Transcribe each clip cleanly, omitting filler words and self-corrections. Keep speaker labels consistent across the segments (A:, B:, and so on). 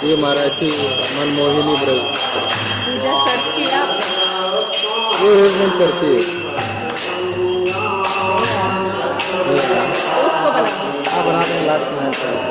A: ये मराठी मनमोहिनी ब्रज ये करती है बना देंगे लास्ट में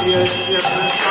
B: Yes,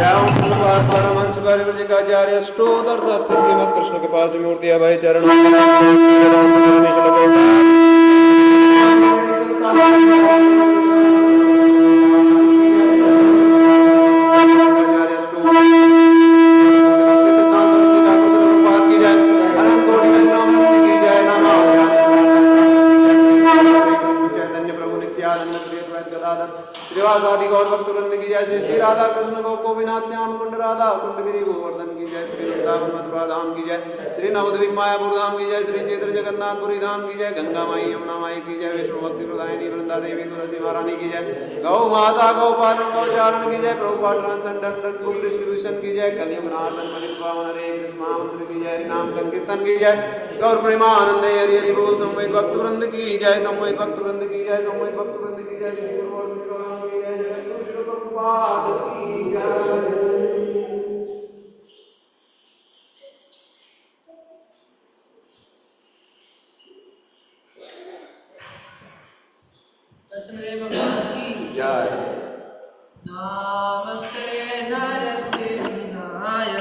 B: परमंश परिवृजिकाचार्य अष्टोत्तर श्रीमद कृष्ण के पास मूर्ति अभय चरण श्रीवासादि गौर भक्त वृंद की जय श्री राधा कृष्ण गोपिनाथ श्याम कुंड राधा कुंड गिरी गोवर्धन की जय श्री वृंदावन मथुरा धाम की जय श्री नवद्वीप मायापुर धाम की जय श्री क्षेत्र जगन्नाथपुरी धाम की जय गंगा माई यमुना माई की जय विष्णु भक्ति प्रदायिनी वृंदा देवी तुलसी महारानी की जय गौ माता गौपालन गौचारण की जय प्रभुपाद ट्रांसेंडेंटल बुक डिस्ट्रीब्यूशन की जय कलयुग नाथन मलिक पावन हरे कृष्ण महामंत्र की जय नाम संकीर्तन की जय गौर प्रेमानंद हरि हरि बोल संवेद भक्त वृंद की जय संवेद भक्त वृंद की जय संवेद भक्त वृंद की जय श्री गुरु की जय श्री प्रभुपाद की जय। जय
C: नमस्ते नरसिंहाय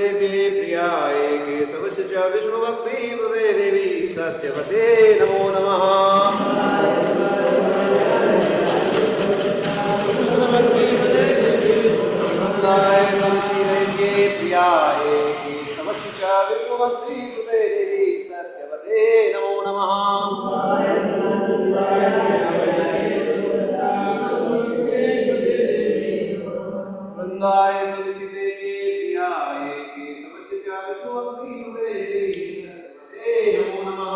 B: देव्ये प्रियाय केशवस्य च विष्णुभक्ति हृदय देवी सत्यवते नमो नमः वृंदाय तुलसी देव्ये प्रियाय केशवस्य च विष्णुभक्ति हृदय देवी सत्यवते नमो नमः वृंदाय तुलसी देवी प्रियाय केशवस्य च विष्णुभक्ति हृदय देवी सत्यवते नमो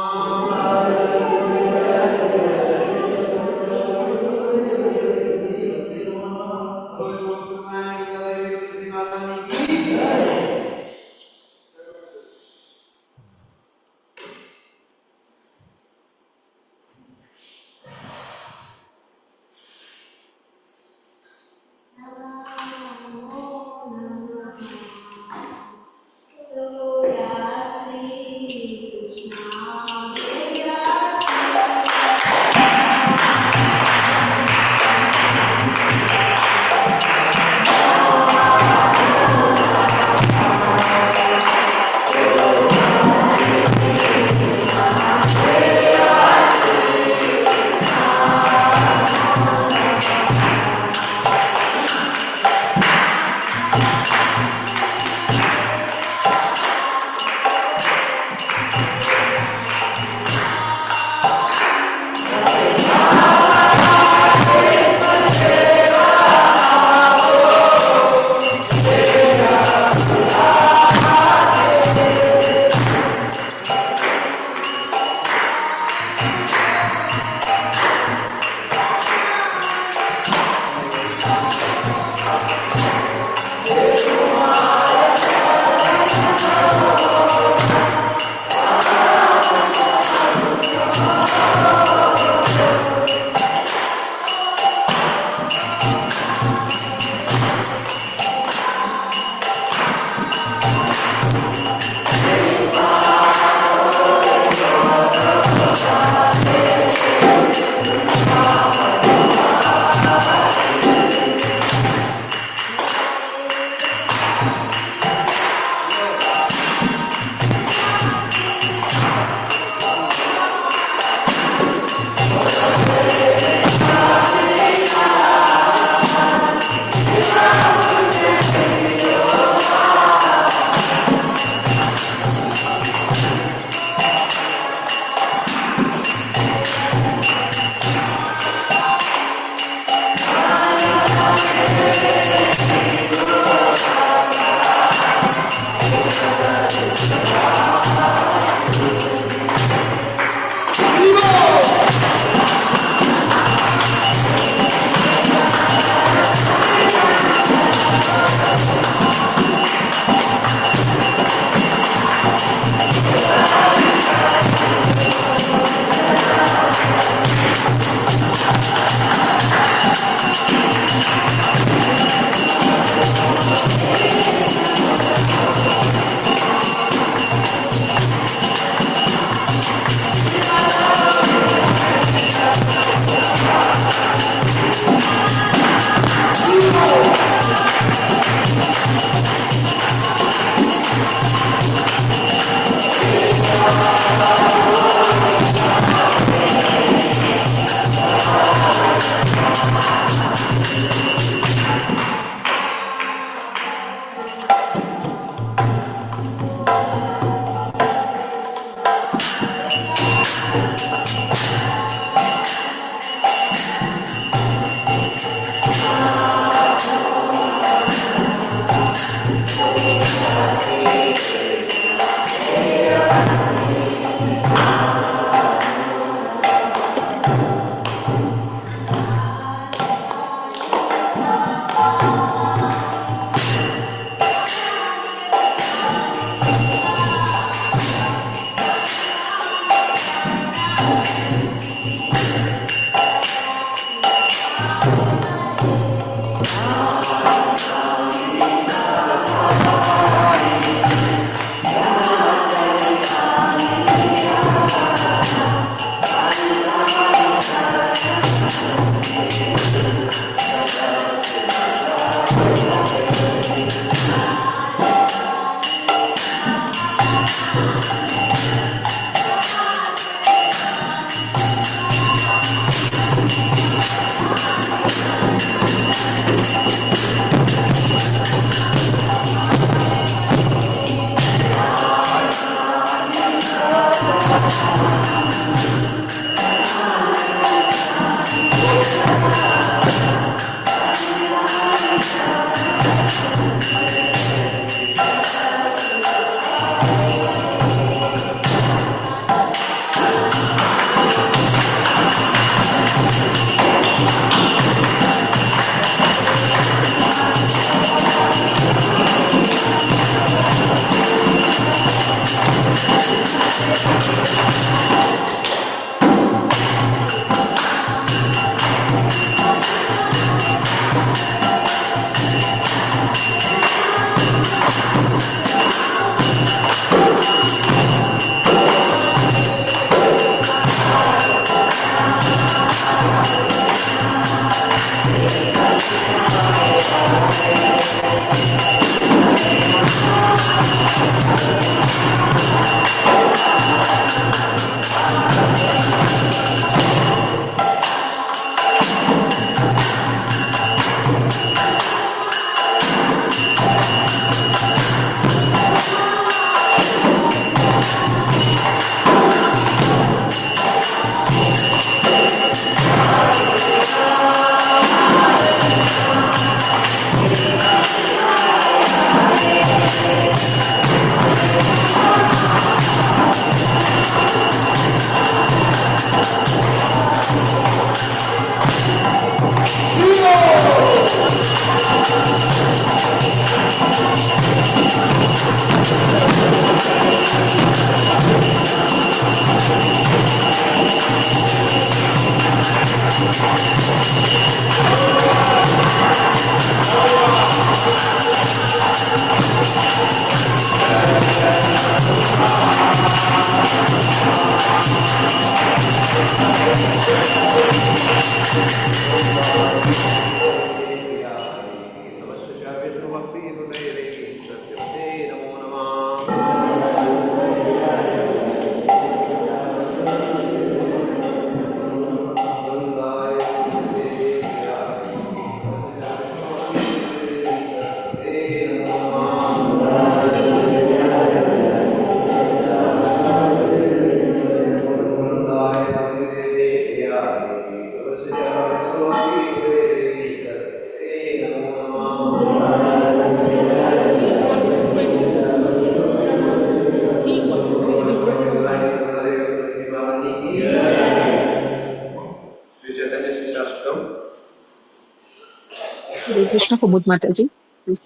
C: हरे कृष्ण कुमुद माता जी प्लीज।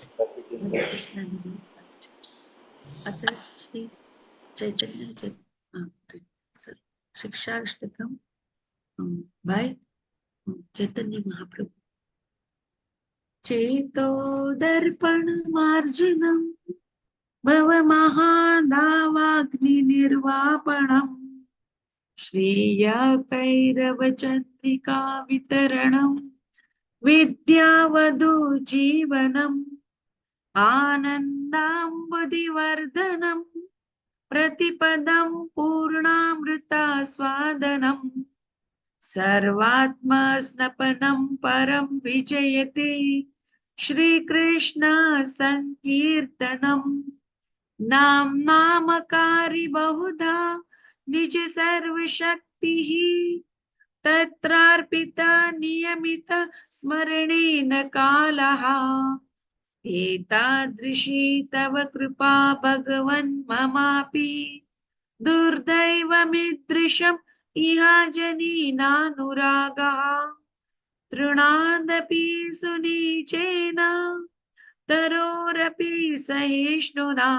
D: हरे कृष्ण अतः श्री चैतन्य सॉरी शिक्षाष्टकम बाय चैतन्य महाप्रभु। चेतो दर्पण मार्जनम भव महादावाग्नि निर्वापणम श्रेय कैरव चंद्रिका वितरणम विद्यावधू जीवनम आनन्दाम्बुधिवर्धनम् प्रतिपदं पूर्णामृतास्वादनं सर्वात्मस्नपनं परं विजयते श्रीकृष्ण संकीर्तनम् नामकारी बहुधा निज सर्वशक्तिः तत्रार्पिता नियमित स्मरणेन कालः एतादृशी तव कृपा भगवन् ममापि दुर्दैवमीदृशम् इहा जनीनानुरागः तृणादपि सुनीचेन तरोरपि सहिष्णुना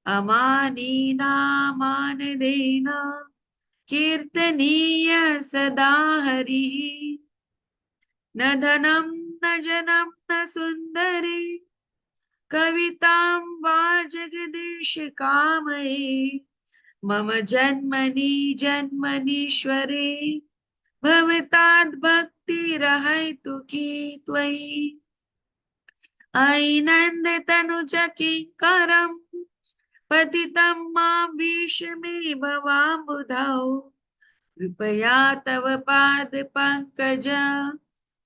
D: अमानीनामानदेन कीर्तनीय सदा हरिः न धनं न जनं न सुन्दरी कवितां वा जगदीश कामये मम जन्मनि जन्मनीश्वरे भवताद् भक्तिरहैतुकी त्वयि ऐनन्दतनुज किङ्करं पतितं मां भीष्मे भवाम्बुधौ कृपया तव पाद पंकज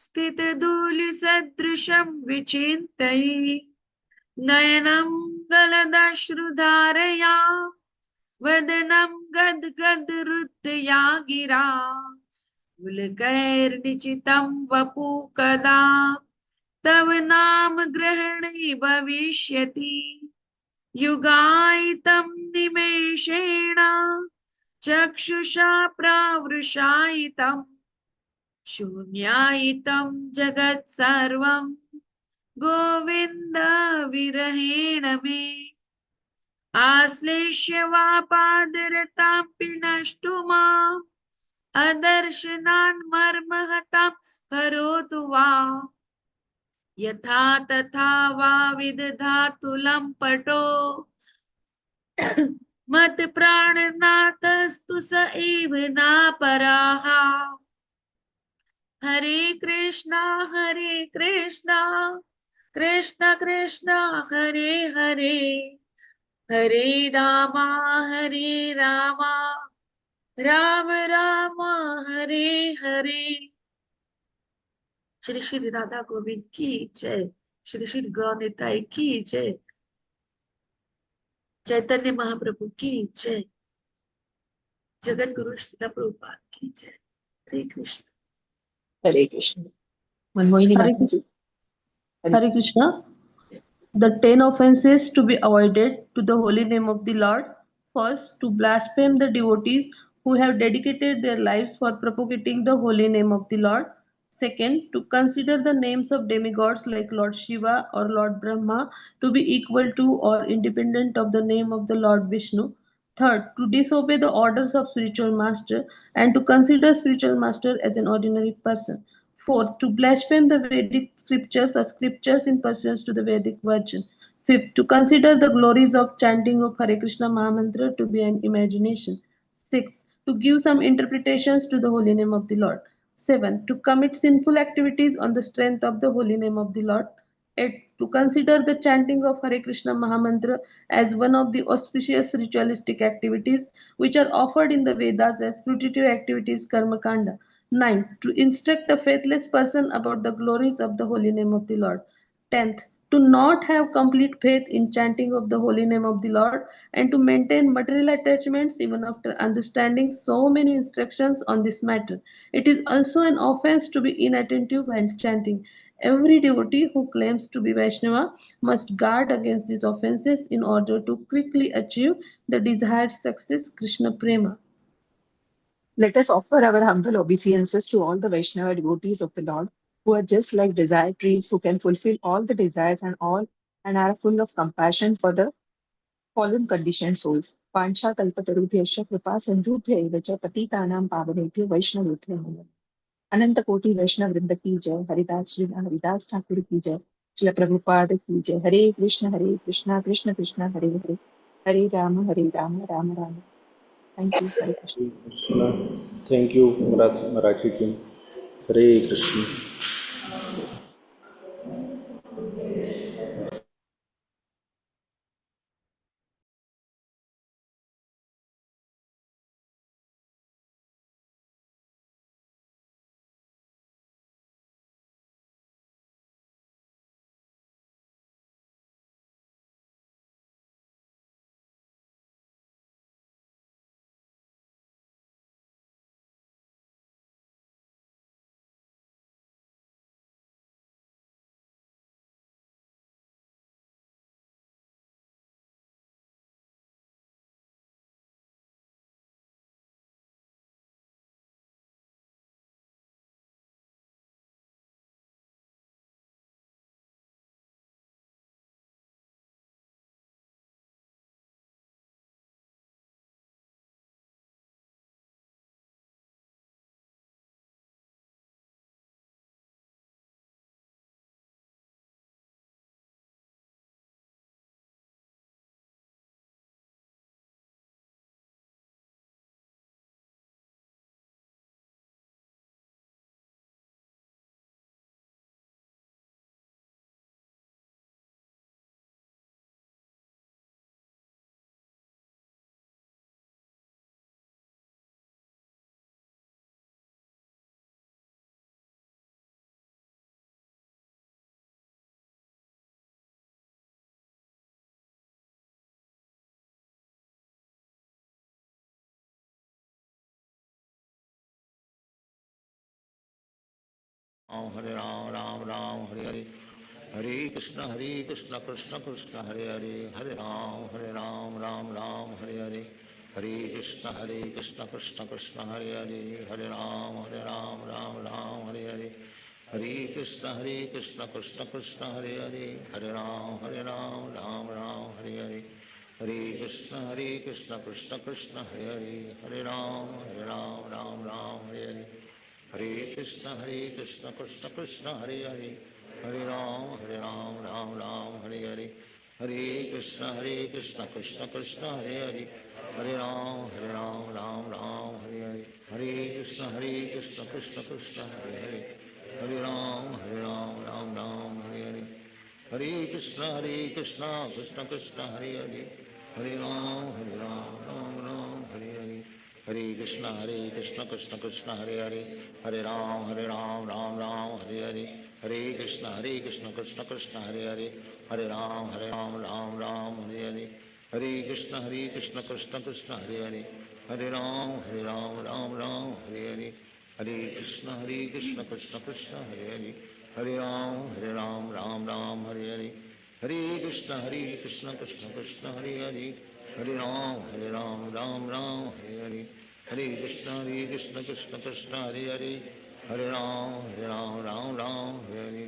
D: स्थित धूलिसदृशं विचिन्तये नयनं गलदश्रुधारया वदनं गद्गदरुद्धया गिरा पुलकैर्निचितं वपु कदा तव नाम ग्रहणे भविष्यति युगायितं निमेषेण चक्षुषा प्रावृषायितं शून्यायितं जगत् सर्वं गोविन्द विरहेण मे आश्लेष्य वा पादरतां नष्टु माम् अदर्शनान् मर्महतां करोतु वा यथा तथा वा विदधातु लम्पटो मत प्राणनाथस्तु स एव नापराः हरे कृष्णा कृष्ण कृष्ण हरे हरे Hare Rama, Hare Rama, Rama Rama, Hare Hare. Shri Shri Radha Govind की जय, श्री श्री गौनिताई की जय, चैतन्य महाप्रभु की जय, जगत गुरु श्रीला प्रभुपाद की जय। हरे कृष्ण।
C: Hare Krishna. Manmohini
E: Hare
C: Mataji.
E: Hare Krishna. The 10 offenses to be avoided to the holy name of the Lord. First, to blaspheme the devotees who have dedicated their lives for propagating the holy name of the Lord. Second, to consider the names of demigods like Lord Shiva or Lord Brahma to be equal to or independent of the name of the Lord Vishnu. Third, to disobey the orders of spiritual master and to consider spiritual master as an ordinary person. Fourth, to blaspheme the Vedic scriptures or scriptures in pursuance to the Vedic virgin. Fifth, to consider the glories of chanting of Hare Krishna Mahamantra to be an imagination. Sixth, to give some interpretations to the holy name of the Lord. Seventh, to commit sinful activities on the strength of the holy name of the Lord. Eighth, to consider the chanting of Hare Krishna Mahamantra as one of the auspicious ritualistic activities which are offered in the Vedas as putative activities Karma Kanda. 9. To instruct a faithless person about the glories of the holy name of the Lord. 10th. To not have complete faith in chanting of the holy name of the Lord and to maintain material attachments even after understanding so many instructions on this matter. It is also an offense to be inattentive while chanting. Every devotee who claims to be Vaishnava must guard against these offenses in order to quickly achieve the desired success, Krishna Prema.
C: Let us offer our humble obeisances to all the Vaishnava devotees of the Lord, who are just like desire trees, who can fulfill all the desires and are full of compassion for the fallen conditioned souls. Pancha kalpatarubhyasya kripa sindhubhya eva cha patitanam pavanebhyo vaishnavebhyo namo. अनंत कोटि वैष्णव वृंद की जय। हरिदास श्री हरिदास ठाकुर की जय। श्री प्रभुपाद की जय। Hare Krishna Krishna Krishna Hare Hare, Hare Ram Ram Ram. Thank you. Hare Krishna.
A: Krishna. Thank you Marathi team. हरे कृष्ण।
F: Hare Ram, Ram Ram, Hare Hare, Hare Krishna Krishna Krishna, Hare Hare, Hare Ram, Ram Ram, Hare Hare, Hare Krishna Krishna Krishna, Hare Hare, Hare Ram, Ram Ram, Hare Hare, Hare Krishna Krishna Krishna, Hare Hare, Hare Ram, Ram Ram, Hare Hare, Hare Krishna Krishna Krishna, Hare Hare, Hare Ram, Ram Ram, Hare Hare, Hare Krishna Krishna Krishna, Hare Hare, Hare Ram, Ram Ram, Hare Hare, Hare Krishna Krishna Krishna, Hare Hare, Hare Ram, Ram Ram, Hare Hare, Hare Krishna Krishna Krishna, Hare Hare, Hare Ram, Ram Ram, Hare Hare, Hare Krishna Krishna Krishna, Hare Hare, Hare Ram Ram Hare Hare. Hare Krishna Krishna Krishna Hare Hare. Hare Ram Ram Ram Hare Hare. Hare Krishna Krishna Krishna Hare Hare. Hare Ram Ram Hare Hare. Hare Krishna Krishna Krishna Hare Hare. Hare Ram Ram Hare Hare. Hare Krishna Krishna Krishna Hare Hare. Hare Ram Ram Hare Hare. Hare Krishna Krishna Krishna Hare Hare. Hare Ram Ram Hare Hare. Hare Krishna Krishna Krishna Hare Hare. Hare Ram Hare Hare.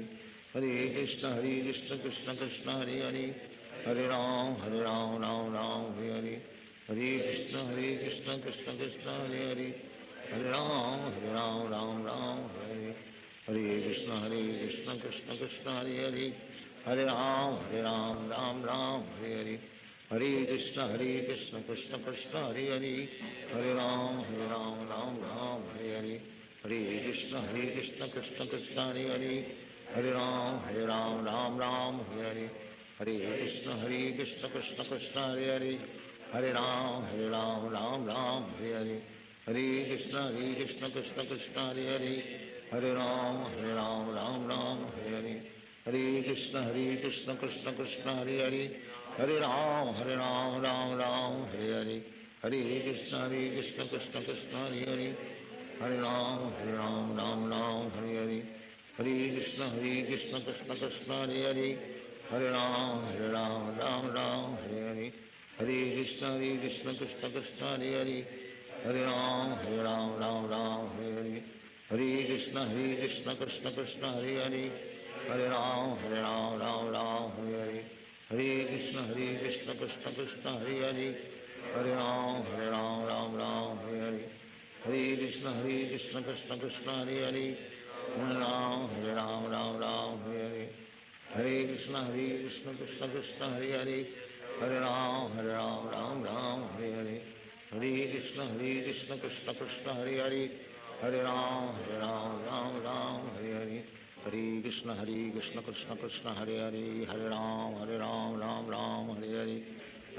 F: Hare Krishna Krishna Krishna Hare Hare. Hare Ram Hare Hare. Hare Krishna Krishna Krishna Hare Hare. Hare Ram Hare Hare. Hare Krishna Krishna Krishna Hare Hare. Hare Ram Hare Hare. Hare Krishna Krishna Krishna Hare Hare. Hare Ram Hare Hare. Hare Krishna Krishna Krishna Hare Hare. Hare Ram Hare Hare. Hare Krishna Krishna Krishna Hare Hare. Hare Ram Hare Hare. Hare Krishna Krishna Krishna Hare Hare. Hare Ram Hare Hare. Hare Krishna Krishna Krishna Hare Hare. Hare Ram Hare Hare. Hare Krishna Krishna Krishna Hare Hare. Hare Ram Hare Hare. Hare Krishna Krishna Krishna Hare Hare. Hare Ram Hare Hare. Hare Krishna Krishna Krishna Hare Hare. Hare Ram Hare Hare. Hare Krishna Krishna Krishna Hare Hare. Hare Ram Hare Hare. Hare Krishna Krishna Krishna Hare Hare. Hare Ram Hare Hare. Hare Krishna Krishna Krishna Hare Hare. Hare Ram Hare Hare. Hare Krishna Krishna Krishna Hare Hare. Hare Ram Hare Hare. Hare Krishna Krishna Krishna Hare Hare. Hare Ram Hare Hare. Hare Krishna Krishna Krishna Hare Hare. Hare Ram Hare Hare. Hare Krishna Krishna Krishna Hare Hare. Hare Ram Hare Hare. Hare Krishna Krishna Krishna Hare Hare. Hare Ram Hare Hare. Hare Krishna Krishna Krishna Hare Hare. Hare Ram Hare Hare.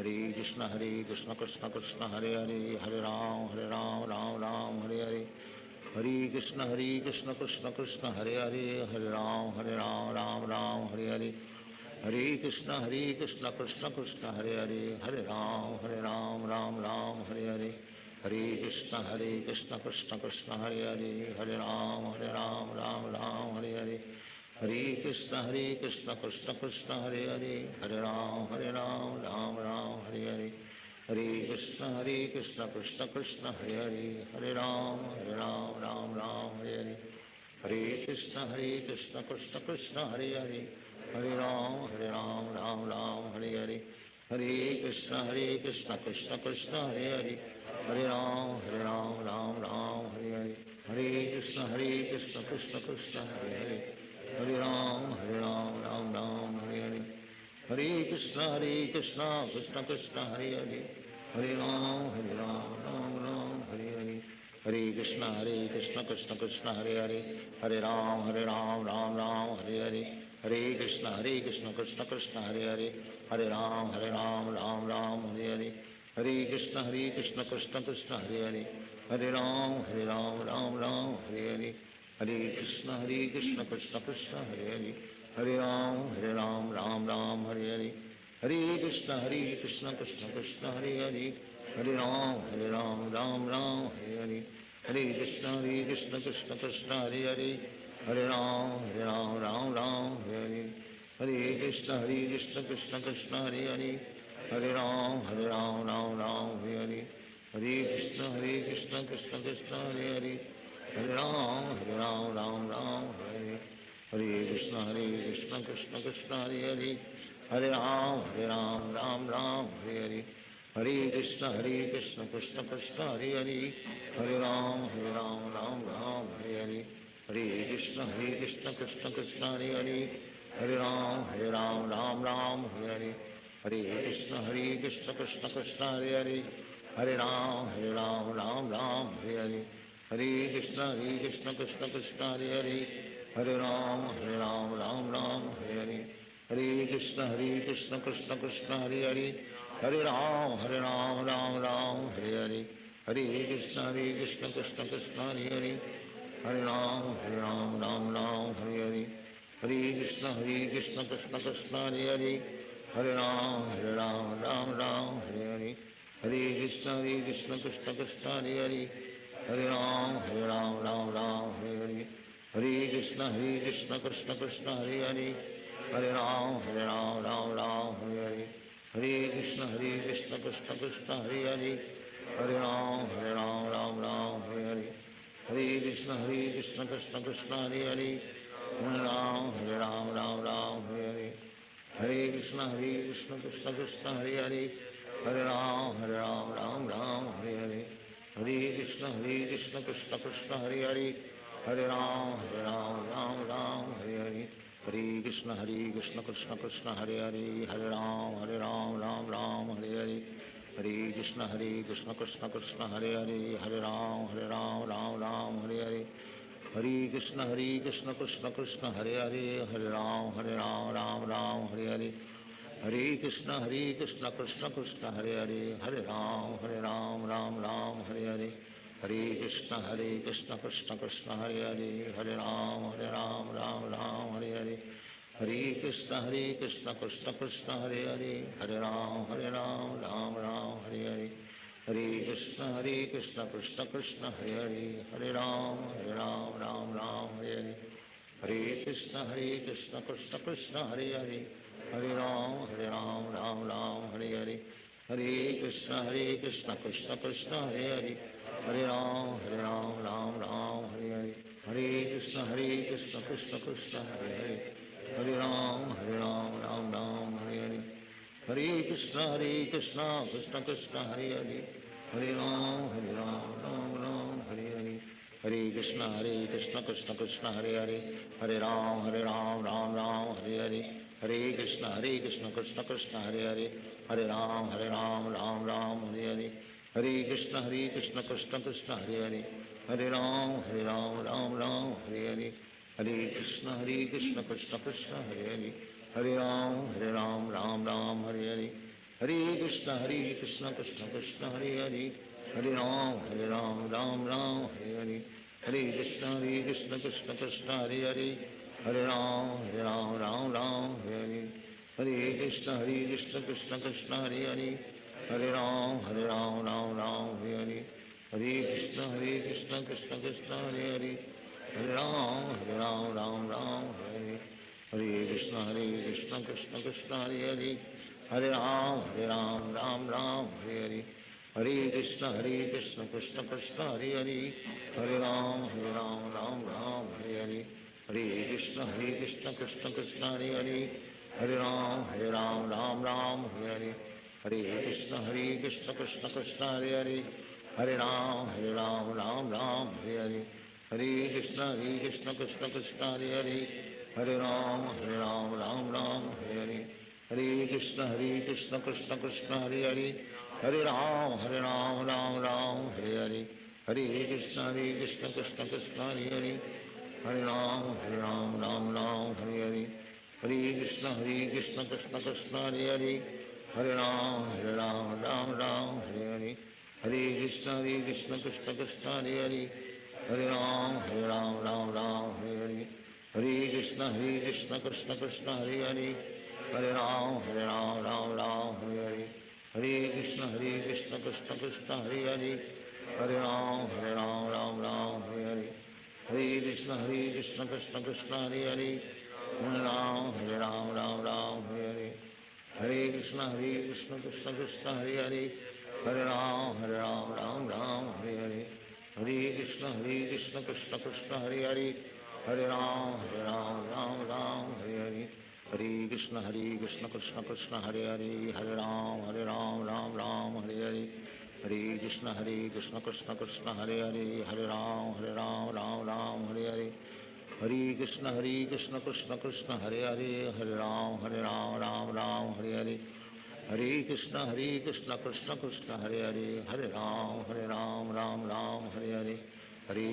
F: Hare Krishna Krishna Krishna Hare Hare. Hare Ram Hare Hare. Hare Krishna Krishna Krishna Hare Hare. Hare Ram Hare Hare. Hare Krishna Krishna Krishna Hare Hare. Hare Ram Hare Hare. Hare Krishna Krishna Krishna Hare Hare. Hare Ram Hare Hare. Hare Krishna Krishna Krishna Hare Hare. Hare Ram Hare Hare. Hare Krishna Krishna Krishna Hare Hare. Hare Ram Hare Hare. Hare Krishna Krishna Krishna Hare Hare. Hare Ram Hare Hare. Hare Krishna Krishna Krishna Hare Hare. Hare Ram Hare Hare. Hare Krishna Krishna Krishna Hare Hare. Hare Ram Hare Hare. Hare Krishna Krishna Krishna Hare Hare. Hare Ram Hare Hare. Hare Krishna Krishna Krishna Hare Hare. Hare Ram Hare Hare. Hare Krishna Krishna Krishna Hare Hare. Hare Ram Hare Hare. Hare Krishna Krishna Krishna Hare Hare. Hare Ram Hare Hare. Hare Krishna Krishna Krishna Hare Hare. Hare Ram Hare Hare. Hare Krishna Krishna Krishna Hare Hare. Hare Ram Hare Hare. Hare Krishna Krishna Krishna Hare Hare. Hare Ram Hare Hare. Hare Krishna Krishna Krishna Hare Hare. Hare Ram Hare Hare. Hare Krishna Krishna Krishna Hare Hare. Hare Ram Hare Hare. Hare Krishna Krishna Krishna Hare Hare. Hare Ram Hare Hare. Hare Krishna Krishna Krishna Hare Hare. Hare Ram Hare Hare. Hare Krishna Krishna Krishna Hare Hare. हरे राम राम राम हरे हरे, हरे कृष्ण कृष्ण कृष्ण हरे हरे, हरे राम राम राम हरे हरे, हरे कृष्ण कृष्ण कृष्ण हरे हरे, हरे राम राम राम हरे हरे, हरे कृष्ण कृष्ण कृष्ण हरे हरे, हरे राम राम राम हरे हरे, हरे कृष्ण कृष्ण कृष्ण हरे हरे, हरे राम राम राम हरे हरे, हरे कृष्ण कृष्ण कृष्ण हरे हरे, हरे राम राम राम हरे हरे, हरे कृष्ण कृष्ण कृष्ण हरे हरे, हरे राम राम हरे हरे, हरे कृष्ण कृष्ण कृष्ण हरे हरे, हरे राम राम हरे हरे, हरे कृष्ण कृष्ण कृष्ण हरे हरे, हरे राम राम हरे हरे, हरे कृष्ण कृष्ण कृष्ण हरे हरे, हरे राम राम हरे हरे, हरे कृष्ण कृष्ण कृष्ण हरे हरे, हरे राम राम हरे हरे, हरे कृष्ण कृष्ण कृष्ण हरे हरे, हरे राम राम हरे हरे, हरे कृष्ण कृष्ण कृष्ण हरे हरे, हरे राम राम हरे हरे, हरे कृष्ण कृष्ण कृष्ण हरे हरे, हरे राम राम हरे हरे, हरे कृष्ण कृष्ण कृष्ण हरे हरे, हरे राम राम हरे हरे, हरे कृष्ण कृष्ण कृष्ण हरे हरे, हरे राम राम हरे हरे, हरे कृष्ण कृष्ण कृष्ण हरे हरे, हरे राम राम हरे हरे, हरे कृष्ण कृष्ण कृष्ण हरे हरे, हरे राम राम हरे हरे, हरे कृष्ण कृष्ण कृष्ण हरे हरे, हरे राम राम हरे हरे, हरे कृष्ण कृष्ण कृष्ण हरे हरे, हरे राम राम हरे हरे, हरे कृष्ण कृष्ण कृष्ण हरे हरे, हरे राम राम हरे हरे, हरे कृष्ण कृष्ण कृष्ण हरे हरे, हरे राम राम हरे हरे, हरे कृष्ण कृष्ण कृष्ण हरे हरे, हरे राम राम हरे हरे, हरे कृष्ण कृष्ण कृष्ण हरे हरे, हरे राम राम हरे हरे, हरे कृष्ण कृष्ण कृष्ण हरे हरे, हरे राम राम हरे हरे, हरे कृष्ण कृष्ण कृष्ण हरे हरे, हरे राम राम हरे हरे, हरे कृष्ण कृष्ण कृष्ण हरे हरे, हरे राम राम हरे हरे, हरे कृष्ण कृष्ण कृष्ण हरे हरे, हरे राम राम हरे हरे, हरे कृष्ण कृष्ण कृष्ण हरे हरे, हरे राम राम हरे हरे, हरे कृष्ण कृष्ण कृष्ण हरे हरे, हरे राम राम हरे हरे, हरे कृष्ण कृष्ण कृष्ण हरे हरे, हरे राम राम हरे हरे, हरे कृष्ण कृष्ण कृष्ण हरे हरे, हरे राम राम हरे हरे, हरे कृष्ण कृष्ण कृष्ण हरे हरे, हरे राम राम हरे हरे, हरे कृष्ण कृष्ण कृष्ण हरे हरे, हरे राम राम हरे हरे, हरे कृष्ण कृष्ण कृष्ण हरे हरे, हरे राम राम हरे हरे, हरे कृष्ण कृष्ण कृष्ण हरे हरे, हरे राम राम हरे हरे, हरे कृष्ण कृष्ण कृष्ण हरे हरे, हरे राम राम हरे हरे, हरे कृष्ण कृष्ण कृष्ण हरे हरे, हरे राम राम हरे हरे, हरे कृष्ण कृष्ण कृष्ण हरे हरे, हरे राम राम हरे हरे, हरे कृष्ण कृष्ण कृष्ण हरे हरे, हरे राम हरे हरे, हरे कृष्ण कृष्ण कृष्ण हरे हरे, हरे राम राम हरे हरे, हरे कृष्ण कृष्ण कृष्ण हरे हरे, हरे राम राम हरे हरे, हरे कृष्ण कृष्ण कृष्ण हरे हरे, हरे राम राम हरे हरे, हरे कृष्ण कृष्ण कृष्ण हरे हरे, हरे राम राम हरे हरे, हरे कृष्ण कृष्ण कृष्ण हरे हरे, हरे राम राम हरे हरे, हरे कृष्ण कृष्ण कृष्ण हरे हरे, हरे राम राम हरे हरे, हरे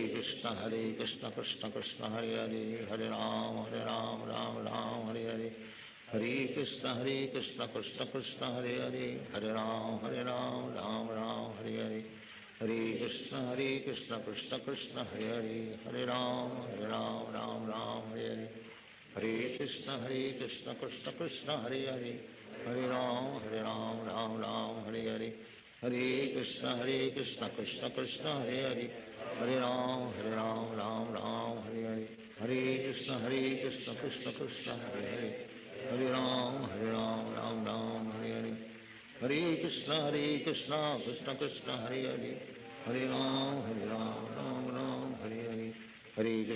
F: कृष्ण कृष्ण कृष्ण हरे हरे, हरे राम राम राम हरे हरे, हरे कृष्ण कृष्ण कृष्ण हरे हरे, हरे राम राम राम हरे हरे, हरे कृष्ण कृष्ण कृष्ण हरे हरे, हरे राम राम राम हरे हरे, हरे कृष्ण कृष्ण कृष्ण हरे हरे, हरे राम राम राम हरे हरे, हरे कृष्ण कृष्ण कृष्ण हरे हरे, हरे राम राम राम हरे हरे, हरे कृष्ण कृष्ण कृष्ण हरे हरे, हरे राम राम राम हरे हरे, हरे कृष्ण कृष्ण कृष्ण हरे हरे, हरे राम राम राम हरे हरे, हरे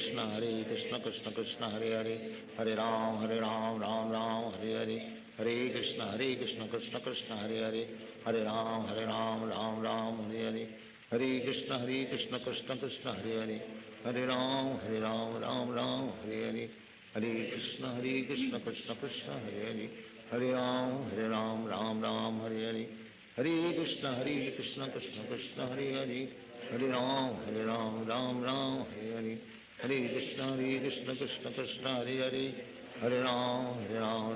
F: कृष्ण कृष्ण कृष्ण हरे हरे, हरे राम राम राम हरे हरे, हरे कृष्ण कृष्ण कृष्ण हरे हरे, हरे राम राम राम हरे हरे, हरे कृष्ण कृष्ण कृष्ण हरे हरे, हरे राम राम राम हरे हरे, हरे कृष्ण कृष्ण कृष्ण हरे हरे, हरे राम राम हरे हरे, हरे कृष्ण कृष्ण कृष्ण हरे हरे, हरे राम राम राम हरे हरे, हरे कृष्ण कृष्ण कृष्ण हरे हरे, हरे राम राम राम हरे हरे, हरे कृष्ण कृष्ण कृष्ण हरे हरे, हरे राम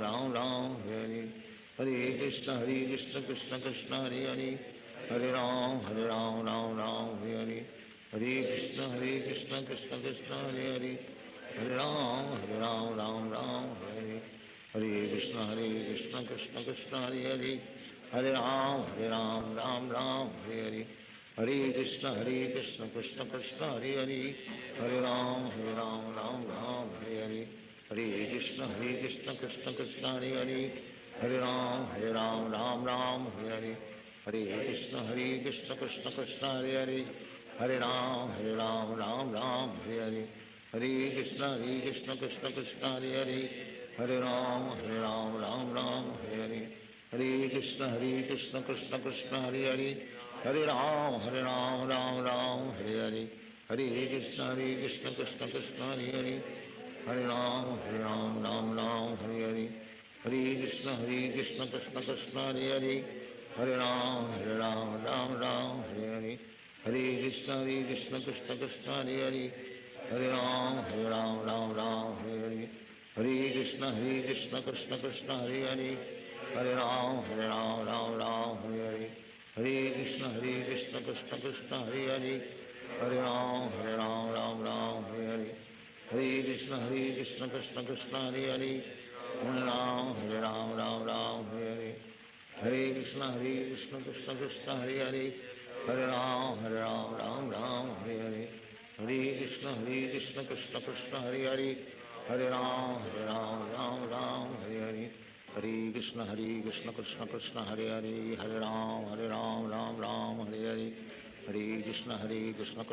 F: राम हरे हरे, हरे कृष्ण कृष्ण कृष्ण हरे हरे, हरे राम राम हरे, हरे कृष्ण कृष्ण कृष्ण हरे हरे, हरे राम राम हरे हरे, हरे कृष्ण कृष्ण कृष्ण हरे हरे, हरे राम राम हरे हरे, हरे कृष्ण कृष्ण कृष्ण हरे हरे, हरे राम राम हरे हरे, हरे कृष्ण कृष्ण कृष्ण हरे हरे, हरे राम राम हरे हरे, हरे कृष्ण कृष्ण कृष्ण हरे हरे, हरे राम राम हरे हरे, हरे कृष्ण कृष्ण कृष्ण हरे हरे, हरे राम राम हरे हरे, हरे कृष्ण कृष्ण कृष्ण हरे हरे, हरे राम राम हरे हरे, हरे कृष्ण कृष्ण कृष्ण हरे हरे, हरे राम राम हरे हरे, हरे कृष्ण कृष्ण कृष्ण हरे हरे, हरे राम राम हरे हरे, हरे कृष्ण कृष्ण कृष्ण हरे हरे, हरे राम राम हरे हरे, हरे कृष्ण कृष्ण कृष्ण हरे हरे, हरे राम राम हरे हरे, हरे कृष्ण कृष्ण कृष्ण हरे हरे, हरे राम राम हरे हरे, हरे कृष्ण कृष्ण कृष्ण हरे हरे, हरे राम राम हरे हरे, हरे कृष्ण कृष्ण कृष्ण हरे हरे, हरे राम राम हरे हरे, हरे कृष्ण कृष्ण कृष्ण हरे हरे, हरे राम राम हरे हरे, हरे कृष्ण कृष्ण कृष्ण हरे हरे, हरे राम राम हरे हरे, हरे कृष्ण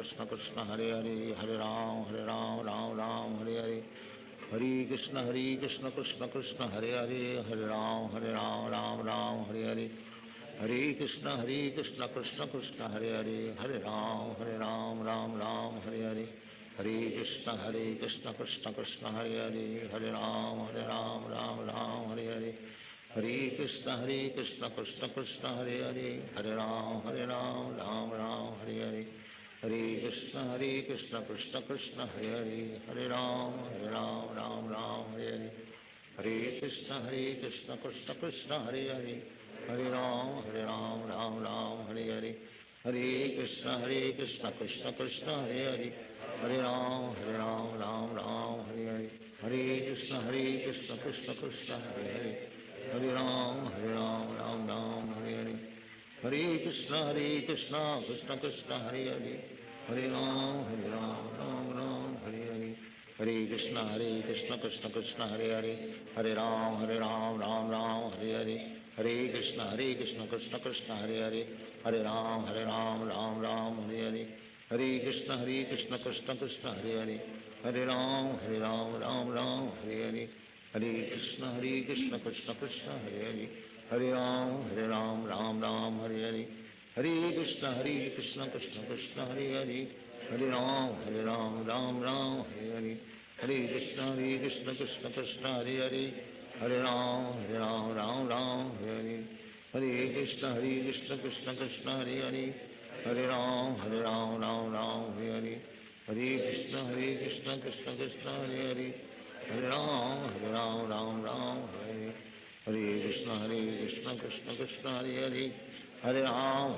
F: कृष्ण कृष्ण हरे हरे, हरे राम राम हरे हरे, हरे कृष्ण कृष्ण कृष्ण हरे हरे, हरे राम राम हरे हरे, हरे कृष्ण कृष्ण कृष्ण हरे हरे, हरे राम राम हरे हरे, हरे कृष्ण कृष्ण कृष्ण हरे हरे, हरे राम राम हरे हरे, हरे कृष्ण कृष्ण कृष्ण हरे हरे, हरे राम राम हरे हरे, हरे कृष्ण कृष्ण कृष्ण हरे हरे, हरे राम राम हरे हरे, हरे कृष्ण कृष्ण कृष्ण हरे हरे, हरे राम राम हरे हरे, हरे कृष्ण कृष्ण कृष्ण हरे हरे, हरे राम राम हरे हरे, हरे कृष्ण कृष्ण कृष्ण हरे हरे, हरे राम राम हरे हरे, हरे कृष्ण कृष्ण कृष्ण हरे हरे, हरे राम राम हरे हरे, हरे कृष्ण कृष्ण कृष्ण हरे हरे, हरे राम राम हरे हरे, हरे कृष्ण कृष्ण कृष्ण हरे हरे, हरे राम राम हरे हरे, हरे कृष्ण कृष्ण कृष्ण हरे हरे, हरे राम राम हरे हरे, हरे कृष्ण कृष्ण कृष्ण हरे हरे, हरे राम राम हरे हरे, हरे कृष्ण कृष्ण कृष्ण हरे हरे, हरे राम राम हरे हरे, हरे कृष्ण कृष्ण कृष्ण हरे हरे, हरे राम राम हरे हरे, हरे कृष्ण कृष्ण कृष्ण हरे हरे, Hare Ram, Ram Ram, Hare Hare Krishna, Krishna Krishna, Hare Hare, Hare Ram,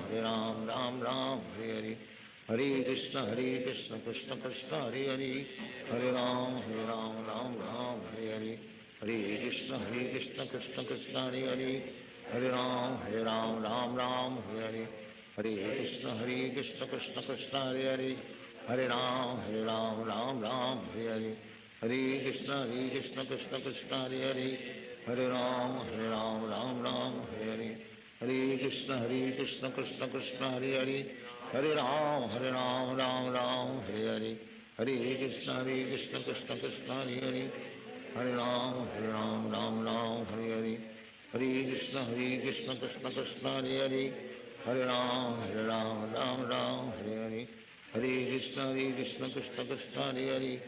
F: Ram Ram, Hare Hare, Hare Krishna, Krishna Krishna, Hare Hare, Hare Ram, Ram Ram, Hare Hare, Hare Krishna, Krishna Krishna, Hare Hare, Hare Ram, Ram Ram, Hare Hare, Hare Krishna, Krishna Krishna, Hare Hare, Hare Ram, Ram Ram, Hare Hare, Hare Krishna, Krishna Krishna, Hare Hare, Hare Ram, Ram Ram, Hare Hare, Hare Krishna, Krishna Krishna, Hare Hare, Hare Ram, Ram Ram, Hare Hare, Hare Krishna, Krishna Krishna, Hare Hare, Hare Ram, Ram Ram, Hare Hare, Hare Krishna, Krishna Krishna, Hare Hare, Hare Ram, Ram Ram, Hare Hare, Hare Krishna, Krishna Krishna, Hare Hare,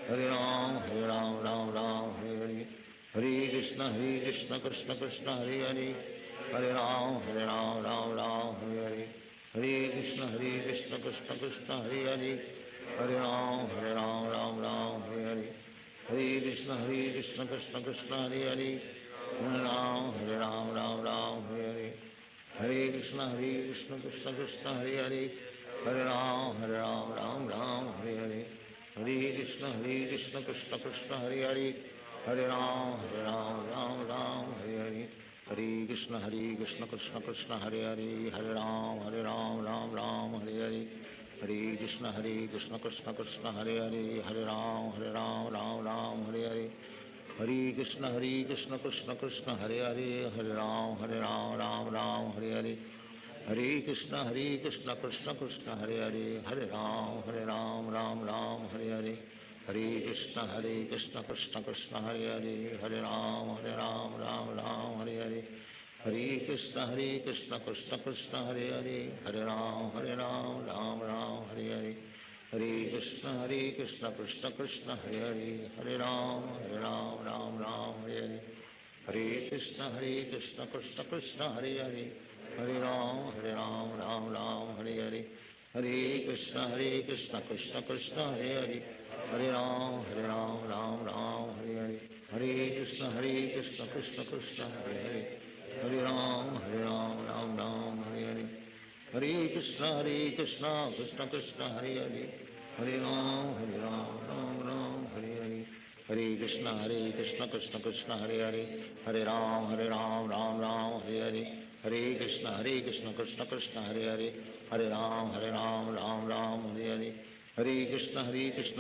F: Hare Ram, Ram Ram, Hare Hare, Hare Krishna, Krishna Krishna, Hare Hare, Hare Ram, Ram Ram, Hare Hare, Hare Krishna, Krishna Krishna, Hare Hare, Hare Ram, Ram, Hare Hare, Hare Krishna, Krishna Krishna, Hare Hare, Hare Ram, Ram, Hare Hare, Hare Krishna, Krishna Krishna, Hare Hare, Hare Ram, Ram, Hare Hare, Hare Krishna, Krishna Krishna, Hare Hare, Hare Ram, Ram, Hare Hare, Hare Krishna, Krishna Krishna, Hare Hare, Hare Ram, Ram, Hare Hare, Hare Krishna, Krishna Krishna, Hare Hare, Hare Ram, Ram, Hare Hare, Hare Krishna, Krishna Krishna, Hare Hare, Hare Ram, Hare Hare, Hare Krishna, Krishna Krishna, Hare Hare, Hare Ram, Ram, Hare Hare, Hare Krishna, Krishna Krishna, Hare Hare, Hare Ram, Ram, Hare Hare, Hare Krishna, Krishna Krishna, Hare Hare, Hare Ram, Ram, Hare Hare, Hare Krishna, Krishna Krishna, Hare Hare, Hare Ram, Ram, Hare Hare, Hare Krishna, Krishna Krishna, Hare Hare, Hare Ram, Hare Hare, Hare Krishna, Krishna Krishna, Hare Hare, Hare Ram, Hare Hare, Hare Krishna, Krishna Krishna, Hare Hare, Hare Ram, Hare Hare, Hare Krishna, Krishna Krishna, Hare Hare, Hare Ram, Hare Hare, Hare Krishna, Krishna Krishna, Hare Hare, Hare Ram, Ram, Hare Hare, Hare Krishna, Krishna Krishna, Hare Hare, Hare Ram, Hare Hare, Hare Krishna, Krishna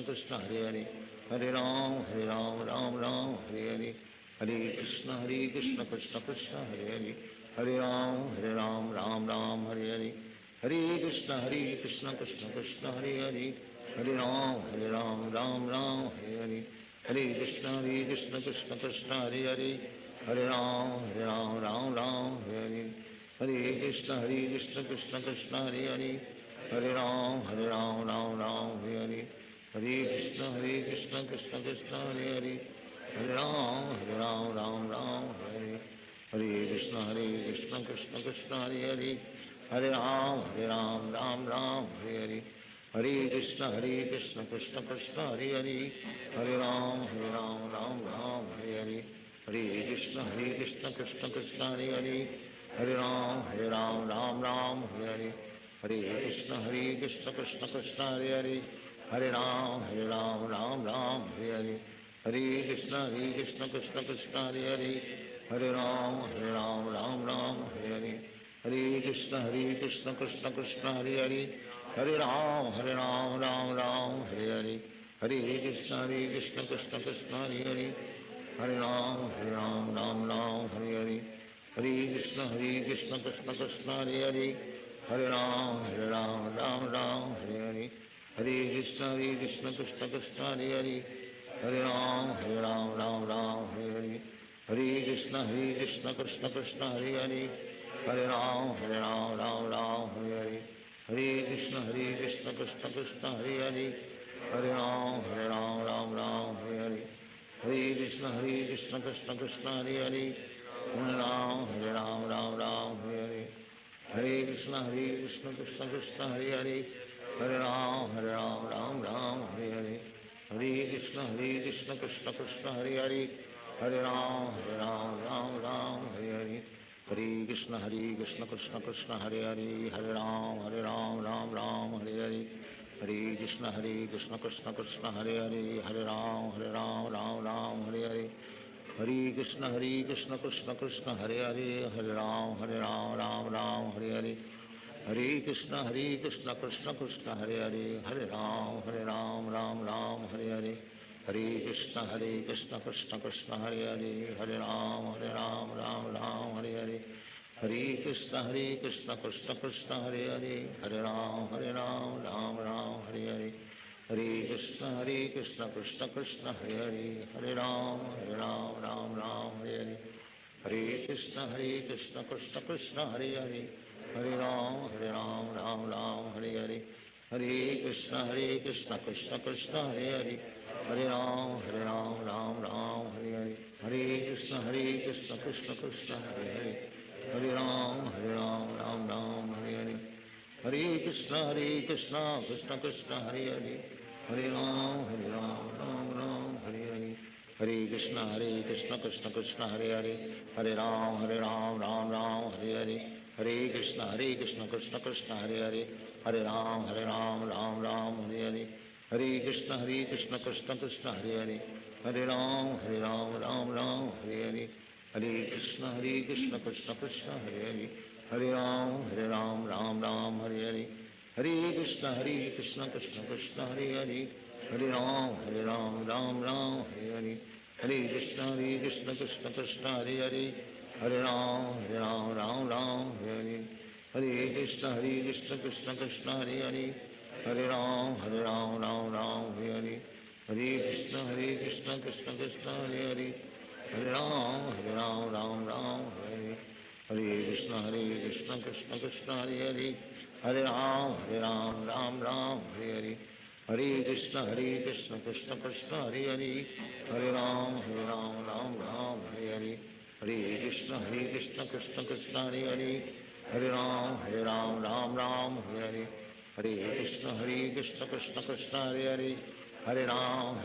F: Krishna, Hare Hare, Hare Ram, Ram, Hare Hare, Hare Krishna, Krishna Krishna, Hare Hare, Hare Ram, Ram, Hare Hare, Hare Krishna, Krishna Krishna, Hare Hare, Hare Ram, Ram, Hare Hare, Hare Krishna, Krishna Krishna, Hare Hare, Hare Ram, Hare Hare, Hare Krishna, Krishna Krishna, Hare Hare, Hare Ram, Hare Hare, Hare Krishna, Krishna Krishna, Hare Hare, Hare Ram, Hare Hare, Hare Krishna, Krishna Krishna, Hare Hare, Hare Ram, Hare Hare, Hare Krishna, Krishna Krishna, Hare Hare, Hare Ram, Hare Hare, Hare Krishna, Krishna Krishna, Hare Hare, Hare Ram, Hare Hare, Hare Krishna, Krishna Krishna, Hare Hare, Hare Ram, Hare Hare, Hare Krishna, Krishna Krishna, Hare Hare, Hare Ram, Hare Hare, Hare Krishna, Krishna Krishna, Hare Hare, Hare Ram, Hare Hare, Hare Krishna, Krishna Krishna, Hare Hare, Hare Ram, Hare Hare, Hare Krishna, Krishna Krishna, Hare Hare, Hare Ram, Hare Hare, Hare Krishna, Krishna Krishna, Hare Hare, Hare Ram, Hare Hare, Hare Krishna, Krishna Krishna, Hare Hare, Hare Ram, Hare Hare, Hare Krishna, Krishna Krishna, Hare Hare, Hare Ram, Hare Hare, Hare Krishna, Krishna Krishna, Hare Hare, Hare Ram, Hare Hare, Hare Krishna, Krishna Krishna, Hare Hare, Hare Ram, Hare Hare, हरे कृष्ण कृष्ण कृष्ण हरे हरे, हरे राम राम राम हरे हरे, हरे कृष्ण कृष्ण कृष्ण हरे हरे, हरे राम राम राम हरे हरे, हरे कृष्ण कृष्ण कृष्ण हरे हरे, हरे राम राम राम हरे हरे, हरे कृष्ण कृष्ण कृष्ण हरे हरे, हरे राम राम राम हरे हरे, हरे कृष्ण कृष्ण कृष्ण हरे हरे, हरे राम राम राम हरे हरे, हरे कृष्ण कृष्ण कृष्ण हरे हरे, हरे राम राम राम हरे हरे, हरे कृष्ण कृष्ण कृष्ण हरे हरे, हरे राम राम राम हरे हरे, हरे कृष्ण कृष्ण कृष्ण हरे हरे, हरे राम राम राम हरे हरे, हरे कृष्ण कृष्ण कृष्ण हरे हरे, हरे राम राम राम हरे हरे, हरे कृष्ण कृष्ण कृष्ण हरे हरे, हरे राम राम हरे हरे, हरे कृष्ण कृष्ण कृष्ण हरे हरे, हरे राम राम हरे हरे, हरे कृष्ण कृष्ण कृष्ण हरे हरे, हरे राम राम हरे हरे, हरे कृष्ण कृष्ण कृष्ण हरे हरे, हरे राम राम राम हरे हरे, हरे कृष्ण कृष्ण कृष्ण हरे हरे, हरे राम राम राम हरे हरे, हरे कृष्ण कृष्ण कृष्ण हरे हरे, हरे राम राम हरे हरे, हरे कृष्ण कृष्ण कृष्ण हरे हरे, हरे राम राम हरे हरे, हरे कृष्ण कृष्ण कृष्ण हरे हरे, हरे राम राम हरे हरे, हरे कृष्ण कृष्ण कृष्ण हरे हरे, हरे राम राम हरे हरे, हरे कृष्ण कृष्ण कृष्ण हरे हरे, हरे राम राम हरे हरे, हरे कृष्ण कृष्ण कृष्ण हरे हरे, हरे राम राम हरे हरे, हरे कृष्ण कृष्ण कृष्ण हरे हरे, हरे राम राम हरे हरे, हरे कृष्ण कृष्ण कृष्ण हरे हरे, हरे राम राम राम हरे हरे, हरे कृष्ण कृष्ण कृष्ण हरे हरे, हरे राम राम हरे हरे, हरे कृष्ण कृष्ण कृष्ण हरे हरे, हरे राम राम हरे हरे, हरे कृष्ण कृष्ण कृष्ण हरे हरे, हरे राम राम हरे हरे, हरे कृष्ण कृष्ण कृष्ण हरे हरे, हरे राम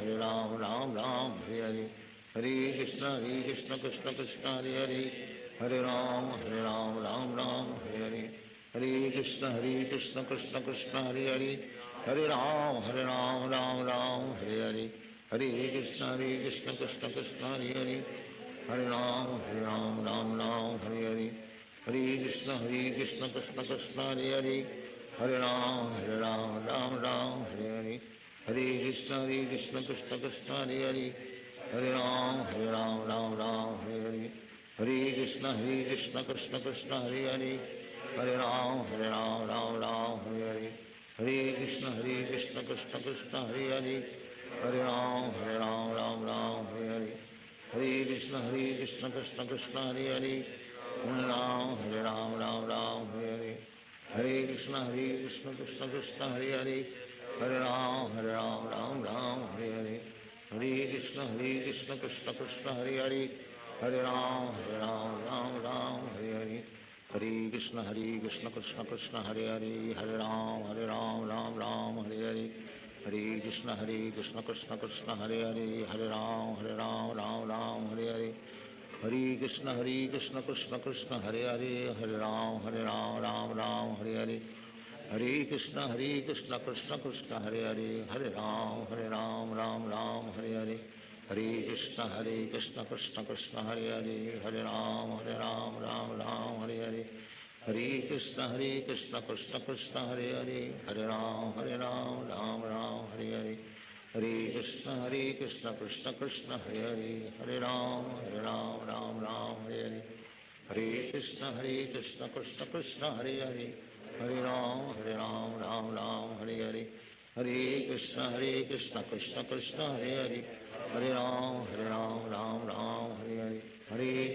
F: राम हरे हरे, हरे कृष्ण कृष्ण कृष्ण हरे हरे, हरे राम राम हरे हरे, हरे कृष्ण कृष्ण कृष्ण हरे हरे, हरे राम राम हरे हरे, हरे कृष्ण कृष्ण कृष्ण हरे हरे, हरे राम राम हरे हरे, हरे कृष्ण कृष्ण कृष्ण हरे हरे, हरे राम राम हरे हरे, हरे कृष्ण कृष्ण कृष्ण हरे हरे, हरे राम राम हरे हरे, हरे कृष्ण कृष्ण कृष्ण हरे हरे, हरे राम राम हरे हरे, हरे कृष्ण कृष्ण कृष्ण हरे हरे, हरे राम राम हरे हरे, हरे कृष्ण कृष्ण कृष्ण हरे हरे, हरे राम राम हरे हरे, हरे कृष्ण कृष्ण कृष्ण हरे हरे, हरे राम राम हरे हरे, हरे कृष्ण कृष्ण कृष्ण हरे हरे, हरे राम राम हरे हरे, हरे कृष्ण कृष्ण कृष्ण हरे हरे, हरे राम राम हरे हरे, हरे कृष्ण कृष्ण कृष्ण हरे हरे, हरे राम राम हरे हरे, हरे कृष्ण कृष्ण कृष्ण हरे हरे, हरे राम राम हरे हरे, हरे कृष्ण कृष्ण कृष्ण हरे हरे, हरे राम राम हरे हरे, हरे कृष्ण कृष्ण कृष्ण हरे हरे, हरे राम राम हरे हरे, हरे कृष्ण कृष्ण कृष्ण हरे हरे, हरे राम राम हरे हरे, हरे कृष्ण कृष्ण कृष्ण हरे हरे, हरे राम राम हरे हरे, हरे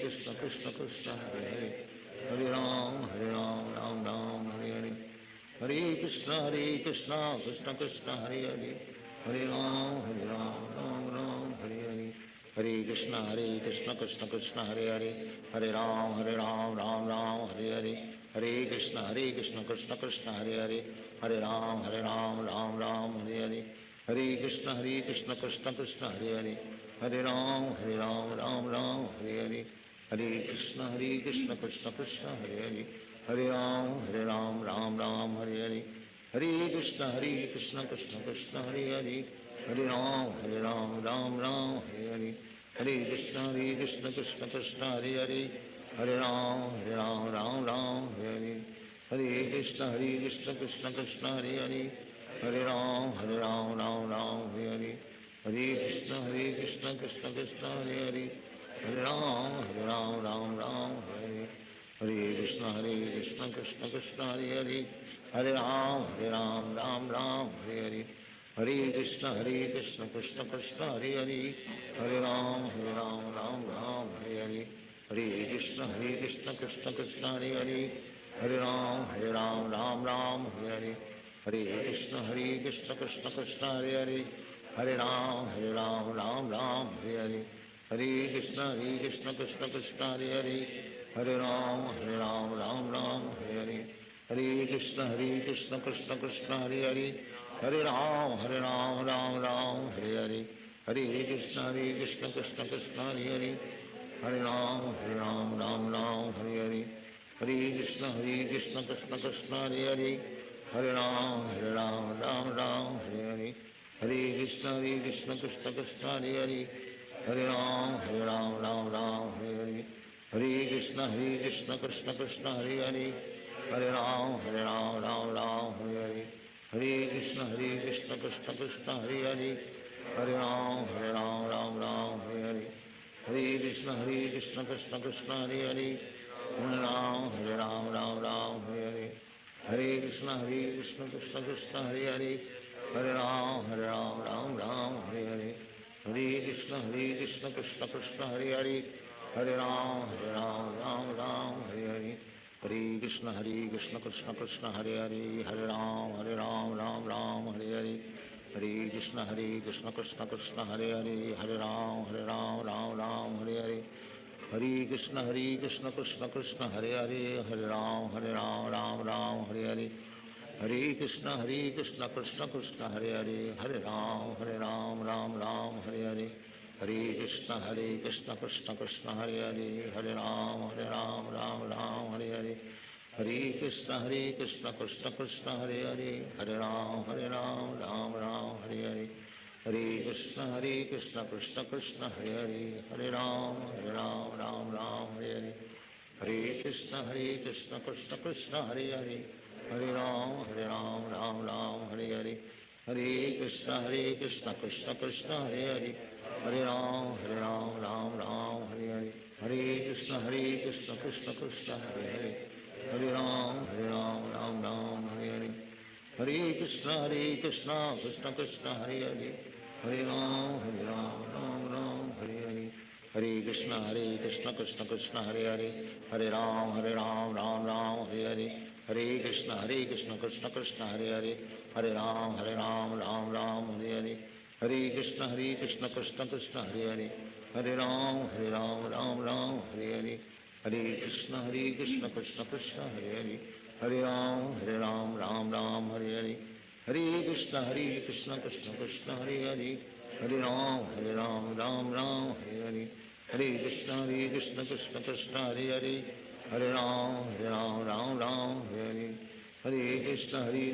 F: कृष्ण कृष्ण कृष्ण हरे हरे, हरे राम राम हरे हरे, हरे कृष्ण कृष्ण कृष्ण हरे हरे, हरे राम राम हरे हरे, हरे कृष्ण कृष्ण कृष्ण हरे हरे, हरे राम राम राम हरे हरे, हरे कृष्ण कृष्ण कृष्ण हरे हरे, हरे राम राम राम हरे हरे, हरे कृष्ण कृष्ण कृष्ण हरे हरे, हरे राम राम राम हरे हरे, हरे कृष्ण कृष्ण कृष्ण हरे हरे, हरे राम राम हरे हरे, हरे कृष्ण कृष्ण कृष्ण हरे हरे, हरे राम राम हरे हरे, हरे कृष्ण कृष्ण कृष्ण हरे हरे, हरे राम राम हरे हरे, हरे कृष्ण कृष्ण कृष्ण हरे हरे, हरे राम राम हरे हरे, हरे कृष्ण कृष्ण कृष्ण हरे हरे, हरे राम राम हरे हरे, हरे कृष्ण कृष्ण कृष्ण हरे हरे, हरे राम राम हरे हरे, हरे कृष्ण कृष्ण कृष्ण हरे हरे, हरे राम राम हरे हरे, हरे कृष्ण कृष्ण कृष्ण हरे हरे, हरे राम राम हरे हरे, हरे कृष्ण कृष्ण कृष्ण हरे हरे, हरे राम राम हरे हरे, हरे कृष्ण कृष्ण कृष्ण हरे हरे, हरे राम राम हरे हरे, हरे कृष्ण कृष्ण कृष्ण हरे हरे, हरे राम राम हरे हरे, हरे कृष्ण कृष्ण कृष्ण हरे हरे, हरे राम राम हरे हरे, हरे कृष्ण कृष्ण कृष्ण हरे हरे, हरे राम राम हरे हरे, हरे कृष्ण कृष्ण कृष्ण हरे हरे, हरे राम राम हरे हरे, हरे कृष्ण कृष्ण कृष्ण हरे हरे, हरे राम राम हरे हरे, हरे कृष्ण कृष्ण कृष्ण हरे हरे, हरे राम राम हरे हरे, हरे कृष्ण कृष्ण कृष्ण हरे हरे, हरे राम हरे हरे, हरे कृष्ण कृष्ण कृष्ण हरे हरे, हरे राम हरे हरे, हरे कृष्ण कृष्ण कृष्ण हरे हरे, हरे राम हरे हरे, हरे कृष्ण कृष्ण कृष्ण हरे हरे, हरे राम राम हरे हरे, हरे कृष्ण कृष्ण कृष्ण हरे हरे, हरे राम राम हरे हरे, हरे कृष्ण कृष्ण कृष्ण हरे हरे, हरे राम राम हरे हरे, हरे कृष्ण कृष्ण कृष्ण हरे हरे, हरे राम राम हरे हरे, हरे कृष्ण कृष्ण कृष्ण हरे हरे, हरे राम राम हरे हरे, हरे कृष्ण कृष्ण कृष्ण हरे हरे, हरे राम राम हरे हरे, हरे कृष्ण कृष्ण कृष्ण हरे हरे, हरे राम राम हरे हरे, हरे कृष्ण कृष्ण कृष्ण हरे हरे, हरे राम हरे हरे, हरे कृष्ण कृष्ण कृष्ण हरे हरे, हरे राम हरे हरे, हरे कृष्ण कृष्ण कृष्ण हरे हरे, हरे राम हरे हरे, हरे कृष्ण कृष्ण कृष्ण हरे हरे, हरे राम हरे हरे, हरे कृष्ण कृष्ण कृष्ण हरे हरे, हरे राम राम हरे हरे, हरे कृष्ण कृष्ण कृष्ण हरे हरे, हरे राम राम हरे हरे, हरे कृष्ण कृष्ण कृष्ण हरे हरे, हरे राम हरे हरे, हरे कृष्ण कृष्ण कृष्ण हरे हरे, हरे राम हरे हरे, हरे कृष्ण कृष्ण कृष्ण हरे हरे, हरे राम हरे हरे,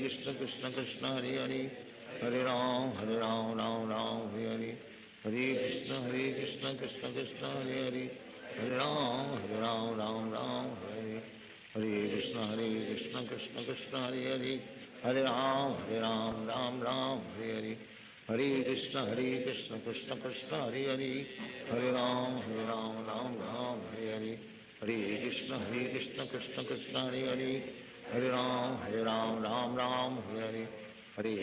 F: हरे कृष्ण कृष्ण कृष्ण हरे हरे, हरे राम हरे हरे, हरे कृष्ण कृष्ण कृष्ण हरे हरे, हरे राम हरे हरे, हरे कृष्ण कृष्ण कृष्ण हरे हरे, हरे राम हरे हरे, हरे कृष्ण कृष्ण कृष्ण हरे हरे, हरे राम हरे हरे, हरे कृष्ण कृष्ण कृष्ण हरे हरे, हरे राम हरे हरे, हरे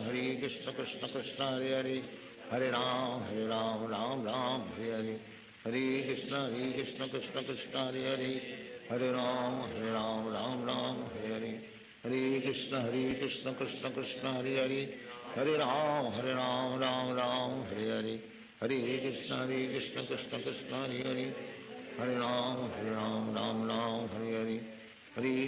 F: कृष्ण कृष्ण कृष्ण हरे हरे, हरे राम हरे हरे, हरे कृष्ण कृष्ण कृष्ण हरे हरे, हरे राम हरे हरे, हरे कृष्ण कृष्ण कृष्ण हरे हरे, हरे राम हरे हरे, हरे कृष्ण कृष्ण कृष्ण हरे हरे, हरे राम हरे हरे, हरे कृष्ण कृष्ण कृष्ण हरे हरे, हरे राम हरे हरे, हरे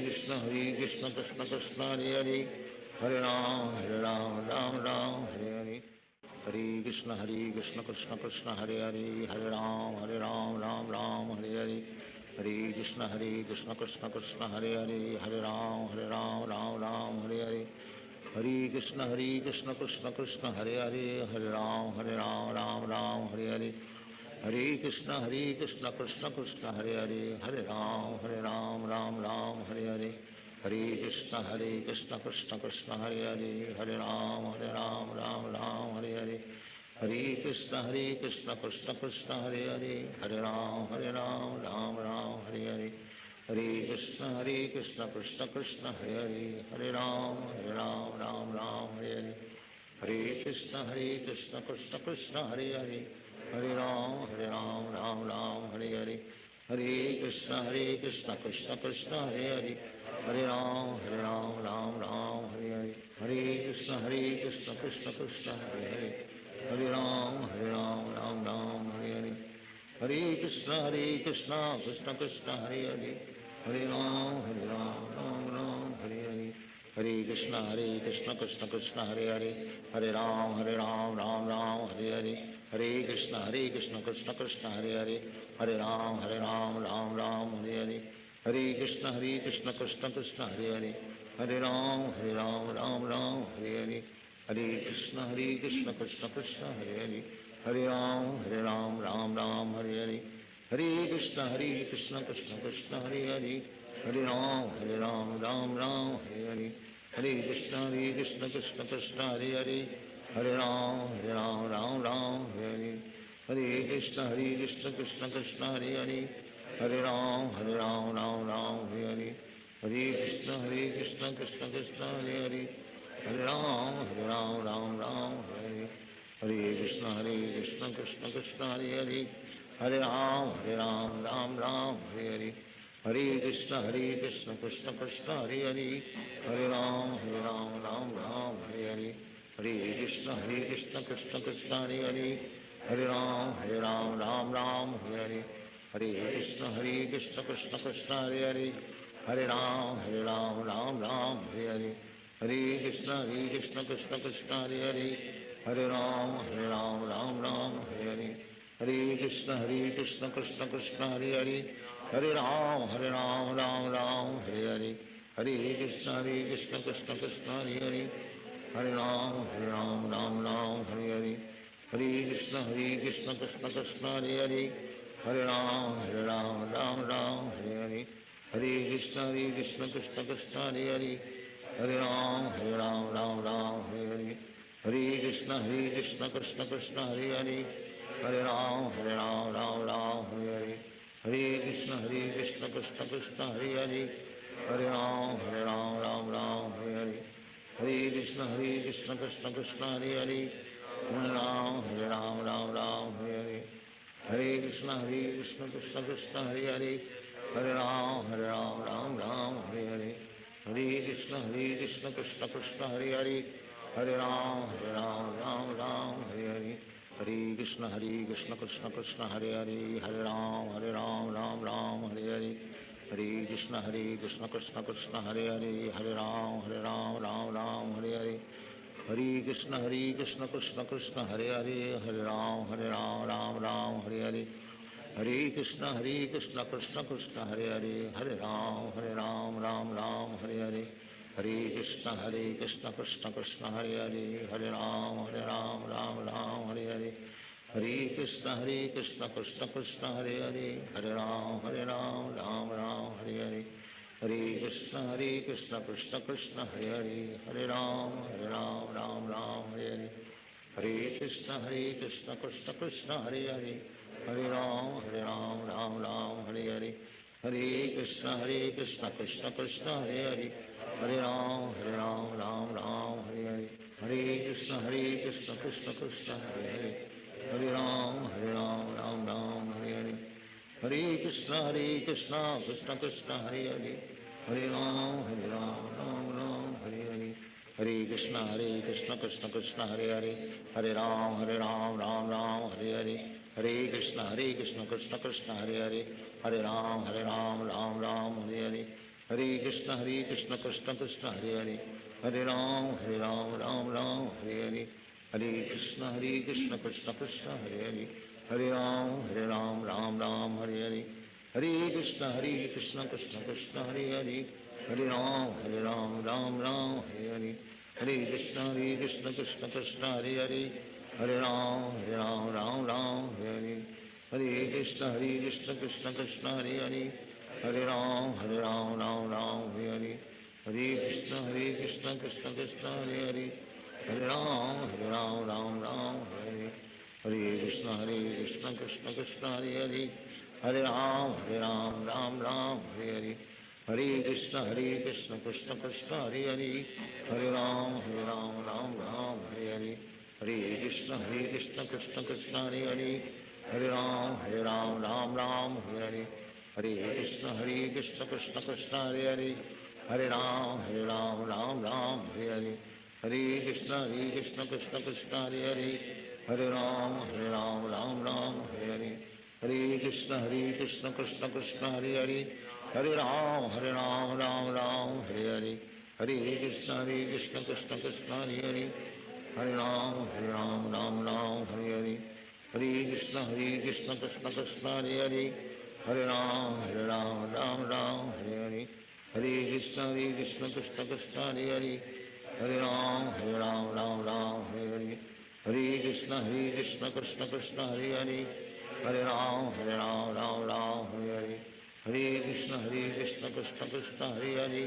F: कृष्ण कृष्ण कृष्ण हरे हरे, हरे राम राम राम हरे हरे हरे कृष्ण कृष्ण कृष्ण हरे हरे हरे राम राम राम हरे हरे हरे कृष्ण कृष्ण कृष्ण हरे हरे राम राम राम हरे हरे हरे कृष्ण कृष्ण कृष्ण हरे राम राम हरे हरे हरे कृष्ण कृष्ण कृष्ण हरे राम राम हरे हरे हरे कृष्ण कृष्ण कृष्ण हरे राम राम हरे हरे हरे कृष्ण कृष्ण कृष्ण हरे राम राम हरे हरे हरे कृष्ण कृष्ण कृष्ण हरे राम राम हरे हरे हरे कृष्ण कृष्ण कृष्ण हरे राम राम हरे हरे हरे कृष्ण कृष्ण कृष्ण हरे राम राम हरे हरे हरे कृष्ण कृष्ण कृष्ण हरे राम राम हरे हरे हरे कृष्ण कृष्ण कृष्ण हरे राम राम हरे हरे हरे कृष्ण कृष्ण कृष्ण हरे राम राम हरे हरे हरे कृष्ण कृष्ण कृष्ण हरे राम राम हरे हरे हरे कृष्ण कृष्ण कृष्ण हरे राम राम हरे हरे हरे कृष्ण कृष्ण कृष्ण हरे राम राम हरे हरे हरे कृष्ण कृष्ण कृष्ण हरे राम राम हरे हरे हरे कृष्ण कृष्ण कृष्ण हरे राम राम हरे हरे हरे कृष्ण कृष्ण कृष्ण हरे राम राम हरे हरे हरे कृष्ण कृष्ण कृष्ण हरे राम राम हरे हरे कृष्ण कृष्ण कृष्ण हरे राम राम हरे हरे हरे कृष्ण कृष्ण कृष्ण हरे राम राम हरे हरे हरे कृष्ण कृष्ण कृष्ण हरे राम हरे हरे हरे कृष्ण कृष्ण कृष्ण हरे राम राम हरे हरे हरे कृष्ण कृष्ण कृष्ण हरे राम राम हरे हरे हरे कृष्ण कृष्ण कृष्ण हरे राम हरे हरे हरे कृष्ण कृष्ण कृष्ण हरे राम हरे हरे हरे कृष्ण कृष्ण कृष्ण हरे राम हरे हरे हरे कृष्ण कृष्ण कृष्ण हरे राम हरे हरे हरे कृष्ण कृष्ण कृष्ण हरे राम हरे हरे हरे कृष्ण कृष्ण कृष्ण हरे राम हरे हरे हरे कृष्ण कृष्ण कृष्ण हरे राम हरे हरे हरे कृष्ण कृष्ण कृष्ण हरे राम हरे हरे हरे कृष्ण कृष्ण कृष्ण हरे राम हरे हरे हरे कृष्ण कृष्ण कृष्ण हरे राम राम हरे हरे हरे कृष्ण कृष्ण कृष्ण हरे राम हरे हरे हरे कृष्ण कृष्ण कृष्ण हरे राम हरे हरे हरे कृष्ण कृष्ण कृष्ण हरे राम राम हरे हरे हरे कृष्ण कृष्ण कृष्ण हरे राम राम हरे हरे हरे कृष्ण कृष्ण कृष्ण हरे राम राम हरे हरे हरे कृष्ण कृष्ण कृष्ण हरे राम राम हरे हरे हरे कृष्ण कृष्ण कृष्ण हरे राम राम हरे हरे हरे कृष्ण कृष्ण कृष्ण हरे राम राम हरे हरे हरे कृष्ण कृष्ण कृष्ण हरे राम राम हरे हरे हरे कृष्ण कृष्ण कृष्ण हरे राम हरे हरे हरे कृष्ण कृष्ण कृष्ण हरे राम राम हरे हरे हरे कृष्ण कृष्ण कृष्ण हरे राम राम राम हरे हरे हरे कृष्ण कृष्ण कृष्ण हरे हरे हरे राम राम राम हरे हरे हरे कृष्ण कृष्ण कृष्ण हरे हरे हरे राम राम राम हरे हरे हरे कृष्ण कृष्ण कृष्ण हरे हरे हरे राम राम राम हरे हरे हरे कृष्ण कृष्ण कृष्ण हरे हरे हरे राम राम राम हरे हरे हरे कृष्ण कृष्ण कृष्ण हरे हरे हरे राम राम राम हरे हरे हरे कृष्ण कृष्ण कृष्ण हरे हरे हरे राम राम राम हरे हरे हरे कृष्ण कृष्ण कृष्ण हरे हरे हरे राम राम राम हरे हरे हरे कृष्ण कृष्ण कृष्ण हरे हरे हरे राम राम राम हरे हरे हरे कृष्ण कृष्ण कृष्ण हरे हरे हरे राम राम राम हरे हरे हरे कृष्ण कृष्ण कृष्ण हरे हरे हरे राम राम राम हरे हरे हरे कृष्ण कृष्ण कृष्ण हरे हरे हरे राम राम राम हरे हरे हरे कृष्ण कृष्ण कृष्ण हरे हरे हरे राम राम राम हरे हरे हरे कृष्ण कृष्ण कृष्ण हरे हरे हरे राम राम राम हरे हरे हरे कृष्ण कृष्ण कृष्ण हरे हरे हरे राम राम राम हरे हरे हरे कृष्ण कृष्ण कृष्ण हरे हरे हरे राम राम राम हरे हरे हरे कृष्ण कृष्ण कृष्ण हरे हरे हरे राम राम राम हरे हरे हरे कृष्ण कृष्ण कृष्ण हरे हरे हरे राम राम राम हरे हरे हरे कृष्ण कृष्ण कृष्ण हरे हरे हरे राम राम राम हरे हरे हरे कृष्ण कृष्ण कृष्ण हरे हरे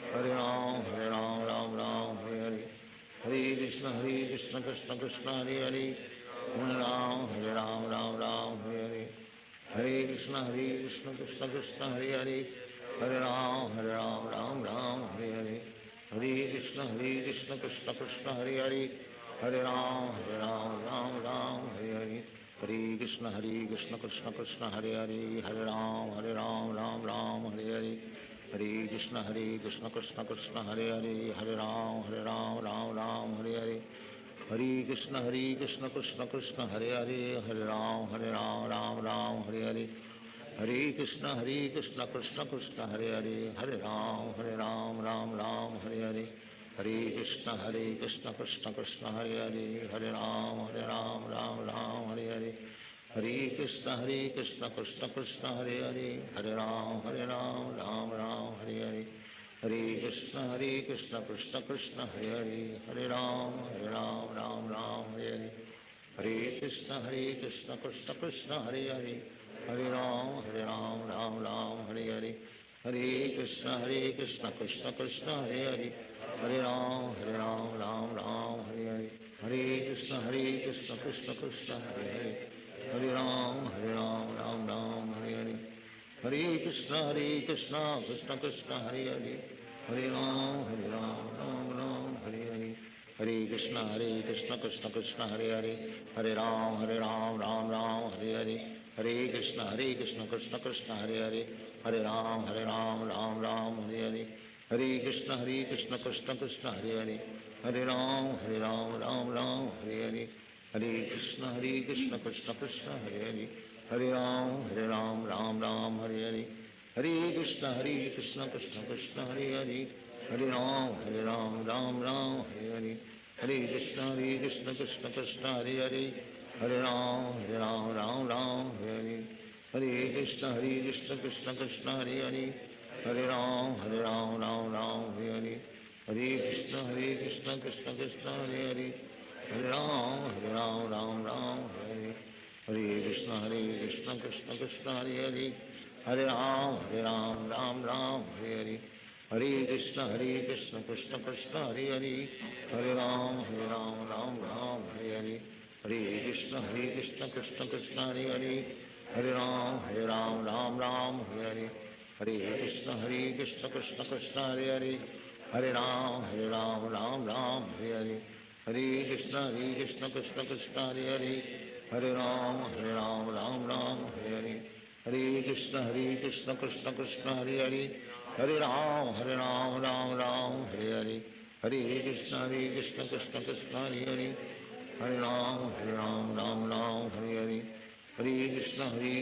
F: हरे राम राम राम हरे हरे हरे कृष्ण कृष्ण कृष्ण हरे हरे हरे राम राम राम हरे हरे हरे कृष्ण कृष्ण कृष्ण हरे हरे हरे राम राम राम हरे हरे हरे कृष्ण कृष्ण कृष्ण हरे हरे हरे राम राम राम हरे हरे हरे कृष्ण कृष्ण कृष्ण हरे हरे हरे राम राम राम हरे हरे हरे कृष्ण कृष्ण कृष्ण हरे हरे हरे राम राम राम हरे हरे हरे कृष्ण कृष्ण कृष्ण हरे हरे हरे राम राम राम हरे हरे हरे कृष्ण कृष्ण कृष्ण हरे हरे हरे राम राम राम हरे हरे हरे कृष्ण कृष्ण कृष्ण हरे हरे हरे राम राम राम हरे हरे हरे कृष्ण कृष्ण कृष्ण हरे हरे हरे राम राम राम हरे हरे हरे कृष्ण कृष्ण कृष्ण हरे हरे हरे राम राम राम हरे हरे हरे कृष्ण कृष्ण कृष्ण हरे हरे हरे राम राम राम हरे हरे हरे कृष्ण कृष्ण कृष्ण हरे हरे हरे राम राम राम हरे हरे हरे कृष्ण कृष्ण कृष्ण हरे हरे हरे राम राम राम हरे हरे हरे कृष्ण कृष्ण कृष्ण हरे हरे हरे राम राम राम हरे हरे हरे कृष्ण कृष्ण कृष्ण हरे हरे हरे राम राम राम हरे हरे हरे कृष्ण कृष्ण कृष्ण हरे हरे हरे राम राम राम हरे हरे हरे कृष्ण कृष्ण कृष्ण हरे हरे हरे राम राम राम हरे हरे हरे कृष्ण कृष्ण कृष्ण हरे हरे हरे राम राम राम हरे हरे हरे कृष्ण कृष्ण कृष्ण हरे हरे हरे राम राम राम हरे हरे हरे कृष्ण कृष्ण कृष्ण हरे हरे हरे राम राम राम हरे हरे हरे कृष्ण कृष्ण कृष्ण हरे हरे हरे राम राम राम हरे हरे हरे कृष्ण कृष्ण कृष्ण हरे हरे हरे राम राम राम हरे हरे हरे कृष्ण कृष्ण कृष्ण हरे हरे हरे राम राम राम हरे हरे हरे कृष्ण कृष्ण कृष्ण हरे हरे हरे राम राम राम हरे हरे हरे कृष्ण कृष्ण कृष्ण हरे हरे हरे राम राम राम हरे हरे हरे कृष्ण कृष्ण कृष्ण हरे हरे हरे राम राम राम हरे हरे हरे कृष्ण कृष्ण कृष्ण हरे हरे हरे राम राम राम हरे हरे हरे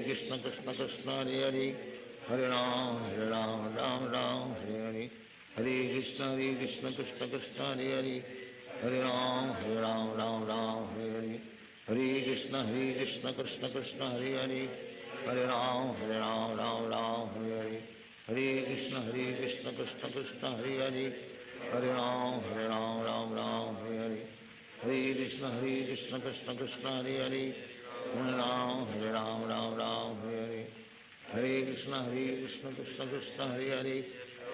F: कृष्ण कृष्ण कृष्ण हरे हरे Hare Ram, Ram Ram, Hare Hare. Hare Krishna, Krishna Krishna, Hare Hare. Hare Ram, Ram Ram, Hare Hare. Hare Krishna, Krishna Krishna, Hare Hare. Hare Ram, Ram Ram, Hare Hare. Hare Krishna, Krishna Krishna, Hare Hare. Hare Ram, Ram Ram, Hare Hare. Hare Krishna, Krishna Krishna, Hare Hare. Hare Ram, Ram Ram, Hare Hare. Hare Krishna, Krishna Krishna, Hare Hare.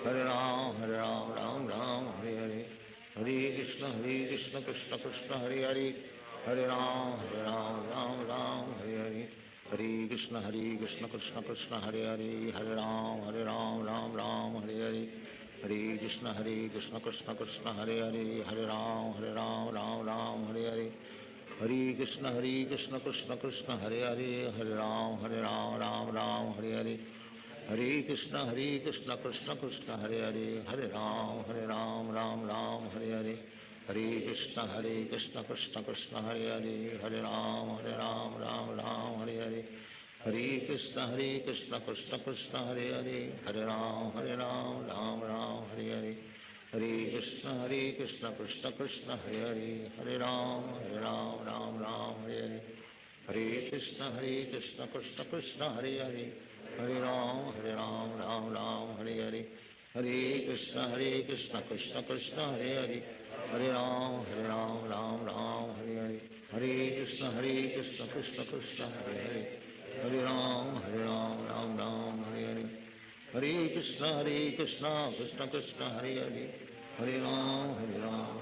F: Hare Ram, Ram Ram, Hare Hare. Hare Krishna, Krishna Krishna, Hare Hare. Hare Ram, Ram Ram, Hare Hare. Hare Krishna, Krishna Krishna, Hare Hare. Hare Ram, Ram Ram, Hare Hare. Hare Krishna, Krishna Krishna, Hare Hare. Hare Ram, Ram Hare Hare. Hare Krishna, Krishna Krishna, Hare Hare. Hare Ram, Ram Hare Hare. Hare Krishna, Krishna Krishna, Hare Hare. Hare Ram, Ram Hare Hare. Hare Krishna, Krishna Krishna, Hare Hare. Hare Ram, Ram Hare Hare. Hare Krishna, Krishna Krishna, Hare Hare. Hare Ram, Ram Hare Hare. Hare Krishna, Krishna Krishna, Hare Hare. Hare Ram, Ram Hare Hare. Hare Krishna, Krishna Krishna, Hare Hare. Hare Ram, Ram Hare Hare. Hare Krishna, Krishna Krishna, Hare Hare. Hare Ram, Ram Hare Hare. Hare Krishna, Krishna Krishna, Hare Hare. Hare Ram, Ram Hare Hare. Hare Krishna, Krishna Krishna, Hare Hare. Hare Ram, Ram Hare Hare. Hare Krishna, Krishna Krishna, Hare Hare. Hare Ram, Ram Hare Hare. Hare Krishna, Krishna Krishna, Hare Hare. Hare Ram,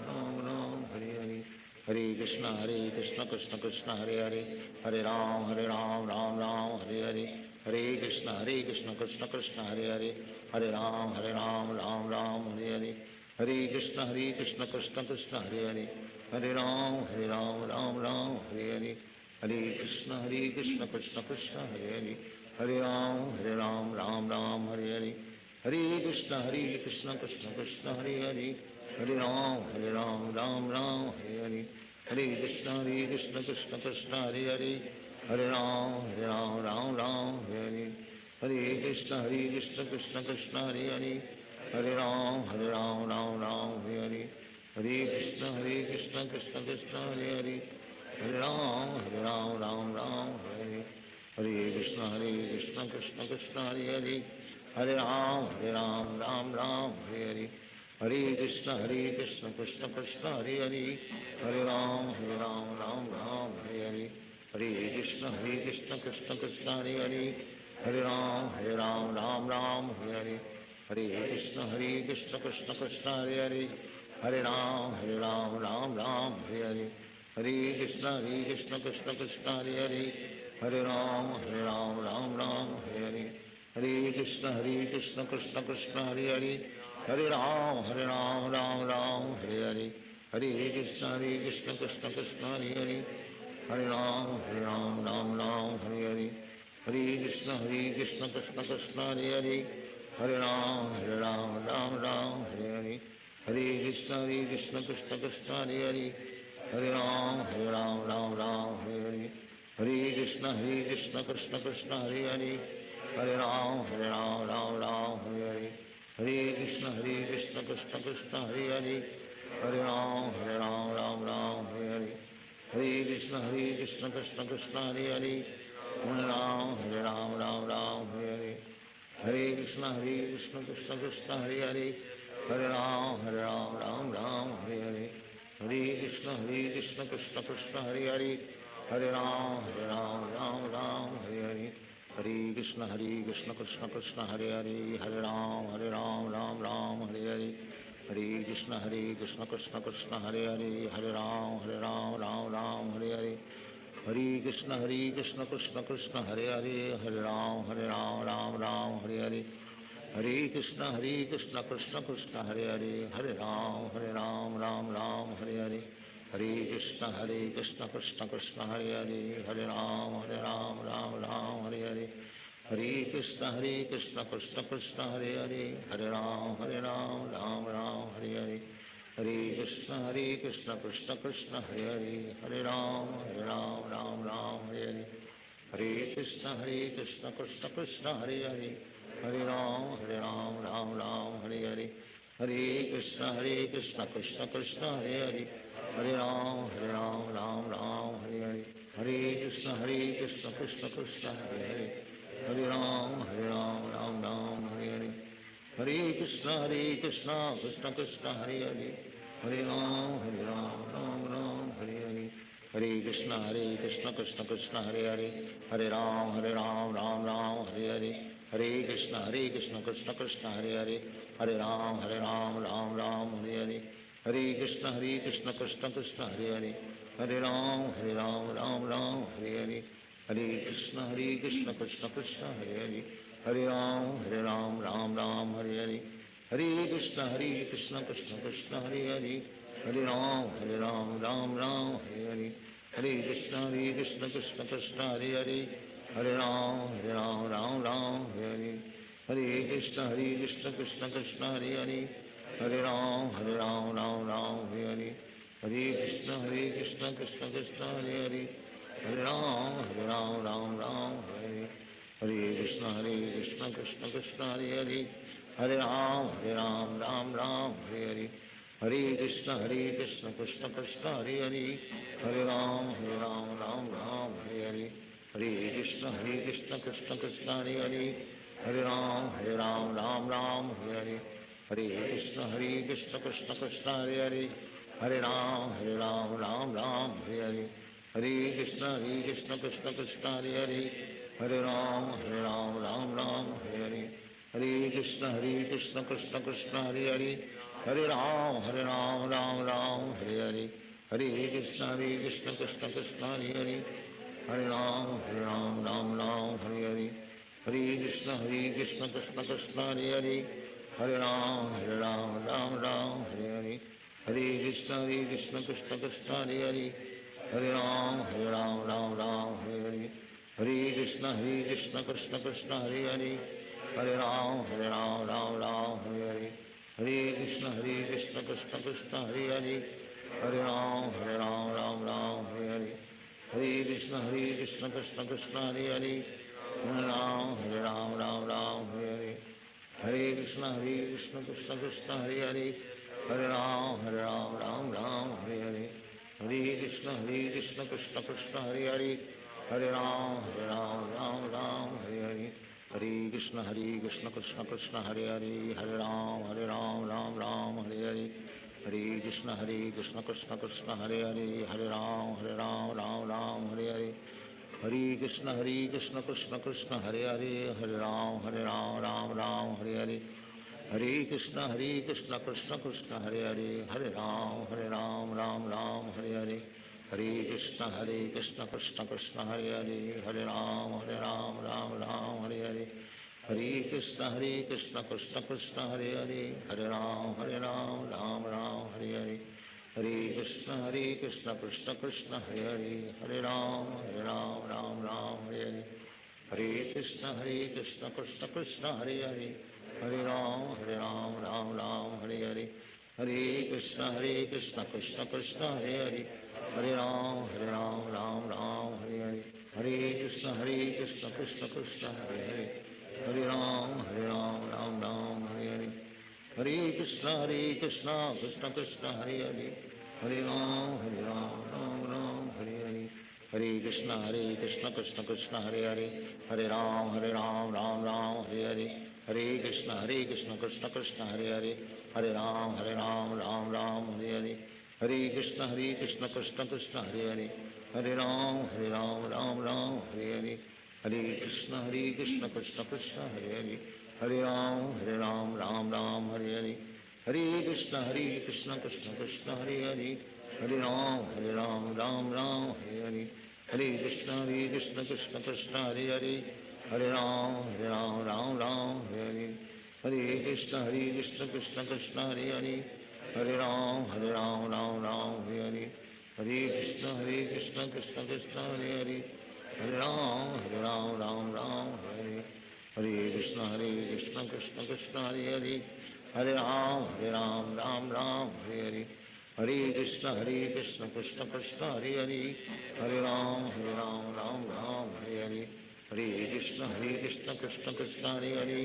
F: Ram Hare Hare. Hare Krishna, Krishna Krishna, Hare Hare. Hare Ram, Ram Hare Hare. Hare Krishna, Krishna Krishna, Hare Hare. Hare Ram, Ram Hare Hare. Hare Krishna, Krishna Krishna, Hare Hare. Hare Ram, Ram Hare Hare. Hare Krishna, Krishna Krishna, Hare Hare. Hare Ram, Ram Hare Hare. Hare Krishna, Krishna Krishna, Hare Hare. Hare Ram, Ram Hare Hare. Hare Krishna, Krishna Krishna, Hare Hare. Hare Ram, Ram Hare Hare. Hare Krishna, Krishna Krishna, Hare Hare. Hare Ram, Ram Hare Hare. Hare Krishna, Krishna Krishna, Hare Hare. Hare Ram, Ram Hare Hare. Hare Krishna, Krishna Krishna, Hare Hare. Hare Ram, Ram Hare Hare. Hare Krishna, Krishna Krishna, Hare Hare. Hare Ram, Ram Hare Hare. Hare Krishna, Krishna Krishna, Hare Hare. Hare Ram, Ram Hare Hare. Hare Krishna, Krishna Krishna, Hare Hare. Hare Ram, Ram Hare Hare. Hare Krishna, Krishna Krishna, Hare Hare. Hare Ram, Ram Hare Hare. Hare Krishna, Krishna Krishna, Hare Hare. Hare Ram, Ram Hare Hare. Hare Krishna, Krishna Krishna, Hare Hare. Hare Ram, Ram Hare Hare. Hare Krishna, Krishna Krishna, Hare Hare. Hare Ram, Ram Hare Hare. Hare Krishna, Krishna Krishna, Hare Hare. Hare Ram, Ram Hare Hare. Hare Krishna, Krishna Krishna, Hare Hare. Hare Ram, Ram Hare Hare. Hare Krishna, Krishna Krishna, Hare Hare. Hare Ram, Ram Hare Hare. Hare Krishna, Krishna Krishna, Hare Hare. Hare Ram, Ram Hare Hare. Hare Krishna, Krishna Krishna, Hare Hare. Hare Ram, Ram Hare Hare. Hare Krishna, Krishna Krishna, Hare Hare. Hare Ram, Ram Hare Hare. Hare Krishna, Krishna Krishna, Hare Hare. Hare Ram, Ram Hare Hare. Hare Krishna, Krishna Krishna, Hare Hare. Hare Ram, Ram Hare Hare. Hare Krishna, Krishna Krishna, Hare Hare. Hare Ram, Ram Hare Hare. Hare Krishna, Krishna Krishna, Hare Hare. Hare Ram, Ram Hare Hare. Hare Krishna, Krishna Krishna, Hare Hare. Hare Ram, Ram Hare Hare. Hare Krishna, Krishna Krishna, Hare Hare. हरे राम राम राम हरे हरे, हरे कृष्ण कृष्ण कृष्ण हरे हरे, हरे राम राम राम हरे हरे, हरे कृष्ण कृष्ण कृष्ण हरे हरे, हरे राम राम राम हरे हरे, हरे कृष्ण कृष्ण कृष्ण हरे हरे, हरे राम राम राम हरे हरे, हरे कृष्ण कृष्ण कृष्ण हरे हरे, हरे राम राम राम हरे हरे, हरे कृष्ण कृष्ण कृष्ण हरे हरे, हरे राम राम राम हरे हरे, हरे कृष्ण कृष्ण कृष्ण हरे हरे, हरे राम राम राम हरे हरे, हरे कृष्ण कृष्ण कृष्ण हरे हरे, हरे राम राम हरे हरे, हरे कृष्ण कृष्ण कृष्ण हरे हरे, हरे राम राम हरे हरे, हरे कृष्ण कृष्ण कृष्ण हरे हरे, हरे राम राम हरे हरे, हरे कृष्ण कृष्ण कृष्ण हरे हरे, हरे राम राम हरे हरे, हरे कृष्ण कृष्ण कृष्ण हरे हरे, हरे राम राम हरे हरे, हरे कृष्ण कृष्ण कृष्ण हरे हरे, हरे राम राम हरे हरे, हरे कृष्ण कृष्ण कृष्ण हरे हरे, हरे राम राम हरे हरे, हरे कृष्ण कृष्ण कृष्ण हरे हरे, हरे राम राम हरे हरे, हरे कृष्ण कृष्ण कृष्ण हरे हरे, हरे राम राम हरे हरे, हरे कृष्ण कृष्ण कृष्ण हरे हरे, हरे राम राम हरे हरे, हरे कृष्ण कृष्ण कृष्ण हरे हरे, हरे राम राम हरे हरे, हरे कृष्ण कृष्ण कृष्ण हरे हरे, हरे राम राम हरे हरे, हरे कृष्ण कृष्ण कृष्ण हरे हरे, हरे राम राम हरे हरे, हरे कृष्ण कृष्ण कृष्ण हरे हरे, हरे राम राम हरे हरे, हरे कृष्ण कृष्ण कृष्ण हरे हरे, हरे राम राम हरे हरे, हरे कृष्ण कृष्ण कृष्ण हरे हरे, हरे राम राम हरे हरे, हरे कृष्ण कृष्ण कृष्ण हरे हरे, हरे राम राम हरे हरे, हरे कृष्ण कृष्ण कृष्ण हरे हरे, हरे राम राम हरे हरे, हरे कृष्ण कृष्ण कृष्ण हरे हरे, हरे राम राम हरे हरे, हरे कृष्ण कृष्ण कृष्ण हरे हरे, हरे राम राम हरे हरे, हरे कृष्ण कृष्ण कृष्ण हरे हरे, हरे राम राम हरे हरे, हरे कृष्ण कृष्ण कृष्ण हरे हरे, हरे राम राम हरे हरे, हरे कृष्ण कृष्ण कृष्ण हरे हरे, हरे राम राम हरे हरे, हरे कृष्ण कृष्ण कृष्ण हरे हरे, हरे राम राम हरे हरे, हरे कृष्ण कृष्ण कृष्ण हरे हरे, हरे राम राम हरे हरे, हरे कृष्ण कृष्ण कृष्ण हरे हरे, हरे राम राम हरे हरे, हरे कृष्ण कृष्ण कृष्ण हरे हरे, हरे राम राम हरे हरे, हरे कृष्ण कृष्ण कृष्ण हरे हरे, हरे राम राम हरे हरे, हरे कृष्ण कृष्ण कृष्ण हरे हरे, हरे राम राम हरे हरे, हरे कृष्ण कृष्ण कृष्ण हरे हरे, हरे राम राम हरे हरे, हरे कृष्ण कृष्ण कृष्ण हरे हरे, हरे राम राम हरे हरे, हरे कृष्ण कृष्ण कृष्ण हरे हरे, हरे राम राम हरे हरे, हरे कृष्ण कृष्ण कृष्ण हरे हरे, हरे राम राम हरे हरे, हरे कृष्ण कृष्ण कृष्ण हरे हरे, हरे राम राम हरे हरे, हरे कृष्ण कृष्ण कृष्ण हरे हरे, हरे राम राम हरे हरे, हरे कृष्ण कृष्ण कृष्ण हरे हरे, हरे राम राम हरे हरे, हरे कृष्ण कृष्ण कृष्ण हरे हरे, हरे राम राम हरे हरे, हरे कृष्ण कृष्ण कृष्ण हरे हरे, हरे राम राम हरे, हरे कृष्ण कृष्ण कृष्ण हरे हरे, हरे राम राम हरे हरे, हरे कृष्ण कृष्ण कृष्ण हरे हरे, हरे राम राम हरे हरे, हरे कृष्ण कृष्ण कृष्ण हरे हरे,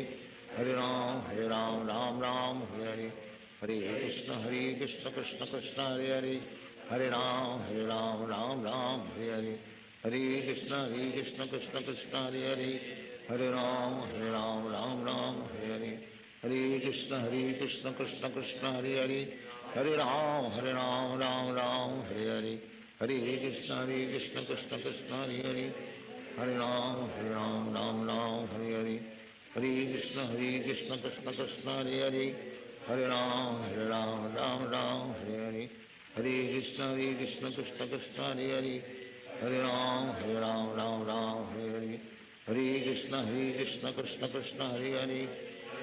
F: हरे राम राम राम हरे हरे कृष्ण कृष्ण कृष्ण हरे हरे राम राम राम हरे हरे कृष्ण कृष्ण कृष्ण हरे हरे राम राम राम हरे हरे कृष्ण कृष्ण कृष्ण हरे हरे राम राम राम हरे हरे कृष्ण कृष्ण कृष्ण हरे हरे राम राम राम हरे हरे कृष्ण कृष्ण कृष्ण हरे हरे राम राम राम हरे हरे कृष्ण कृष्ण कृष्ण हरे हरे राम राम राम हरे हरे कृष्ण कृष्ण कृष्ण हरे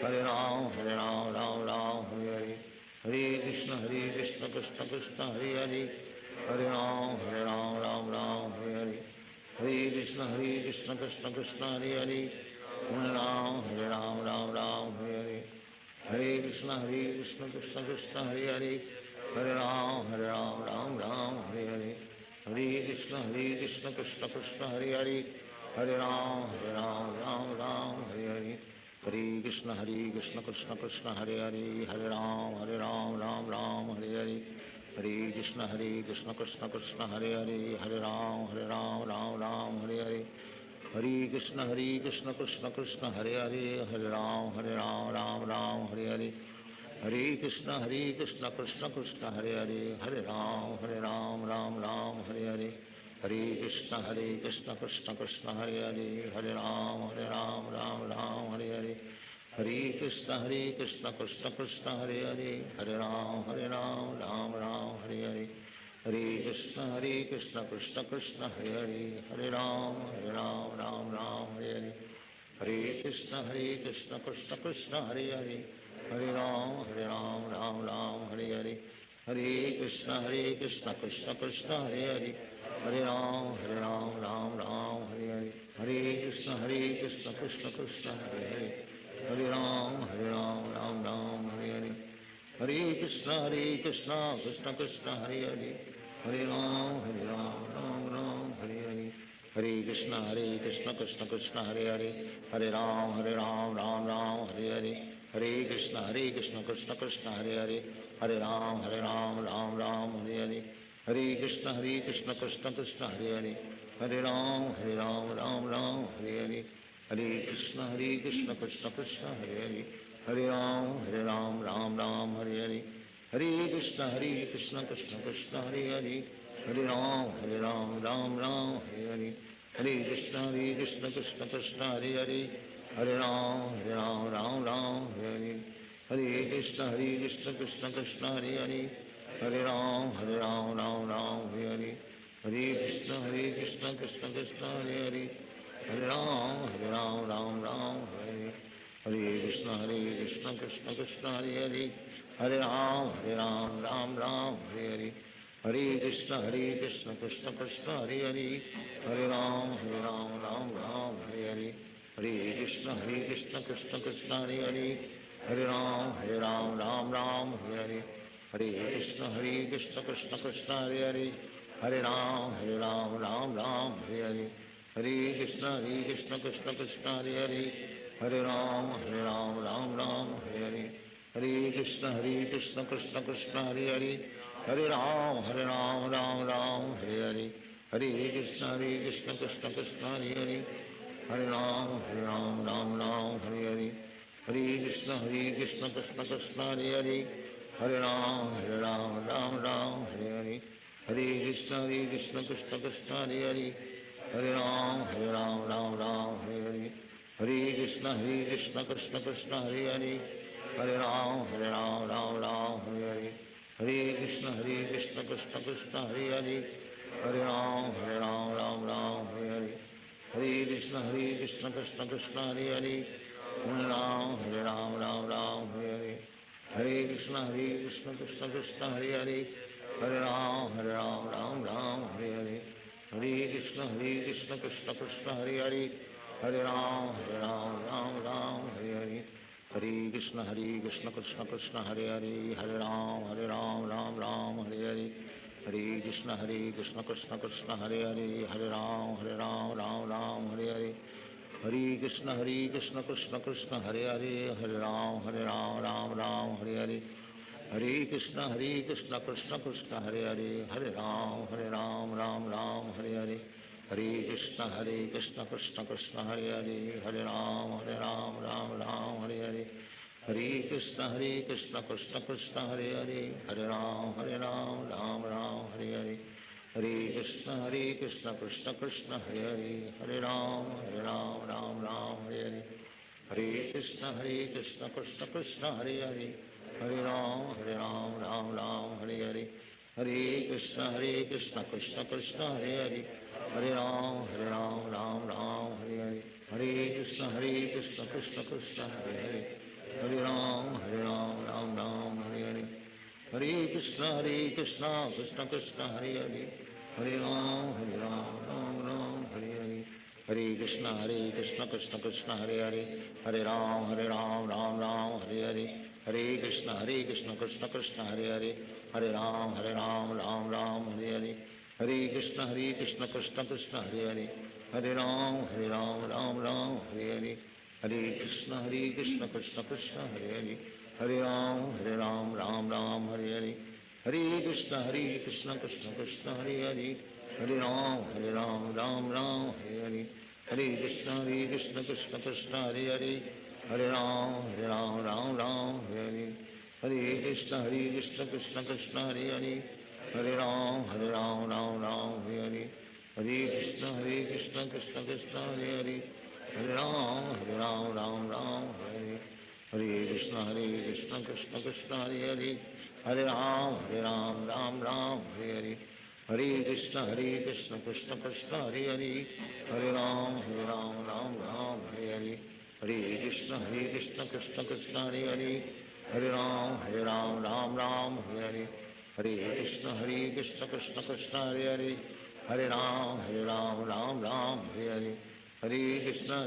F: हरे राम राम राम हरे हरे कृष्ण कृष्ण कृष्ण हरे हरे राम राम राम हरे हरे कृष्ण कृष्ण कृष्ण हरे राम राम हरे हरे कृष्ण कृष्ण कृष्ण हरे हरे राम राम हरे हरे कृष्ण कृष्ण कृष्ण हरे हरे राम राम हरे हरे कृष्ण कृष्ण कृष्ण हरे हरे राम राम हरे हरे कृष्ण कृष्ण कृष्ण हरे हरे राम राम हरे हरे कृष्ण कृष्ण कृष्ण हरे हरे राम राम हरे हरे कृष्ण कृष्ण कृष्ण हरे हरे राम राम हरे हरे कृष्ण कृष्ण कृष्ण हरे हरे राम राम हरे हरे कृष्ण कृष्ण कृष्ण हरे हरे राम राम हरे हरे कृष्ण कृष्ण कृष्ण हरे हरे राम राम हरे हरे कृष्ण कृष्ण कृष्ण हरे हरे राम राम हरे हरे कृष्ण कृष्ण कृष्ण हरे हरे राम राम हरे हरे कृष्ण कृष्ण कृष्ण हरे हरे राम राम हरे हरे कृष्ण कृष्ण कृष्ण हरे हरे राम राम हरे हरे कृष्ण कृष्ण कृष्ण हरे हरे राम राम हरे हरे कृष्ण कृष्ण कृष्ण हरे हरे राम राम हरे हरे कृष्ण कृष्ण कृष्ण हरे हरे राम राम हरे हरे कृष्ण कृष्ण कृष्ण हरे हरे राम राम हरे हरे कृष्ण कृष्ण कृष्ण हरे हरे राम राम हरे हरे कृष्ण कृष्ण कृष्ण हरे हरे राम राम हरे हरे कृष्ण कृष्ण कृष्ण हरे हरे राम राम हरे हरे कृष्ण कृष्ण कृष्ण हरे हरे राम राम हरे हरे कृष्ण कृष्ण कृष्ण हरे हरे राम राम हरे हरे कृष्ण कृष्ण कृष्ण हरे हरे राम राम हरे हरे कृष्ण कृष्ण कृष्ण हरे हरे राम राम हरे हरे कृष्ण कृष्ण कृष्ण हरे हरे राम राम हरे हरे कृष्ण कृष्ण कृष्ण हरे हरे राम राम हरे हरे कृष्ण कृष्ण कृष्ण हरे हरे राम राम हरे हरे कृष्ण कृष्ण कृष्ण हरे हरे राम राम हरे हरे कृष्ण कृष्ण कृष्ण हरे हरे राम राम हरे हरे कृष्ण कृष्ण कृष्ण हरे हरे राम राम हरे हरे कृष्ण कृष्ण कृष्ण हरे हरे राम राम हरे हरे कृष्ण कृष्ण कृष्ण हरे हरे राम राम हरे हरे कृष्ण कृष्ण कृष्ण हरे राम हरे हरे कृष्ण कृष्ण कृष्ण हरे हरे राम हरे हरे कृष्ण कृष्ण कृष्ण हरे हरे राम हरे हरे कृष्ण कृष्ण कृष्ण हरे हरे राम राम हरे हरे कृष्ण कृष्ण कृष्ण हरे हरे राम राम हरे हरे कृष्ण कृष्ण कृष्ण हरे हरे, हरे राम राम राम हरे हरे, हरे कृष्ण कृष्ण कृष्ण हरे हरे, हरे राम राम राम हरे हरे, हरे कृष्ण कृष्ण कृष्ण हरे हरे, हरे राम राम राम हरे हरे, हरे कृष्ण कृष्ण कृष्ण हरे हरे, हरे राम राम राम हरे हरे, हरे कृष्ण कृष्ण कृष्ण हरे हरे, हरे राम राम राम हरे हरे, हरे कृष्ण कृष्ण कृष्ण हरे हरे, हरे राम राम राम हरे हरे, हरे कृष्ण कृष्ण कृष्ण हरे हरे, हरे राम राम हरे हरे, हरे कृष्ण कृष्ण कृष्ण हरे हरे, हरे राम राम राम हरे हरे, हरे कृष्ण कृष्ण कृष्ण हरे हरे, हरे राम राम हरे हरे, हरे कृष्ण कृष्ण कृष्ण हरे हरे, हरे राम राम राम हरे हरे, हरे कृष्ण कृष्ण कृष्ण हरे हरे, हरे राम राम राम हरे हरे, हरे कृष्ण कृष्ण कृष्ण हरे हरे, हरे राम राम हरे हरे, हरे कृष्ण कृष्ण कृष्ण हरे हरे, हरे राम राम हरे हरे, हरे कृष्ण कृष्ण कृष्ण हरे हरे, हरे राम राम हरे हरे, हरे कृष्ण कृष्ण कृष्ण हरे हरे, हरे राम राम हरे हरे, हरे कृष्ण कृष्ण कृष्ण हरे हरे, हरे राम राम हरे हरे, हरे कृष्ण कृष्ण कृष्ण हरे हरे, हरे राम राम हरे हरे, हरे कृष्ण कृष्ण कृष्ण हरे हरे, हरे राम राम हरे हरे, हरे कृष्ण कृष्ण कृष्ण हरे हरे, हरे राम राम हरे हरे, हरे कृष्ण कृष्ण कृष्ण हरे हरे, हरे राम राम हरे हरे, हरे कृष्ण कृष्ण कृष्ण हरे हरे, हरे राम राम हरे हरे, हरे कृष्ण कृष्ण कृष्ण हरे हरे, हरे राम राम हरे हरे, हरे कृष्ण कृष्ण कृष्ण हरे हरे, हरे राम राम हरे हरे, हरे कृष्ण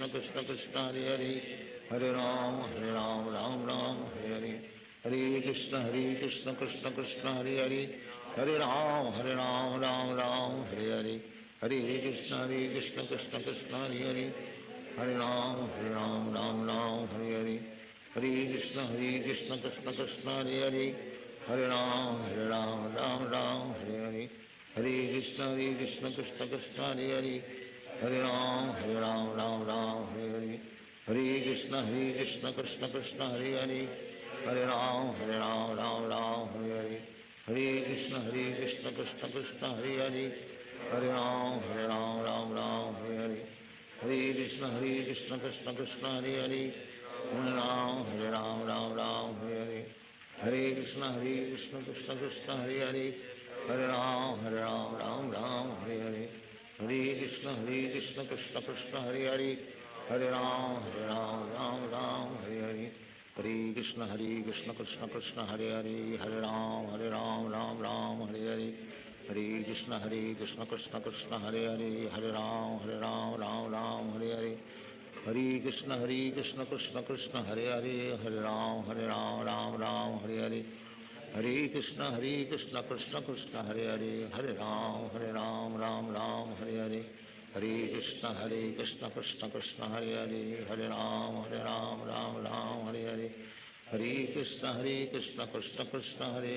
F: कृष्ण कृष्ण हरे हरे, हरे राम राम हरे हरे, हरे कृष्ण कृष्ण कृष्ण हरे हरे, हरे राम राम हरे हरे, हरे कृष्ण कृष्ण कृष्ण हरे हरे, हरे राम राम हरे हरे, हरे कृष्ण कृष्ण कृष्ण हरे हरे, हरे राम राम हरे हरे, हरे कृष्ण कृष्ण कृष्ण हरे हरे, हरे राम राम हरे हरे, हरे कृष्ण कृष्ण कृष्ण हरे हरे, हरे राम हरे हरे, हरे कृष्ण कृष्ण कृष्ण हरे हरे, हरे राम राम हरे हरे, हरे कृष्ण कृष्ण कृष्ण हरे हरे, हरे राम राम हरे हरे, हरे कृष्ण कृष्ण कृष्ण हरे हरे, हरे राम राम हरे हरे, हरे कृष्ण कृष्ण कृष्ण हरे हरे, हरे राम राम हरे हरे, हरे कृष्ण कृष्ण कृष्ण हरे हरे, हरे राम राम हरे हरे, हरे कृष्ण कृष्ण कृष्ण हरे हरे, हरे राम राम हरे हरे, हरे कृष्ण कृष्ण कृष्ण हरे हरे, हरे राम राम हरे हरे, हरे कृष्ण कृष्ण कृष्ण हरे हरे, हरे राम राम हरे हरे, हरे कृष्ण कृष्ण कृष्ण हरे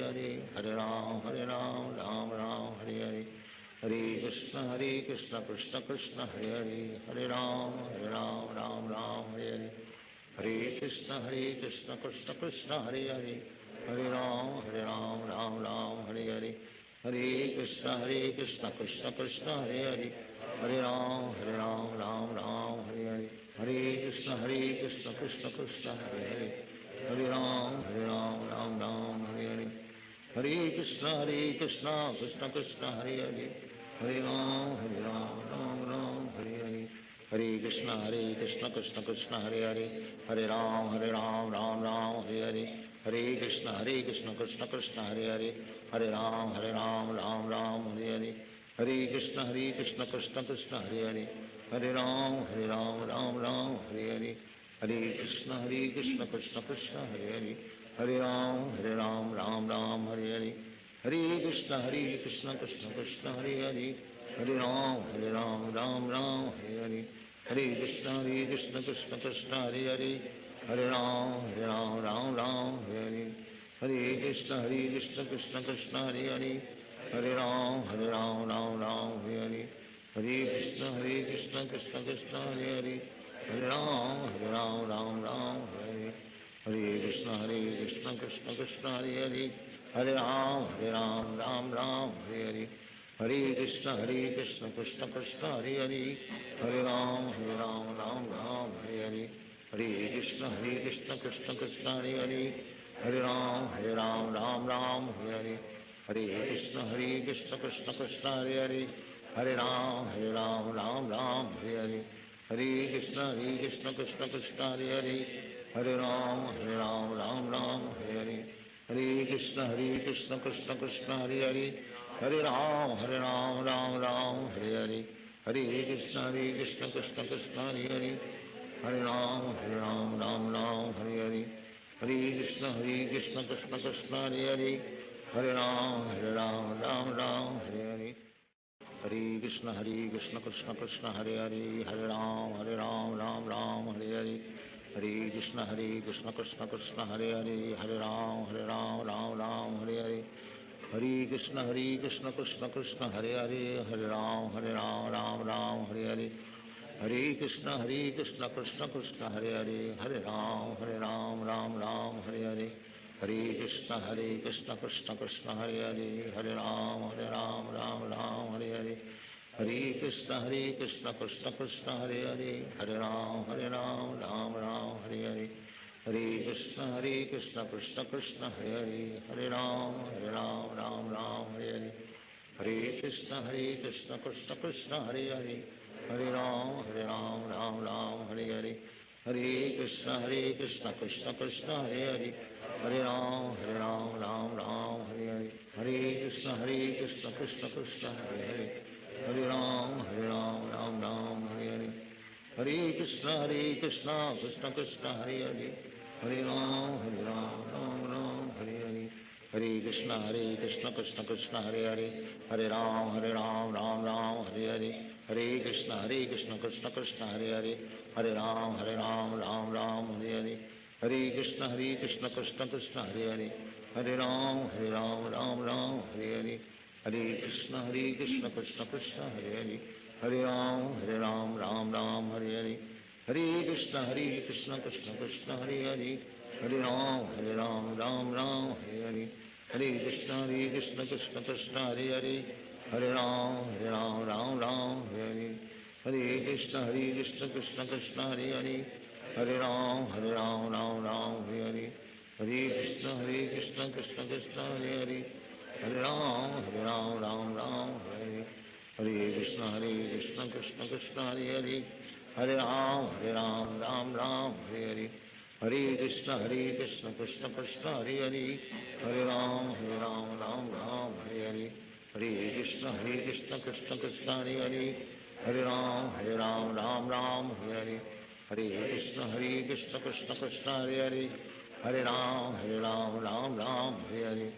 F: हरे, हरे राम राम हरे हरे, हरे कृष्ण कृष्ण कृष्ण हरे हरे, हरे राम हरे हरे, हरे कृष्ण कृष्ण कृष्ण हरे हरे, हरे राम हरे हरे, हरे कृष्ण कृष्ण कृष्ण हरे हरे, हरे राम हरे हरे, हरे कृष्ण कृष्ण कृष्ण हरे हरे, हरे राम हरे हरे, हरे कृष्ण कृष्ण कृष्ण हरे हरे, हरे राम राम हरे हरे, हरे कृष्ण कृष्ण कृष्ण हरे हरे, हरे राम राम हरे हरे, हरे कृष्ण कृष्ण कृष्ण हरे हरे, हरे राम राम हरे हरे, हरे कृष्ण कृष्ण कृष्ण हरे हरे, हरे राम हरे हरे, हरे कृष्ण कृष्ण कृष्ण हरे हरे, हरे राम राम हरे हरे, हरे कृष्ण कृष्ण कृष्ण हरे हरे, हरे राम राम राम हरे हरे, हरे कृष्ण कृष्ण कृष्ण हरे हरे, हरे राम राम राम हरे हरे, हरे कृष्ण कृष्ण कृष्ण हरे हरे, हरे राम राम हरे हरे, हरे कृष्ण कृष्ण कृष्ण हरे हरे, हरे राम राम हरे हरे, हरे कृष्ण कृष्ण कृष्ण हरे हरे, हरे राम राम हरे हरे, हरे कृष्ण कृष्ण कृष्ण हरे हरे, हरे राम राम हरे हरे, हरे कृष्ण कृष्ण कृष्ण हरे हरे, हरे राम राम हरे हरे, हरे कृष्ण कृष्ण कृष्ण हरे हरे, हरे राम राम हरे हरे, हरे कृष्ण कृष्ण कृष्ण हरे हरे, हरे राम राम हरे हरे, हरे कृष्ण कृष्ण कृष्ण हरे हरे, हरे राम राम हरे हरे, हरे कृष्ण कृष्ण कृष्ण हरे हरे, हरे राम राम हरे हरे, हरे कृष्ण कृष्ण कृष्ण हरे हरे, हरे राम राम हरे हरे, हरे कृष्ण कृष्ण कृष्ण हरे हरे, हरे राम राम हरे हरे, हरे कृष्ण कृष्ण कृष्ण हरे हरे, हरे राम राम हरे हरे, हरे कृष्ण कृष्ण कृष्ण हरे हरे, हरे राम राम हरे हरे, हरे कृष्ण कृष्ण कृष्ण हरे हरे, हरे राम राम हरे हरे, हरे कृष्ण कृष्ण कृष्ण हरे हरे, हरे राम राम हरे हरे, हरे कृष्ण कृष्ण कृष्ण हरे हरे, हरे राम राम हरे हरे, हरे कृष्ण कृष्ण कृष्ण हरे हरे, हरे राम राम हरे हरे, हरे कृष्ण कृष्ण कृष्ण हरे हरे, हरे राम राम हरे हरे, हरे कृष्ण कृष्ण कृष्ण हरे हरे, हरे राम राम हरे हरे, हरे कृष्ण कृष्ण कृष्ण हरे हरे, हरे राम हरे हरे, हरे कृष्ण कृष्ण कृष्ण हरे हरे, हरे राम राम हरे हरे, हरे कृष्ण कृष्ण कृष्ण हरे हरे, हरे राम राम हरे हरे, हरे कृष्ण कृष्ण कृष्ण हरे हरे, हरे राम राम हरे हरे, हरे कृष्ण कृष्ण कृष्ण हरे हरे, हरे राम राम हरे हरे, हरे कृष्ण कृष्ण कृष्ण हरे हरे, हरे राम राम हरे हरे, हरे कृष्ण कृष्ण कृष्ण हरे हरे, हरे राम राम हरे हरे, हरे कृष्ण कृष्ण कृष्ण हरे हरे, हरे राम राम हरे हरे, हरे कृष्ण कृष्ण कृष्ण हरे हरे, हरे राम राम हरे हरे, हरे कृष्ण कृष्ण कृष्ण हरे हरे, हरे राम हरे हरे, हरे कृष्ण कृष्ण कृष्ण हरे हरे, हरे राम राम हरे हरे, हरे कृष्ण कृष्ण कृष्ण हरे हरे, हरे राम राम हरे हरे, हरे कृष्ण कृष्ण कृष्ण हरे हरे, हरे राम राम हरे हरे,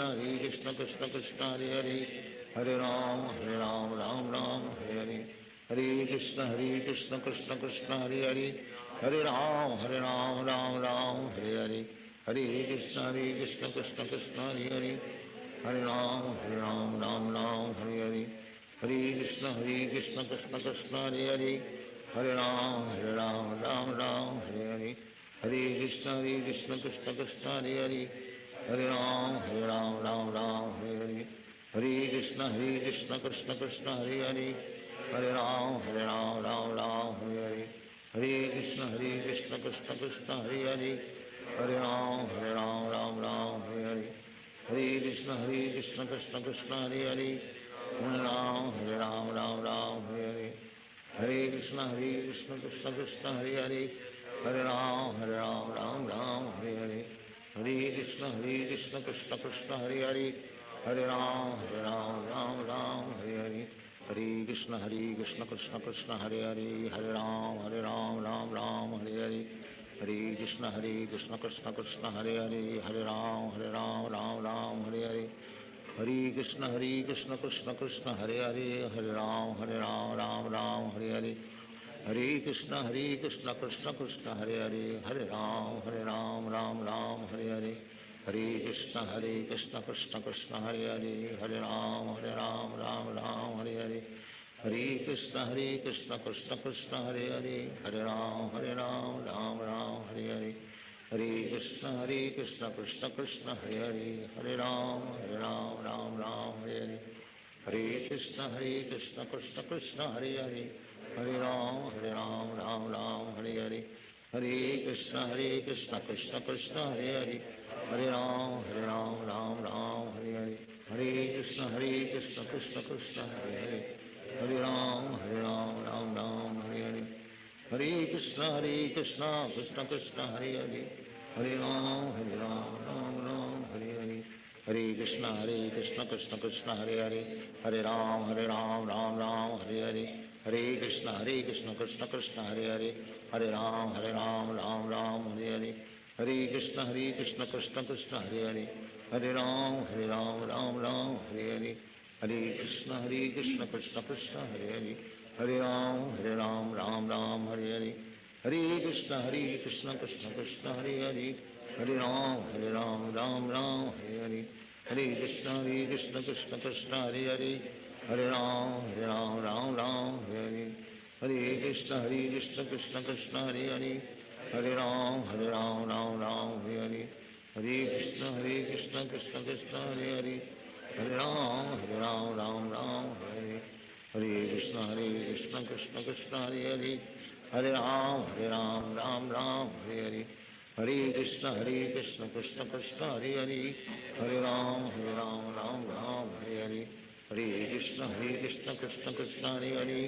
F: हरे कृष्ण कृष्ण कृष्ण हरे हरे, हरे राम राम हरे हरे, हरे कृष्ण कृष्ण कृष्ण हरे हरे, हरे राम राम हरे हरे, हरे कृष्ण कृष्ण कृष्ण हरे हरे, हरे राम राम हरे हरे, हरे कृष्ण कृष्ण कृष्ण हरे हरे, हरे राम हरे हरे, हरे कृष्ण कृष्ण कृष्ण हरे हरे, हरे राम हरे हरे, हरे कृष्ण कृष्ण कृष्ण हरे हरे, हरे राम हरे हरे, हरे कृष्ण कृष्ण कृष्ण हरे हरे, हरे राम हरे हरे, हरे कृष्ण कृष्ण कृष्ण हरे हरे, हरे राम हरे हरे, हरे कृष्ण कृष्ण कृष्ण हरे हरे, हरे राम हरे हरे, हरे कृष्ण कृष्ण कृष्ण हरे हरे, हरे राम हरे हरे, हरे कृष्ण कृष्ण कृष्ण हरे हरे, हरे राम हरे हरे, हरे कृष्ण कृष्ण कृष्ण हरे हरे, हरे राम हरे हरे, हरे कृष्ण कृष्ण कृष्ण हरे हरे, हरे राम राम हरे हरे, हरे कृष्ण कृष्ण कृष्ण हरे हरे, हरे राम राम राम हरे हरे, हरे कृष्ण कृष्ण कृष्ण हरे हरे, हरे राम राम राम हरे हरे, हरे कृष्ण कृष्ण कृष्ण हरे हरे, हरे राम राम राम हरे हरे, हरे कृष्ण कृष्ण कृष्ण हरे हरे, हरे राम राम राम हरे हरे, हरे कृष्ण कृष्ण कृष्ण हरे हरे, हरे राम राम राम हरे हरे, हरे कृष्ण कृष्ण कृष्ण हरे हरे, हरे राम राम राम हरे हरे, हरे कृष्ण कृष्ण कृष्ण हरे हरे, हरे राम राम राम हरे हरे, हरे कृष्ण कृष्ण कृष्ण हरे हरे, हरे राम राम राम हरे हरे, हरे कृष्ण कृष्ण कृष्ण हरे हरे, हरे राम राम राम हरे हरे, हरे कृष्ण कृष्ण कृष्ण हरे हरे, हरे राम राम राम हरे हरे, हरे कृष्ण कृष्ण कृष्ण हरे हरे, हरे राम राम राम हरे हरे, हरे कृष्ण कृष्ण कृष्ण हरे हरे, हरे राम राम हरे हरे, हरे कृष्ण कृष्ण कृष्ण हरे हरे, हरे राम राम राम हरे हरे, हरे कृष्ण कृष्ण कृष्ण हरे हरे, हरे राम राम राम हरे हरे, हरे कृष्ण कृष्ण कृष्ण हरे हरे, हरे राम राम राम हरे हरे, हरे कृष्ण कृष्ण कृष्ण हरे हरे, हरे राम राम राम हरे हरे, हरे कृष्ण कृष्ण कृष्ण हरे हरे, हरे राम राम राम हरे हरे, हरे कृष्ण कृष्ण कृष्ण हरे हरे, हरे राम राम राम हरे हरे, हरे कृष्ण कृष्ण कृष्ण हरे हरे, हरे राम राम राम हरे हरे, हरे कृष्ण कृष्ण कृष्ण हरे हरे, हरे राम राम राम हरे हरे, हरे कृष्ण कृष्ण कृष्ण हरे हरे,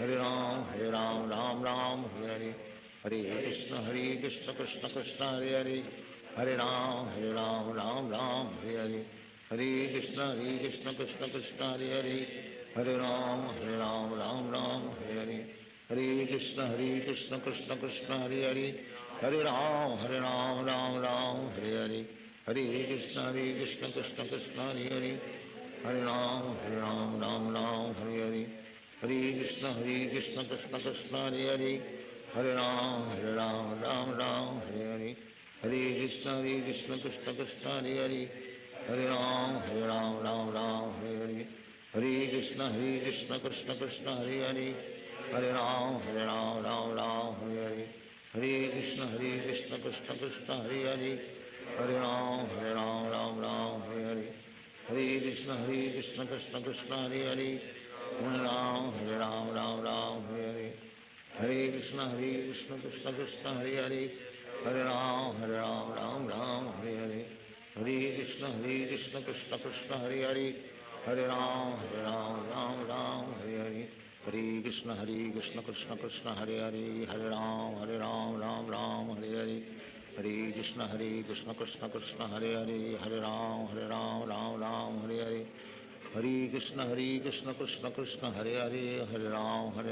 F: हरे राम राम राम हरे हरे, हरे कृष्ण कृष्ण कृष्ण हरे हरे, हरे राम राम हरे हरे, हरे कृष्ण कृष्ण कृष्ण हरे हरे, हरे राम राम हरे हरे, हरे कृष्ण कृष्ण कृष्ण हरे हरे, हरे राम राम हरे हरे, हरे कृष्ण कृष्ण कृष्ण हरे हरे, हरे राम राम हरे हरे, हरे कृष्ण कृष्ण कृष्ण हरे हरे, हरे राम राम हरे हरे, हरे कृष्ण कृष्ण कृष्ण हरे हरे, हरे राम राम हरे हरे, हरे कृष्ण कृष्ण कृष्ण हरे हरे, हरे राम राम हरे हरे, हरे कृष्ण कृष्ण कृष्ण हरे हरे, हरे राम राम हरे हरे, हरे कृष्ण कृष्ण कृष्ण हरे हरे, हरे राम राम हरे हरे, हरे कृष्ण कृष्ण कृष्ण हरे हरे, हरे राम राम हरे हरे, हरे कृष्ण कृष्ण कृष्ण हरे हरे, हरे राम राम हरे हरे, हरे कृष्ण कृष्ण कृष्ण हरे हरे, हरे राम राम हरे हरे, हरे कृष्ण कृष्ण कृष्ण हरे हरे, हरे राम राम हरे हरे, हरे कृष्ण कृष्ण कृष्ण हरे हरे, हरे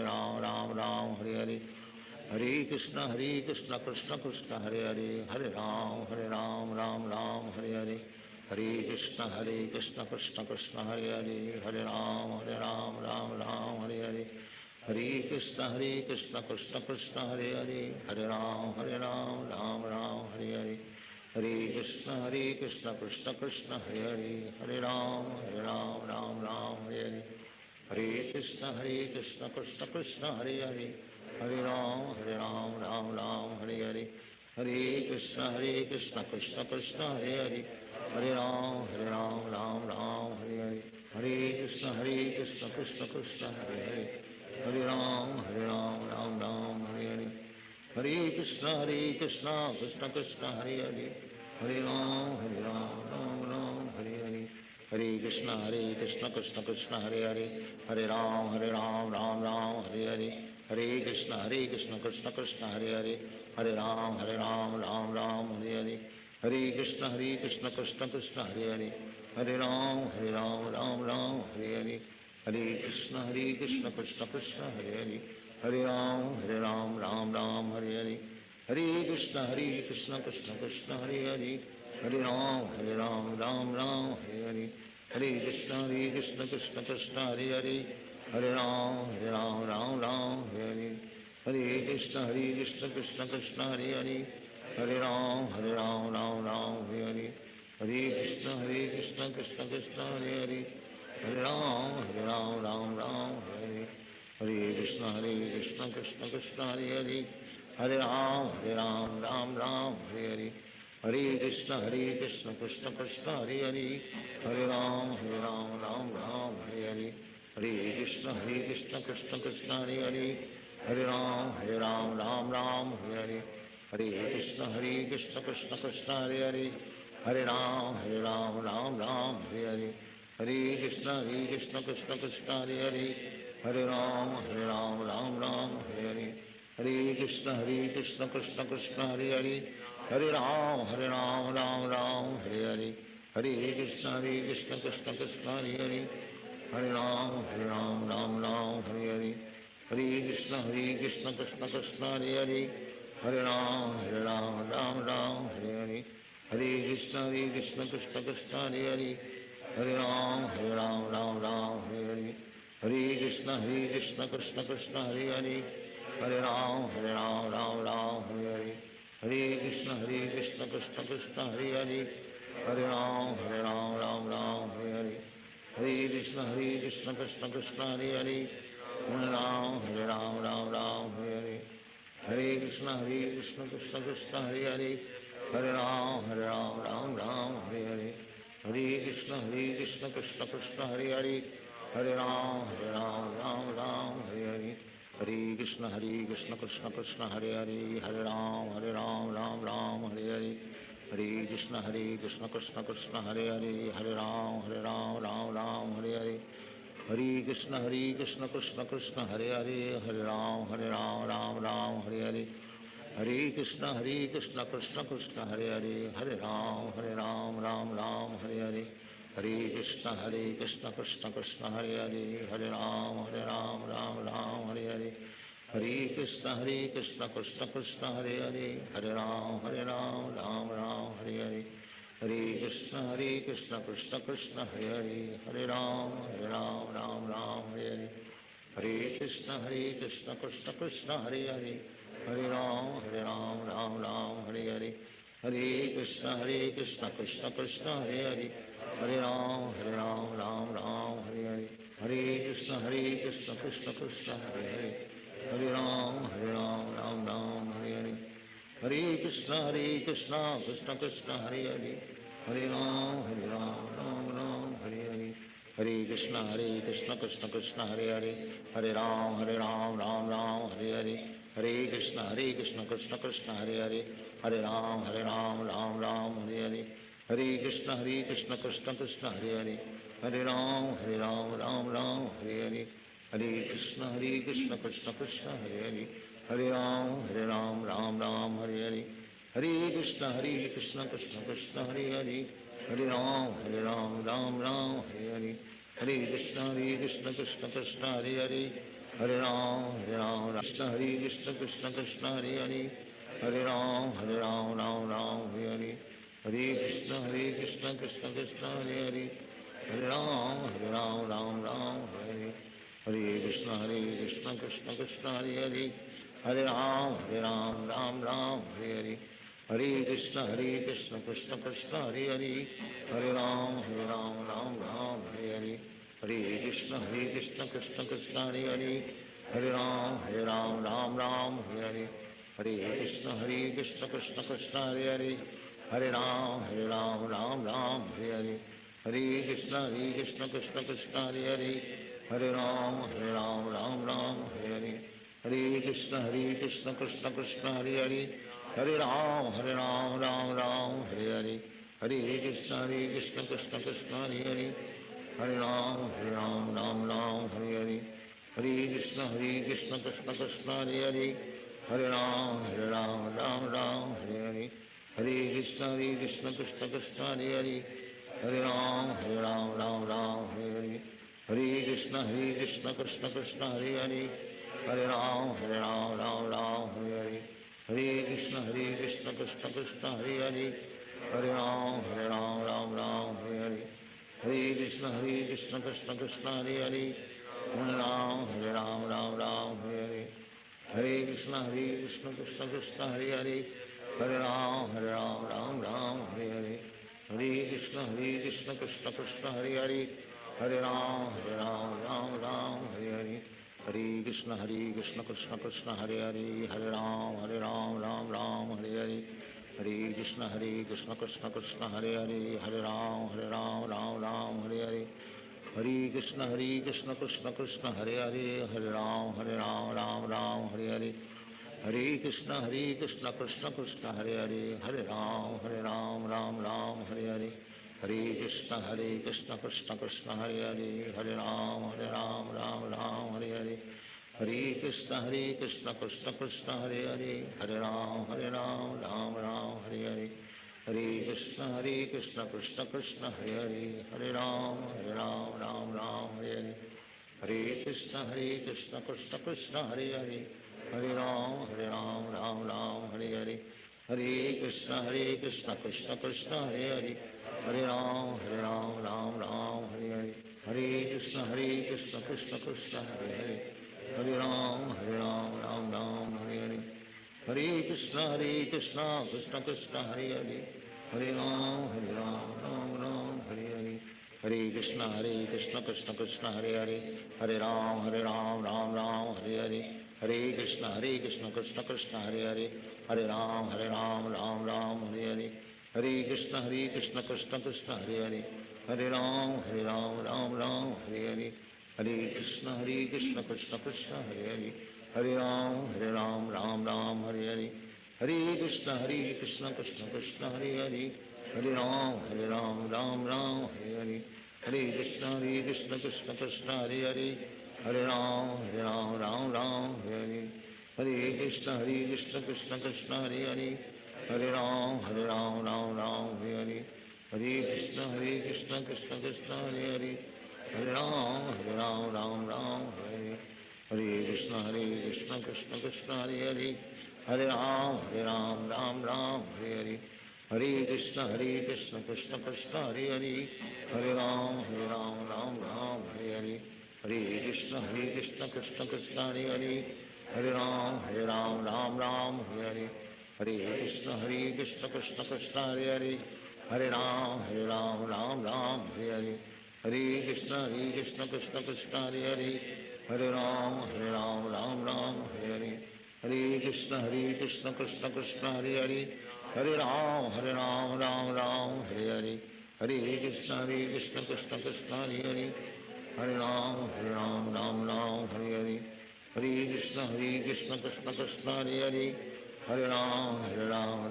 F: राम राम हरे हरे, हरे कृष्ण कृष्ण कृष्ण हरे हरे, हरे राम राम हरे हरे, हरे कृष्ण कृष्ण कृष्ण हरे हरे, हरे राम राम हरे हरे, हरे कृष्ण कृष्ण कृष्ण हरे हरे, हरे राम राम हरे हरे, हरे कृष्ण कृष्ण कृष्ण हरे हरे, हरे राम राम हरे हरे, हरे कृष्ण कृष्ण कृष्ण हरे हरे, हरे राम राम हरे हरे, हरे कृष्ण कृष्ण कृष्ण हरे हरे, हरे राम राम हरे हरे, हरे कृष्ण कृष्ण कृष्ण हरे हरे, हरे राम राम हरे हरे, हरे कृष्ण कृष्ण कृष्ण हरे हरे, हरे राम राम हरे हरे, हरे कृष्ण कृष्ण कृष्ण हरे हरे, हरे राम राम हरे हरे, हरे कृष्ण कृष्ण कृष्ण हरे हरे, हरे राम राम हरे हरे, हरे कृष्ण कृष्ण कृष्ण हरे हरे, हरे राम राम हरे हरे, हरे कृष्ण कृष्ण कृष्ण हरे हरे, हरे राम राम हरे हरे, हरे कृष्ण कृष्ण कृष्ण हरे हरे, हरे राम राम राम हरे हरे, हरे कृष्ण कृष्ण कृष्ण हरे हरे, हरे राम राम हरे, हरे कृष्ण कृष्ण कृष्ण हरे हरे, हरे राम राम हरे हरे, हरे कृष्ण कृष्ण कृष्ण हरे हरे, हरे राम राम हरे हरे, हरे कृष्ण कृष्ण कृष्ण हरे हरे, हरे राम राम हरे हरे, हरे कृष्ण कृष्ण कृष्ण हरे हरे, हरे राम राम हरे हरे, हरे कृष्ण कृष्ण कृष्ण हरे हरे, हरे राम राम हरे हरे, हरे कृष्ण कृष्ण कृष्ण हरे हरे, हरे राम राम हरे हरे, हरे कृष्ण कृष्ण कृष्ण हरे हरे, हरे राम राम हरे हरे, हरे कृष्ण कृष्ण कृष्ण हरे हरे, हरे राम हरे हरे, हरे कृष्ण कृष्ण कृष्ण हरे हरे, हरे राम हरे हरे, हरे कृष्ण कृष्ण कृष्ण हरे हरे, हरे राम हरे हरे, हरे कृष्ण कृष्ण कृष्ण हरे हरे, हरे राम हरे हरे, हरे कृष्ण कृष्ण कृष्ण हरे हरे, हरे राम हरे हरे, हरे कृष्ण कृष्ण कृष्ण हरे हरे, हरे राम हरे हरे, हरे कृष्ण कृष्ण कृष्ण हरे हरे, हरे राम हरे हरे, हरे कृष्ण कृष्ण कृष्ण हरे हरे, हरे राम राम हरे हरे, हरे कृष्ण कृष्ण कृष्ण हरे हरे, हरे राम हरे हरे, हरे कृष्ण कृष्ण कृष्ण हरे हरे, हरे राम राम हरे हरे, हरे कृष्ण कृष्ण कृष्ण हरे हरे, हरे राम राम हरे हरे, हरे कृष्ण कृष्ण कृष्ण हरे हरे, हरे राम राम हरे हरे, हरे कृष्ण कृष्ण कृष्ण हरे हरे, हरे राम राम हरे हरे, हरे कृष्ण कृष्ण कृष्ण हरे हरे, हरे राम राम हरे हरे, हरे कृष्ण कृष्ण कृष्ण हरे हरे, हरे राम राम हरे हरे, हरे कृष्ण कृष्ण कृष्ण हरे हरे, हरे राम राम हरे हरे, हरे कृष्ण कृष्ण कृष्ण हरे हरे, हरे राम राम हरे हरे, हरे कृष्ण कृष्ण कृष्ण हरे हरे, हरे राम हरे हरे, हरे कृष्ण कृष्ण कृष्ण हरे हरे, हरे राम राम हरे हरे, हरे कृष्ण कृष्ण कृष्ण हरे हरे, हरे राम राम हरे हरे, हरे कृष्ण कृष्ण कृष्ण हरे हरे, हरे राम हरे हरे, हरे कृष्ण कृष्ण कृष्ण हरे हरे, हरे राम राम हरे हरे, हरे कृष्ण कृष्ण कृष्ण हरे हरे, हरे राम राम हरे हरे, हरे कृष्ण कृष्ण कृष्ण हरे हरे, हरे राम कृष्ण कृष्ण कृष्ण हरे हरे, हरे राम राम हरे हरे, हरे कृष्ण कृष्ण कृष्ण हरे हरे, हरे राम हरे हरे, हरे कृष्ण कृष्ण कृष्ण हरे हरे, हरे राम हरे हरे, हरे कृष्ण कृष्ण कृष्ण हरे हरे, हरे राम हरे हरे, हरे कृष्ण कृष्ण कृष्ण हरे हरे, हरे राम हरे हरे, हरे कृष्ण कृष्ण कृष्ण हरे हरे, हरे राम हरे हरे, हरे कृष्ण कृष्ण कृष्ण हरे हरे, हरे राम राम हरे हरे, हरे कृष्ण कृष्ण कृष्ण हरे हरे, हरे राम हरे हरे, हरे कृष्ण कृष्ण कृष्ण हरे हरे, हरे राम हरे हरे, हरे कृष्ण कृष्ण कृष्ण हरे हरे, हरे राम हरे हरे, हरे कृष्ण कृष्ण कृष्ण हरे हरे, हरे राम हरे हरे, हरे कृष्ण कृष्ण कृष्ण हरे हरे, हरे राम हरे हरे, हरे कृष्ण कृष्ण कृष्ण हरे हरे, हरे राम हरे हरे, हरे कृष्ण कृष्ण कृष्ण हरे हरे, हरे राम हरे हरे, हरे कृष्ण कृष्ण कृष्ण हरे हरे, हरे राम राम राम हरे हरे, हरे कृष्ण कृष्ण कृष्ण हरे हरे, हरे राम राम राम हरे हरे, हरे कृष्ण कृष्ण कृष्ण हरे हरे, हरे राम राम हरे हरे, हरे कृष्ण कृष्ण कृष्ण हरे हरे, हरे राम राम हरे हरे, हरे कृष्ण कृष्ण कृष्ण हरे हरे, हरे राम राम हरे हरे, हरे कृष्ण कृष्ण कृष्ण हरे हरे, हरे राम राम हरे हरे, हरे कृष्ण कृष्ण कृष्ण हरे हरे, हरे राम राम हरे हरे, हरे कृष्ण कृष्ण कृष्ण हरे हरे, हरे राम राम हरे हरे, हरे कृष्ण कृष्ण कृष्ण हरे हरे, हरे राम राम हरे हरे, हरे कृष्ण कृष्ण कृष्ण हरे हरे, हरे राम राम हरे हरे, हरे कृष्ण कृष्ण कृष्ण हरे हरे, हरे राम राम हरे हरे, हरे कृष्ण कृष्ण कृष्ण हरे हरे, हरे राम राम हरे हरे, हरे कृष्ण कृष्ण कृष्ण हरे हरे, हरे राम राम हरे हरे, हरे कृष्ण कृष्ण कृष्ण हरे हरे, हरे राम राम हरे हरे, हरे कृष्ण कृष्ण कृष्ण हरे हरे, हरे राम राम हरे हरे, हरे कृष्ण कृष्ण कृष्ण हरे हरे, हरे राम राम हरे हरे, हरे कृष्ण कृष्ण कृष्ण हरे हरे, हरे राम राम हरे हरे, हरे कृष्ण कृष्ण कृष्ण हरे हरे, हरे राम राम हरे हरे, हरे कृष्ण कृष्ण कृष्ण हरे हरे, हरे राम राम हरे हरे, हरे कृष्ण कृष्ण कृष्ण हरे हरे, हरे राम राम हरे हरे, हरे कृष्ण कृष्ण कृष्ण हरे हरे, हरे राम राम हरे हरे, हरे कृष्ण कृष्ण कृष्ण हरे हरे, हरे राम राम हरे हरे, हरे कृष्ण कृष्ण कृष्ण हरे हरे, हरे राम राम हरे हरे, हरे कृष्ण कृष्ण कृष्ण हरे हरे, हरे राम राम हरे हरे, हरे कृष्ण कृष्ण कृष्ण हरे हरे, हरे राम राम हरे हरे, हरे कृष्ण कृष्ण कृष्ण हरे हरे, हरे राम राम हरे हरे, हरे कृष्ण कृष्ण कृष्ण हरे हरे, हरे राम हरे हरे, हरे कृष्ण कृष्ण कृष्ण हरे हरे, हरे राम हरे हरे, हरे कृष्ण कृष्ण कृष्ण हरे हरे, हरे राम हरे हरे, हरे कृष्ण कृष्ण कृष्ण हरे हरे, हरे राम हरे हरे, हरे कृष्ण कृष्ण कृष्ण हरे हरे, हरे राम हरे हरे, हरे कृष्ण कृष्ण कृष्ण हरे हरे, हरे राम हरे हरे,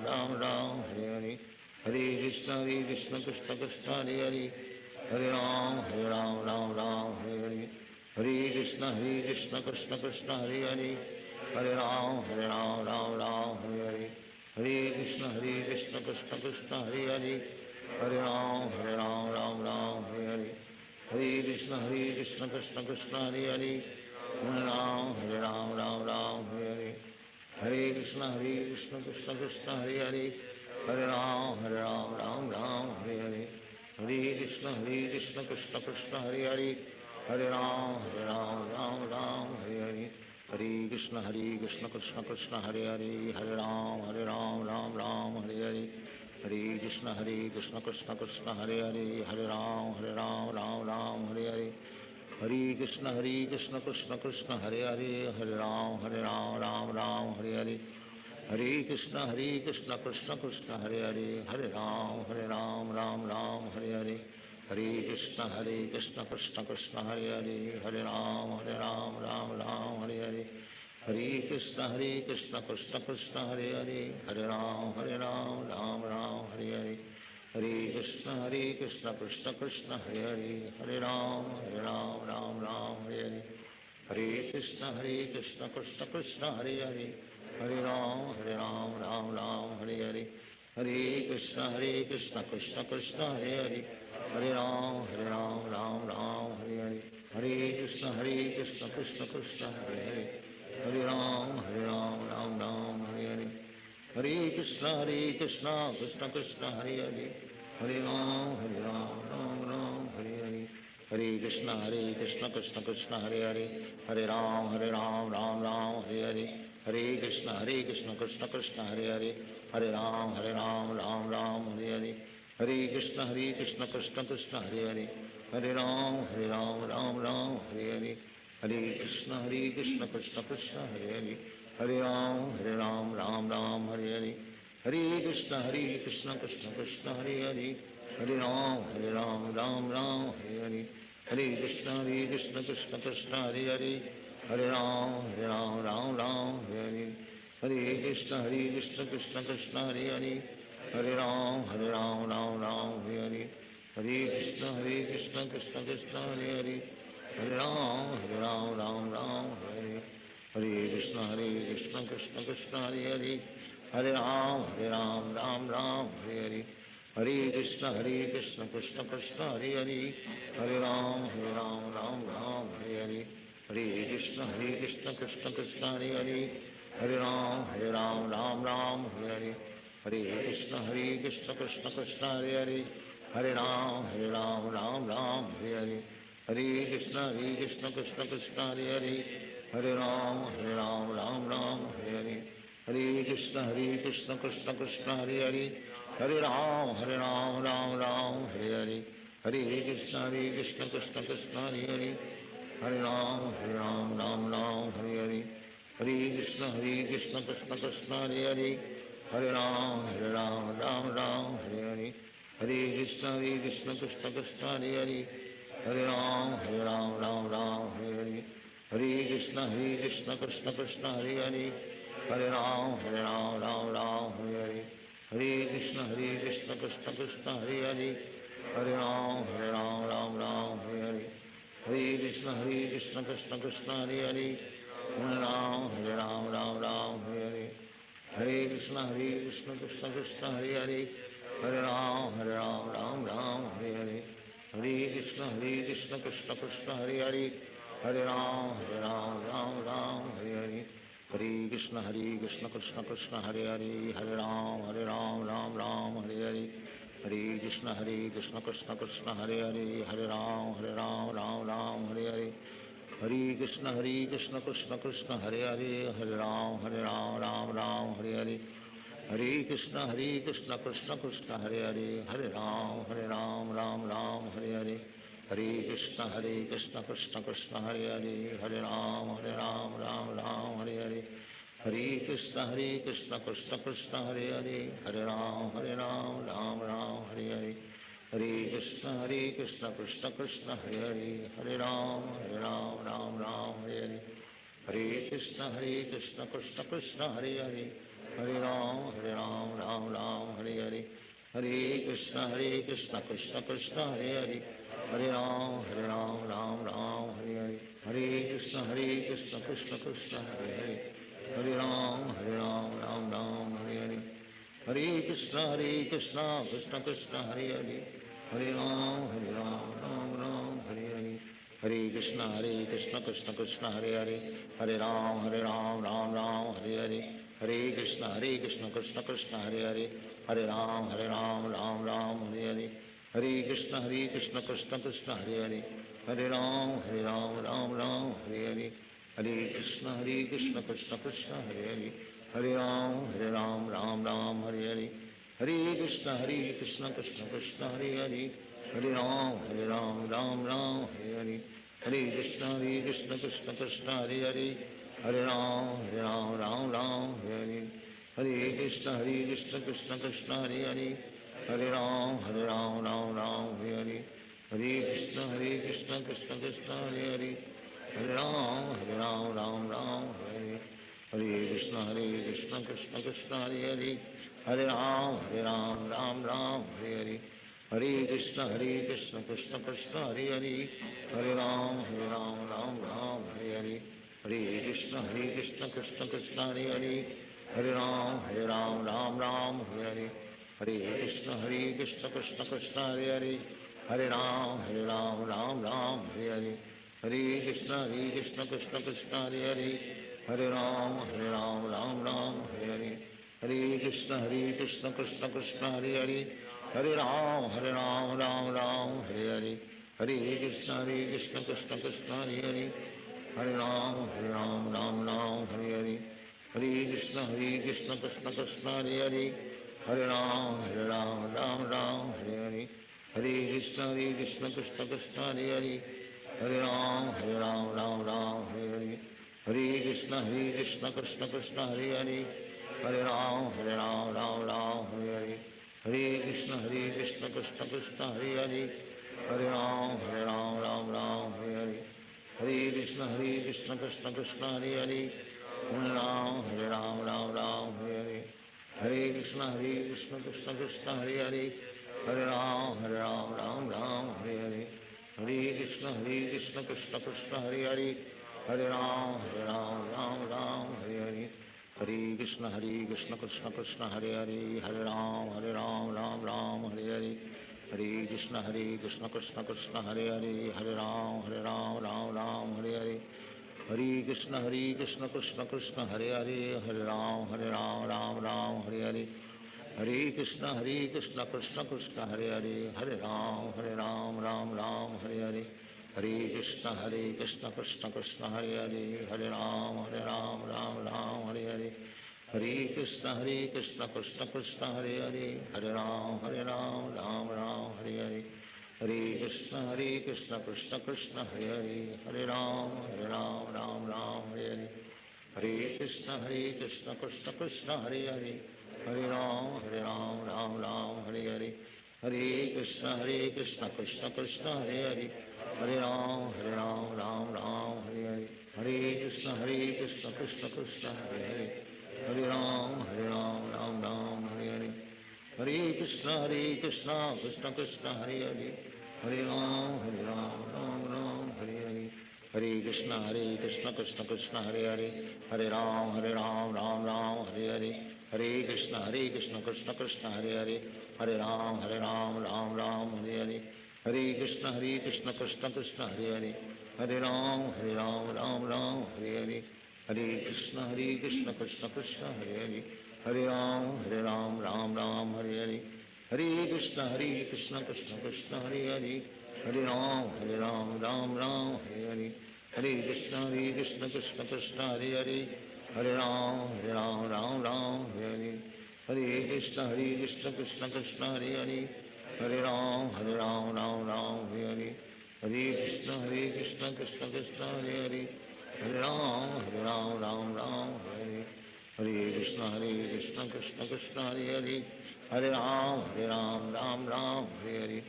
F: हरे कृष्ण कृष्ण कृष्ण हरे हरे, हरे राम हरे हरे, हरे कृष्ण कृष्ण कृष्ण हरे हरे, हरे राम हरे हरे, हरे कृष्ण कृष्ण कृष्ण हरे हरे, हरे राम हरे हरे, हरे कृष्ण कृष्ण कृष्ण हरे हरे, हरे राम हरे हरे, हरे कृष्ण कृष्ण कृष्ण हरे हरे, हरे राम हरे हरे, हरे कृष्ण कृष्ण कृष्ण हरे हरे, हरे राम हरे हरे, हरे कृष्ण कृष्ण कृष्ण हरे हरे, हरे राम राम हरे हरे, हरे कृष्ण कृष्ण कृष्ण हरे हरे, हरे राम राम हरे हरे, हरे कृष्ण कृष्ण कृष्ण हरे हरे, हरे राम राम हरे हरे, हरे कृष्ण कृष्ण कृष्ण हरे हरे, हरे राम राम हरे हरे, हरे कृष्ण कृष्ण कृष्ण हरे हरे, हरे राम राम हरे हरे, हरे कृष्ण कृष्ण कृष्ण हरे हरे, हरे राम राम हरे हरे, हरे कृष्ण कृष्ण कृष्ण हरे हरे, हरे राम राम हरे हरे, हरे कृष्ण कृष्ण कृष्ण हरे हरे, हरे राम हरे हरे, हरे कृष्ण कृष्ण कृष्ण हरे हरे, हरे राम राम हरे हरे, हरे कृष्ण कृष्ण कृष्ण हरे हरे, हरे राम राम राम हरे हरे, हरे कृष्ण कृष्ण कृष्ण हरे हरे, हरे राम राम राम हरे हरे, हरे कृष्ण कृष्ण कृष्ण हरे हरे, हरे राम राम हरे हरे, हरे कृष्ण कृष्ण कृष्ण हरे हरे, हरे राम राम हरे हरे, हरे कृष्ण कृष्ण कृष्ण हरे हरे, हरे राम राम हरे हरे, हरे कृष्ण कृष्ण कृष्ण हरे हरे, हरे राम राम हरे हरे, हरे कृष्ण कृष्ण कृष्ण हरे हरे, हरे राम राम हरे हरे, हरे कृष्ण कृष्ण कृष्ण हरे हरे, हरे राम राम हरे हरे, हरे कृष्ण कृष्ण कृष्ण हरे हरे, हरे राम राम हरे हरे, हरे कृष्ण कृष्ण कृष्ण हरे हरे, हरे राम राम हरे हरे, हरे कृष्ण कृष्ण कृष्ण हरे हरे, हरे राम राम हरे हरे, हरे कृष्ण कृष्ण कृष्ण हरे हरे, हरे राम राम हरे हरे, हरे कृष्ण कृष्ण कृष्ण हरे हरे, हरे राम राम हरे हरे, हरे कृष्ण कृष्ण कृष्ण हरे हरे, हरे राम राम हरे हरे, हरे कृष्ण कृष्ण कृष्ण हरे हरे, हरे राम राम हरे हरे, हरे कृष्ण कृष्ण कृष्ण हरे हरे, हरे राम राम हरे हरे, हरे कृष्ण कृष्ण कृष्ण हरे हरे, हरे राम राम हरे हरे, हरे कृष्ण कृष्ण कृष्ण हरे हरे, हरे राम राम हरे हरे, हरे कृष्ण कृष्ण कृष्ण हरे हरे, हरे राम राम हरे हरे, हरे कृष्ण कृष्ण कृष्ण हरे हरे, हरे राम राम हरे हरे, हरे कृष्ण कृष्ण कृष्ण हरे हरे, हरे राम राम हरे हरे, हरे कृष्ण कृष्ण कृष्ण हरे हरे, हरे राम राम हरे हरे, हरे कृष्ण कृष्ण कृष्ण हरे हरे, हरे राम राम हरे हरे, हरे कृष्ण कृष्ण कृष्ण हरे हरे, हरे राम राम हरे हरे, हरे कृष्ण कृष्ण कृष्ण हरे हरे, हरे राम राम हरे हरे, हरे कृष्ण कृष्ण कृष्ण हरे हरे, हरे राम राम हरे हरे, हरे कृष्ण कृष्ण कृष्ण हरे हरे, हरे राम राम हरे हरे, हरे कृष्ण कृष्ण कृष्ण हरे हरे, हरे राम राम हरे हरे, हरे कृष्ण कृष्ण कृष्ण हरे हरे, हरे राम राम हरे हरे, हरे कृष्ण कृष्ण कृष्ण हरे हरे, हरे राम राम हरे हरे, हरे कृष्ण कृष्ण कृष्ण हरे हरे, हरे राम राम हरे हरे, हरे कृष्ण कृष्ण कृष्ण हरे हरे, हरे राम राम हरे हरे, हरे कृष्ण कृष्ण कृष्ण हरे हरे, हरे राम राम हरे हरे, हरे कृष्ण कृष्ण कृष्ण हरे हरे, हरे राम राम हरे हरे, हरे कृष्ण कृष्ण कृष्ण हरे हरे, हरे राम राम हरे हरे, हरे कृष्ण कृष्ण कृष्ण हरे हरे, हरे राम राम हरे हरे, हरे कृष्ण कृष्ण कृष्ण हरे हरे, हरे राम राम हरे हरे, हरे कृष्ण कृष्ण कृष्ण हरे हरे, हरे राम राम हरे हरे, हरे कृष्ण कृष्ण कृष्ण हरे हरे, हरे राम राम हरे हरे, हरे कृष्ण कृष्ण कृष्ण हरे हरे, हरे राम राम हरे हरे, हरे कृष्ण कृष्ण कृष्ण हरे हरे, हरे राम हरे हरे, हरे कृष्ण कृष्ण कृष्ण हरे हरे, हरे राम राम हरे हरे, हरे कृष्ण कृष्ण कृष्ण हरे हरे, हरे राम राम हरे हरे, हरे कृष्ण कृष्ण कृष्ण हरे हरे, हरे राम राम हरे हरे, हरे कृष्ण कृष्ण कृष्ण हरे हरे, हरे राम राम हरे हरे, हरे कृष्ण कृष्ण कृष्ण हरे हरे, हरे राम हरे हरे, हरे कृष्ण कृष्ण कृष्ण हरे हरे, हरे राम राम हरे हरे, हरे कृष्ण कृष्ण कृष्ण हरे हरे हरे राम राम राम हरे हरे हरे कृष्ण कृष्ण कृष्ण हरे हरे हरे राम राम राम हरे हरे हरे कृष्ण कृष्ण कृष्ण हरे हरे हरे राम राम राम हरे हरे हरे कृष्ण कृष्ण कृष्ण हरे हरे हरे राम राम हरे हरे हरे कृष्ण कृष्ण कृष्ण हरे हरे हरे राम राम हरे हरे हरे कृष्ण कृष्ण कृष्ण हरे हरे हरे राम राम हरे हरे हरे कृष्ण कृष्ण कृष्ण हरे हरे हरे राम राम हरे हरे हरे कृष्ण कृष्ण कृष्ण हरे हरे हरे राम राम हरे हरे हरे कृष्ण कृष्ण कृष्ण हरे हरे हरे राम राम हरे हरे हरे कृष्ण कृष्ण कृष्ण हरे हरे राम राम हरे हरे हरे कृष्ण कृष्ण कृष्ण हरे हरे राम राम हरे हरे हरे कृष्ण कृष्ण कृष्ण हरे हरे राम राम हरे हरे हरे कृष्ण कृष्ण कृष्ण हरे हरे राम राम हरे हरे हरे कृष्ण कृष्ण कृष्ण हरे हरे राम राम हरे हरे हरे कृष्ण कृष्ण कृष्ण हरे हरे राम राम हरे हरे हरे कृष्ण कृष्ण कृष्ण हरे हरे राम राम हरे हरे हरे कृष्ण कृष्ण कृष्ण हरे राम राम हरे हरे हरे कृष्ण कृष्ण कृष्ण हरे राम राम हरे हरे हरे कृष्ण कृष्ण कृष्ण हरे हरे राम राम हरे हरे हरे कृष्ण कृष्ण कृष्ण हरे हरे राम राम हरे हरे हरे कृष्ण कृष्ण कृष्ण हरे हरे राम राम हरे हरे हरे कृष्ण कृष्ण कृष्ण हरे राम राम हरे हरे हरे कृष्ण कृष्ण कृष्ण हरे राम राम हरे हरे हरे कृष्ण कृष्ण कृष्ण हरे राम राम हरे हरे हरे कृष्ण कृष्ण कृष्ण हरे राम राम हरे हरे हरे कृष्ण कृष्ण कृष्ण हरे राम राम हरे हरे कृष्ण कृष्ण कृष्ण हरे राम राम हरे हरे हरे कृष्ण कृष्ण कृष्ण हरे राम राम हरे हरे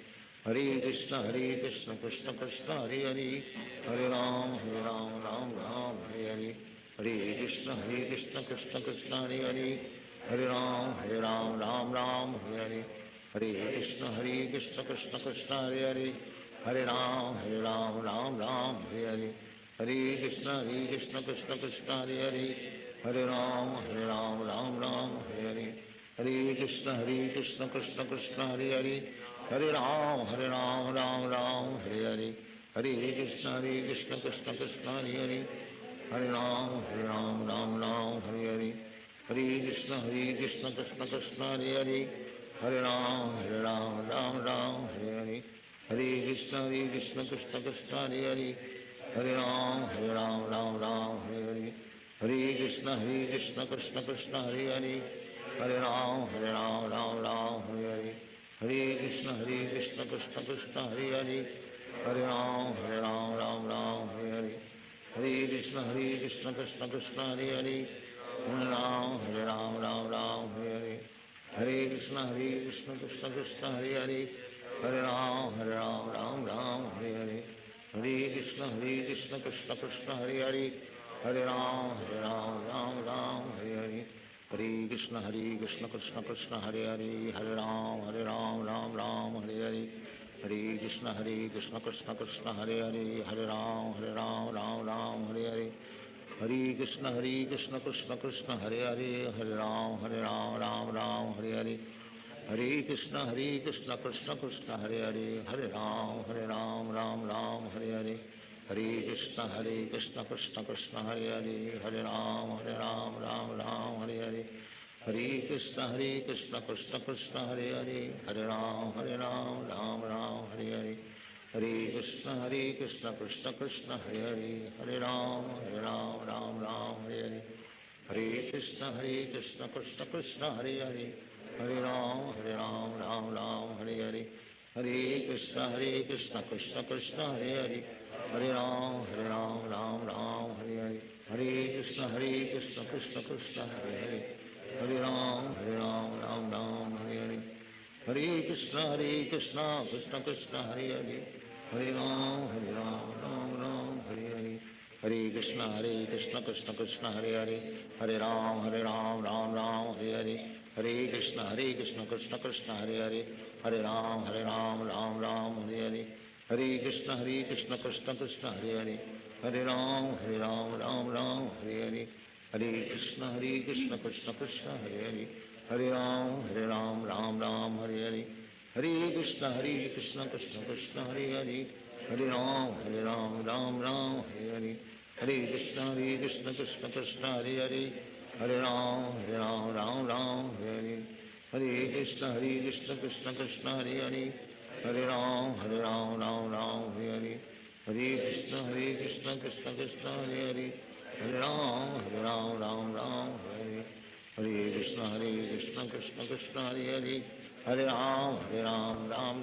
F: हरे कृष्ण कृष्ण कृष्ण हरे राम राम हरे हरे हरे कृष्ण कृष्ण कृष्ण हरे राम राम हरे हरे हरे कृष्ण कृष्ण कृष्ण हरे राम राम हरे हरे हरे कृष्ण कृष्ण कृष्ण हरे राम राम हरे हरे हरे कृष्ण कृष्ण कृष्ण हरे राम राम हरे हरे हरे कृष्ण कृष्ण कृष्ण हरे राम हरे हरे हरे कृष्ण कृष्ण कृष्ण हरे राम हरे हरे हरे कृष्ण कृष्ण कृष्ण हरे राम हरे हरे हरे कृष्ण कृष्ण कृष्ण हरे राम हरे हरे हरे कृष्ण कृष्ण कृष्ण हरे राम हरे हरे हरे कृष्ण कृष्ण कृष्ण हरे राम हरे हरे हरे कृष्ण कृष्ण कृष्ण हरे राम हरे हरे हरे कृष्ण कृष्ण कृष्ण हरे राम राम हरे हरे हरे कृष्ण कृष्ण कृष्ण हरे राम हरे हरे हरे कृष्ण कृष्ण कृष्ण हरे राम हरे हरे हरे कृष्ण कृष्ण कृष्ण हरे राम राम हरे हरे हरे कृष्ण कृष्ण कृष्ण हरे राम राम हरे हरे हरे कृष्ण कृष्ण कृष्ण हरे राम राम हरे हरे हरे कृष्ण कृष्ण कृष्ण हरे राम राम हरे हरे हरे कृष्ण कृष्ण कृष्ण हरे हरे, हरे राम राम राम हरे हरे, हरे कृष्ण कृष्ण कृष्ण हरे हरे, हरे राम राम राम हरे हरे, हरे कृष्ण कृष्ण कृष्ण हरे हरे, हरे राम राम राम हरे हरे, हरे कृष्ण कृष्ण कृष्ण हरे हरे, हरे राम राम हरे हरे, हरे कृष्ण कृष्ण कृष्ण हरे हरे, हरे राम राम राम हरे हरे, हरे कृष्ण कृष्ण कृष्ण हरे हरे, हरे राम राम राम हरे हरे, हरे कृष्ण कृष्ण कृष्ण हरे हरे, हरे राम राम राम हरे हरे, हरे कृष्ण कृष्ण कृष्ण हरे हरे, हरे राम राम हरे हरे, हरे कृष्ण कृष्ण कृष्ण हरे हरे, हरे राम राम राम हरे हरे, हरे कृष्ण कृष्ण कृष्ण हरे हरे, हरे राम राम हरे हरे, हरे कृष्ण कृष्ण कृष्ण हरे हरे, हरे राम राम हरे हरे, हरे कृष्ण कृष्ण कृष्ण हरे हरे, हरे राम राम हरे हरे, हरे कृष्ण कृष्ण कृष्ण हरे हरे, हरे राम राम हरे हरे, हरे कृष्ण कृष्ण कृष्ण हरे हरे, हरे राम राम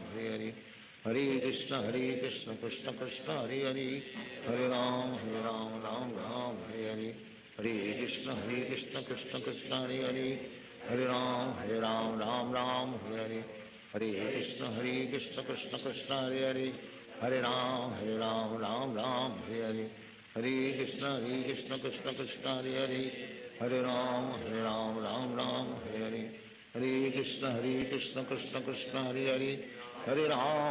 F: हरे हरे, हरे कृष्ण कृष्ण कृष्ण हरे हरे, हरे राम राम हरे हरे, हरे कृष्ण कृष्ण कृष्ण हरे हरे, हरे राम राम हरे हरे, हरे कृष्ण कृष्ण कृष्ण हरे हरे, हरे राम राम हरे हरे, हरे कृष्ण कृष्ण कृष्ण हरे हरे, हरे राम राम हरे हरे, हरे कृष्ण कृष्ण कृष्ण हरे हरे, हरे राम राम हरे हरे, हरे कृष्ण कृष्ण कृष्ण हरे हरे, हरे राम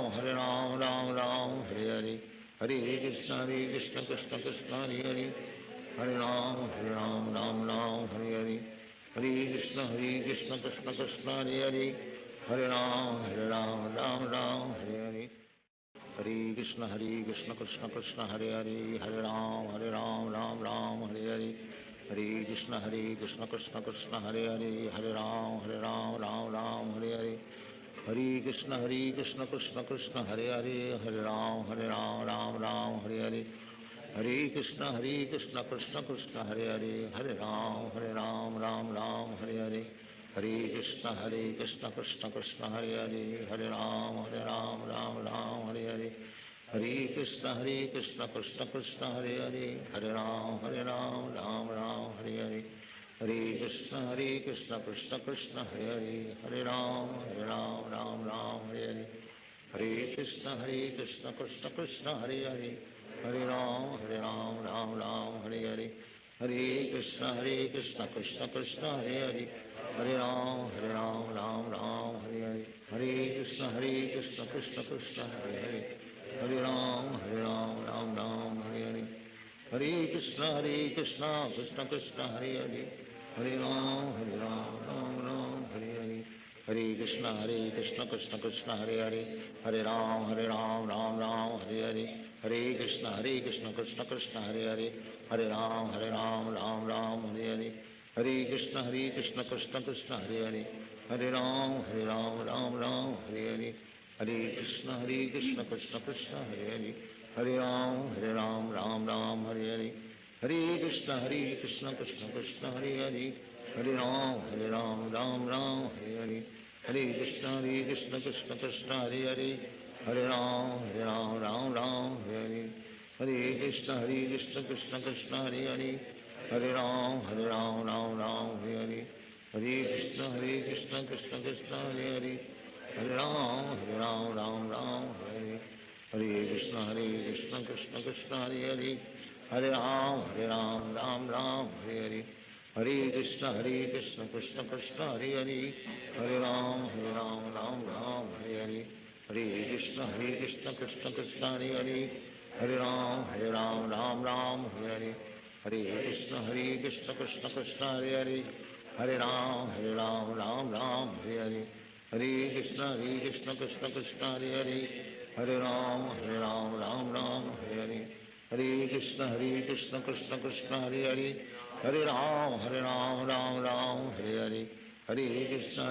F: राम हरे हरे, हरे कृष्ण कृष्ण कृष्ण हरे हरे, हरे राम राम हरे हरे, हरे कृष्ण कृष्ण कृष्ण हरे हरे, हरे राम राम हरे हरे, हरे कृष्ण कृष्ण कृष्ण हरे हरे, हरे राम राम हरे हरे, हरे कृष्ण कृष्ण कृष्ण हरे हरे, हरे राम राम हरे हरे, हरे कृष्ण कृष्ण कृष्ण हरे हरे, हरे राम राम हरे हरे, हरे कृष्ण कृष्ण कृष्ण हरे हरे, हरे राम राम हरे हरे, हरे कृष्ण कृष्ण कृष्ण हरे हरे, हरे राम राम हरे हरे, हरे कृष्ण कृष्ण कृष्ण हरे हरे, हरे राम राम हरे हरे, हरे कृष्ण कृष्ण कृष्ण हरे हरे, हरे राम राम हरे हरे, हरे कृष्ण कृष्ण कृष्ण हरे हरे, हरे राम राम हरे हरे, हरे कृष्ण कृष्ण कृष्ण हरे हरे, हरे राम हरे हरे, हरे कृष्ण कृष्ण कृष्ण हरे हरे, हरे राम राम हरे हरे, हरे कृष्ण कृष्ण कृष्ण हरे हरे, हरे राम राम हरे हरे, हरे कृष्ण कृष्ण कृष्ण हरे हरे, हरे राम राम हरे हरे, हरे कृष्ण कृष्ण कृष्ण हरे हरे, हरे राम राम हरे हरे, हरे कृष्ण कृष्ण कृष्ण हरे हरे, हरे राम राम हरे हरे, हरे कृष्ण कृष्ण कृष्ण हरे हरे, हरे राम राम हरे हरे, हरे कृष्ण कृष्ण कृष्ण हरे हरे, हरे राम राम हरे हरे, हरे कृष्ण कृष्ण कृष्ण हरे हरे, हरे राम राम हरे, हरे कृष्ण कृष्ण कृष्ण हरे हरे, हरे राम हरे हरे, हरे कृष्ण कृष्ण कृष्ण हरे हरे, हरे राम राम हरे हरे, हरे कृष्ण कृष्ण कृष्ण हरे हरे, हरे राम राम हरे हरे, हरे कृष्ण कृष्ण कृष्ण हरे हरे, हरे राम राम हरे हरे, हरे कृष्ण कृष्ण कृष्ण हरे हरे, हरे राम राम हरे हरे, हरे कृष्ण कृष्ण कृष्ण हरे हरे, हरे राम राम हरे हरे, हरे कृष्ण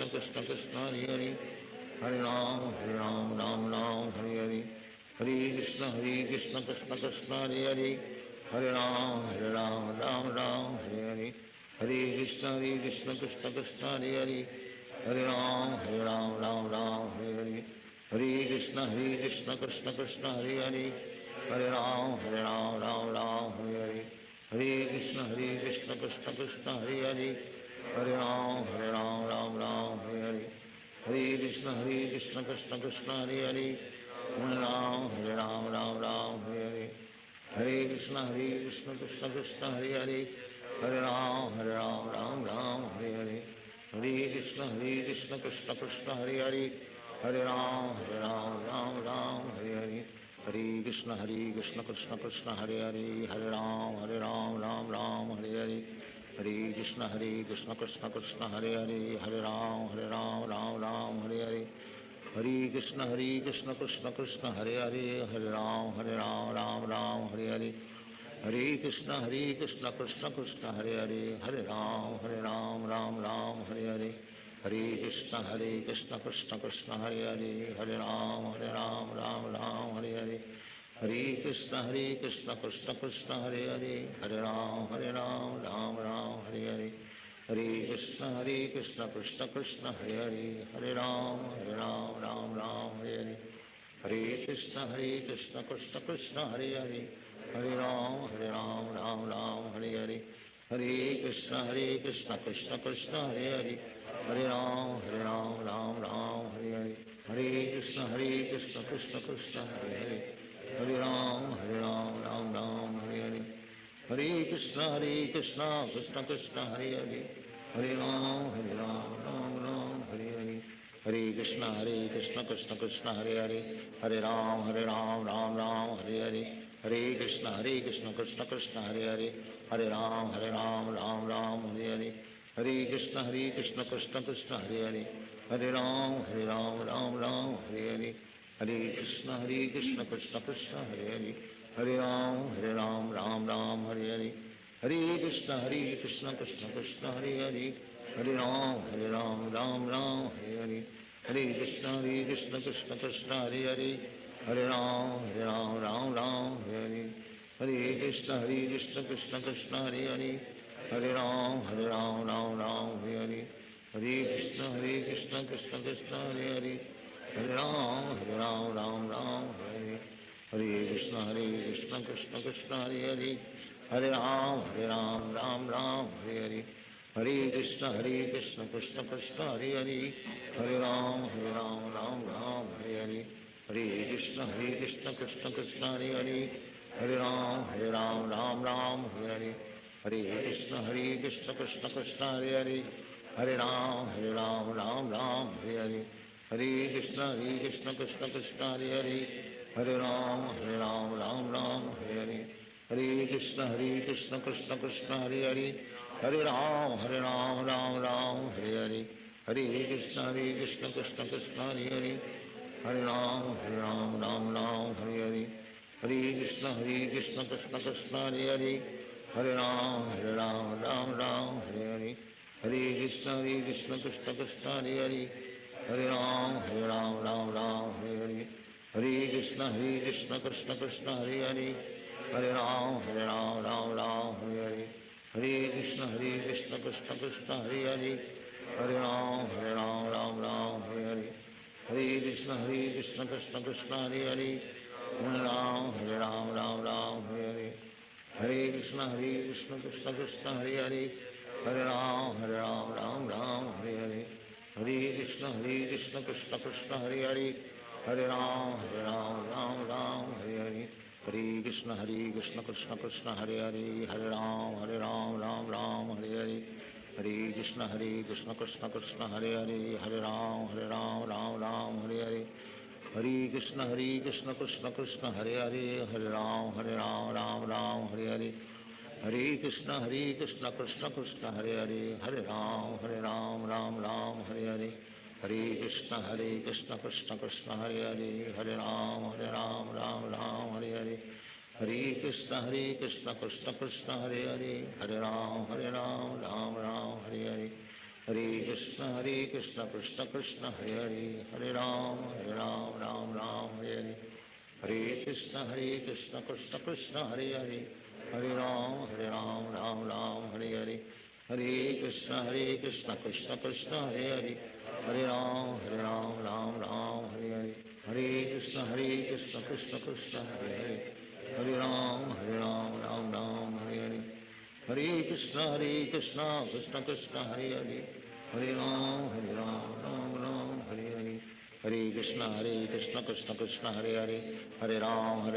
F: कृष्ण कृष्ण हरे हरे, हरे राम राम हरे हरे, हरे कृष्ण कृष्ण कृष्ण हरे हरे, Hare Ram, Ram Ram, Hare Hare. Hare Krishna, Krishna Krishna, Hare Hare. Hare Ram, Ram Ram, Hare Hare. Hare Krishna, Krishna Krishna, Hare Hare. Hare Ram, Ram Ram, Hare Hare. Hare Krishna, Krishna Krishna, Hare Hare. Hare Ram, Ram Ram, Hare Hare. Hare Krishna, Krishna Krishna, Hare Hare. Hare Ram, Ram, Hare Hare. Hare Krishna, Krishna Krishna, Hare Hare. Hare Ram, Ram, Hare Hare. Hare Krishna, Krishna Krishna, Hare Hare. Hare Ram, Ram, Hare Hare. Hare Krishna, Krishna Krishna, Hare Hare. Hare Ram, Ram, Hare Hare. Hare Krishna, Krishna Krishna, Hare Hare. Hare Ram, Ram, Hare Hare. Hare Krishna, Krishna Krishna, Hare Hare. Hare Ram, Ram, Hare Hare. Hare Krishna, Krishna Krishna, Hare Hare. Hare Ram, Ram, Hare Hare. Hare Krishna, Krishna Krishna, Hare Hare. Hare Ram, Ram, Hare Hare. Hare Krishna, Krishna Krishna, Hare Hare. Hare Ram, Ram, Hare Hare. Hare Krishna, Krishna Krishna, Hare Hare. Hare Ram, Ram, Hare Hare. Hare Krishna, Krishna Krishna, Hare Hare. Hare Ram, Ram, Hare Hare. Hare Krishna, Krishna Krishna, Hare Hare. Hare Ram, Ram, Hare Hare. Hare Krishna, Krishna Krishna, Hare Hare. Hare Ram, Ram, Hare Hare. Hare Krishna, Krishna Krishna, Hare Hare. Hare Ram, Ram, Hare Hare. Hare Krishna, Krishna Krishna, Hare Hare. Hare Ram, Ram, Hare Hare. Hare Krishna, Krishna Krishna, Hare Hare. Hare Ram, Ram, Hare Hare. Hare Krishna, Krishna Krishna, Hare Hare. Hare Ram, Ram, Hare Hare. Hare Krishna, Krishna Krishna, Hare Hare. Hare Ram, Ram, Hare Hare. Hare Krishna, Krishna Krishna, Hare Hare. Hare Ram, Ram, Hare Hare. Hare Krishna, Krishna Krishna, Hare Hare. Hare Ram, Ram, Hare Hare. Hare Krishna, Krishna Krishna, Hare Hare. Hare Ram, Ram, Hare Hare. Hare Krishna, Krishna Krishna, Hare Hare. Hare Ram, Ram, Hare Hare. Hare Krishna, Krishna Krishna, Hare Hare. Hare Ram, Ram, Hare Hare. Hare Krishna, Krishna Krishna, Hare Hare. Hare Ram, Ram, Hare Hare. Hare Krishna, Krishna Krishna, Hare Hare. Hare Ram, Ram, Hare Hare. Hare Krishna, Krishna Krishna, Hare Hare. Hare Ram, Hare Hare. Hare Krishna, Krishna Krishna, Hare Hare. Hare Ram, Ram, Hare Hare. Hare Krishna, Krishna Krishna, Hare Hare. Hare Ram, Ram, Hare Hare. Hare Krishna, Krishna Krishna, Hare Hare. Hare Ram, Ram, Hare Hare. Hare Krishna, Krishna Krishna, Hare Hare. Hare Ram, Ram, Hare Hare. Hare Krishna, Krishna Krishna, Hare Hare. Hare Ram, Ram, Hare Hare. Hare Krishna, Krishna Krishna, Hare Hare. Hare Ram, Ram, Hare Hare. Hare Krishna, Krishna Krishna, Hare Hare. Hare Ram, Ram, Hare Hare. Hare Krishna, Krishna Krishna, Hare Hare. Hare Ram, Ram, Hare Hare. Hare Krishna, Krishna Krishna, Hare Hare. Hare Ram, Ram, Hare Hare. Hare Krishna, Krishna Krishna, Hare Hare. Hare Ram, Ram, Hare Hare. Hare Krishna, Krishna Krishna, Hare Hare. Hare Ram, Ram, Hare Hare. Hare Krishna, Krishna Krishna, Hare Hare. Hare Ram, Ram, Hare Hare. Hare Krishna, Krishna Krishna, Hare Hare. Hare Ram, Ram, Hare Hare. Hare Krishna, Krishna Krishna, Hare Hare. Hare Ram, Ram, Hare Hare. Hare Krishna, Krishna Krishna, Hare Hare. Hare Ram, Ram, Hare Hare. Hare Krishna, Krishna Krishna, Hare Hare. Hare Ram, Ram, Hare Hare. Hare Krishna, Krishna Krishna, Hare Hare. Hare Ram, Ram, Hare Hare. Hare Krishna, Krishna Krishna, Hare Hare. हरे राम राम राम हरे हरे हरे कृष्ण कृष्ण कृष्ण हरे हरे हरे राम राम राम हरे हरे हरे कृष्ण कृष्ण कृष्ण हरे हरे हरे राम राम राम हरे हरे हरे कृष्ण कृष्ण कृष्ण हरे हरे हरे राम राम राम हरे हरे हरे कृष्ण कृष्ण कृष्ण हरे हरे हरे राम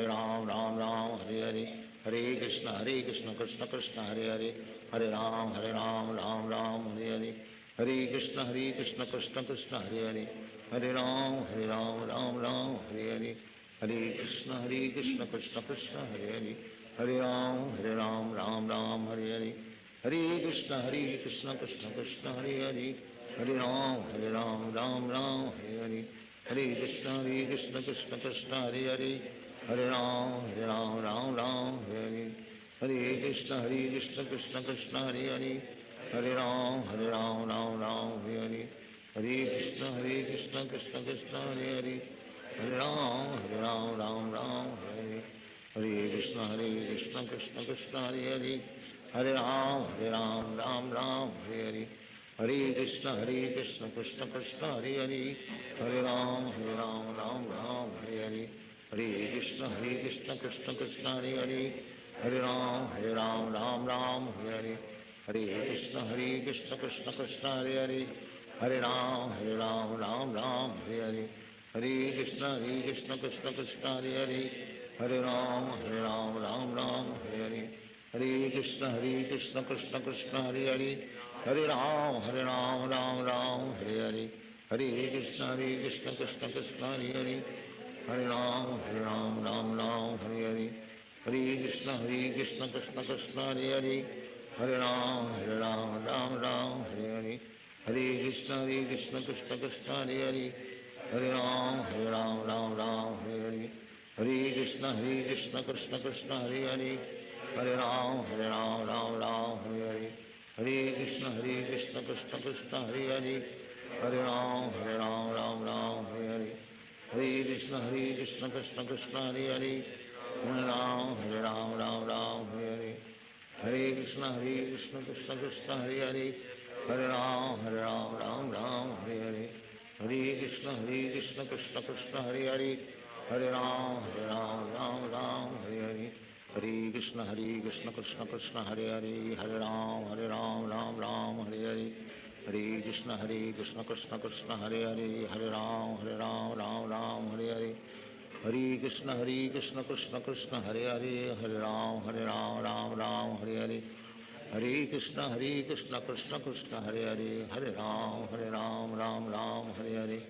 F: राम राम हरे हरे हरे कृष्ण कृष्ण कृष्ण हरे हरे हरे राम राम राम हरे हरे हरे कृष्ण कृष्ण कृष्ण हरे हरे हरे राम राम राम हरे हरे हरे कृष्ण कृष्ण कृष्ण हरे हरे हरे राम राम हरे हरे हरे कृष्ण कृष्ण कृष्ण हरे हरे हरे राम राम हरे हरे हरे कृष्ण कृष्ण कृष्ण हरे हरे हरे राम राम हरे हरे हरे कृष्ण कृष्ण कृष्ण हरे हरे हरे राम राम हरे हरे हरे कृष्ण कृष्ण कृष्ण हरे हरे हरे राम राम हरे हरे कृष्ण कृष्ण कृष्ण हरे हरे हरे राम राम हरे हरे हरे कृष्ण कृष्ण कृष्ण हरे हरे हरे राम राम राम हरे हरे हरे कृष्ण कृष्ण कृष्ण हरे हरे हरे राम राम हरे हरे हरे कृष्ण कृष्ण कृष्ण हरे हरे हरे राम राम हरे हरे हरे कृष्ण कृष्ण कृष्ण हरे हरे हरे राम राम हरे हरे हरे कृष्ण कृष्ण कृष्ण हरे हरे हरे राम राम हरे हरे हरे कृष्ण कृष्ण कृष्ण हरे हरे हरे राम राम हरे हरे हरे कृष्ण कृष्ण कृष्ण हरे हरे हरे राम राम हरे हरे हरे कृष्ण कृष्ण कृष्ण हरे हरे हरे राम राम हरे हरे हरे कृष्ण कृष्ण कृष्ण हरे हरे हरे राम राम हरे हरे हरे कृष्ण कृष्ण कृष्ण हरे हरे हरे राम राम हरे हरे हरे कृष्ण कृष्ण कृष्ण हरे हरे हरे राम हरे हरे हरे कृष्ण कृष्ण कृष्ण हरे हरे हरे राम राम हरे हरे हरे कृष्ण कृष्ण कृष्ण हरे हरे हरे राम राम हरे हरे हरे कृष्ण कृष्ण कृष्ण हरे हरे हरे राम राम हरे हरे हरे कृष्ण कृष्ण कृष्ण हरे हरे हरे राम राम हरे हरे हरे कृष्ण कृष्ण कृष्ण हरे हरे हरे राम राम हरे हरे हरे कृष्ण कृष्ण कृष्ण हरे हरे हरे राम राम हरे हरे हरे कृष्ण कृष्ण कृष्ण हरे हरे हरे राम राम हरे हरे हरे कृष्ण कृष्ण कृष्ण हरे हरे हरे राम राम हरे हरे हरे कृष्ण कृष्ण कृष्ण हरे हरे हरे राम राम हरे हरे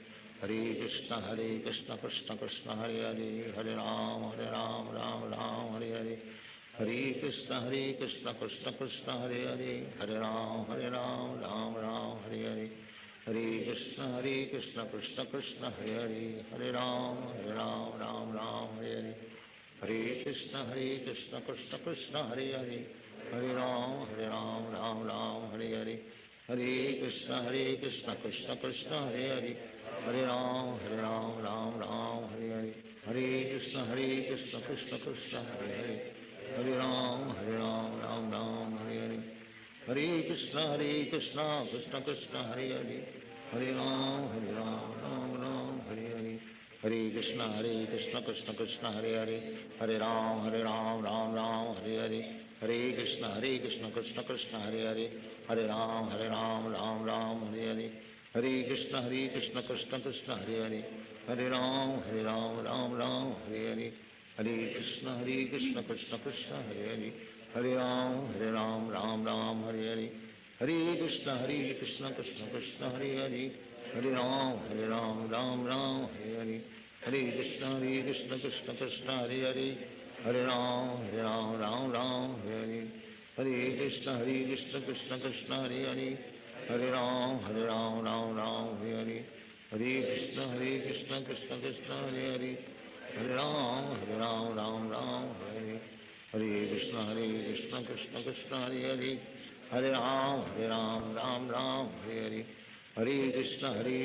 F: हरे कृष्ण कृष्ण कृष्ण हरे हरे हरे राम राम हरे हरे हरे कृष्ण कृष्ण कृष्ण हरे हरे हरे राम राम हरे हरे हरे कृष्ण कृष्ण कृष्ण हरे हरे हरे राम राम हरे हरे हरे कृष्ण कृष्ण कृष्ण हरे हरे हरे राम राम हरे हरे हरे कृष्ण कृष्ण कृष्ण हरे हरे हरे राम राम हरे हरे हरे कृष्ण कृष्ण कृष्ण हरे हरे हरे राम राम हरे हरे हरे कृष्ण कृष्ण कृष्ण हरे हरे हरे राम राम हरे हरे हरे कृष्ण कृष्ण कृष्ण हरे हरे हरे राम राम हरे हरे हरे कृष्ण कृष्ण कृष्ण हरे हरे हरे राम राम हरे हरे हरे कृष्ण कृष्ण कृष्ण हरे हरे हरे राम राम हरे हरे हरे कृष्ण कृष्ण कृष्ण हरे हरे हरे राम राम हरे हरे हरे कृष्ण कृष्ण कृष्ण हरे हरे हरे राम राम हरे हरे हरे कृष्ण कृष्ण कृष्ण हरे हरे हरे राम राम हरे हरे हरे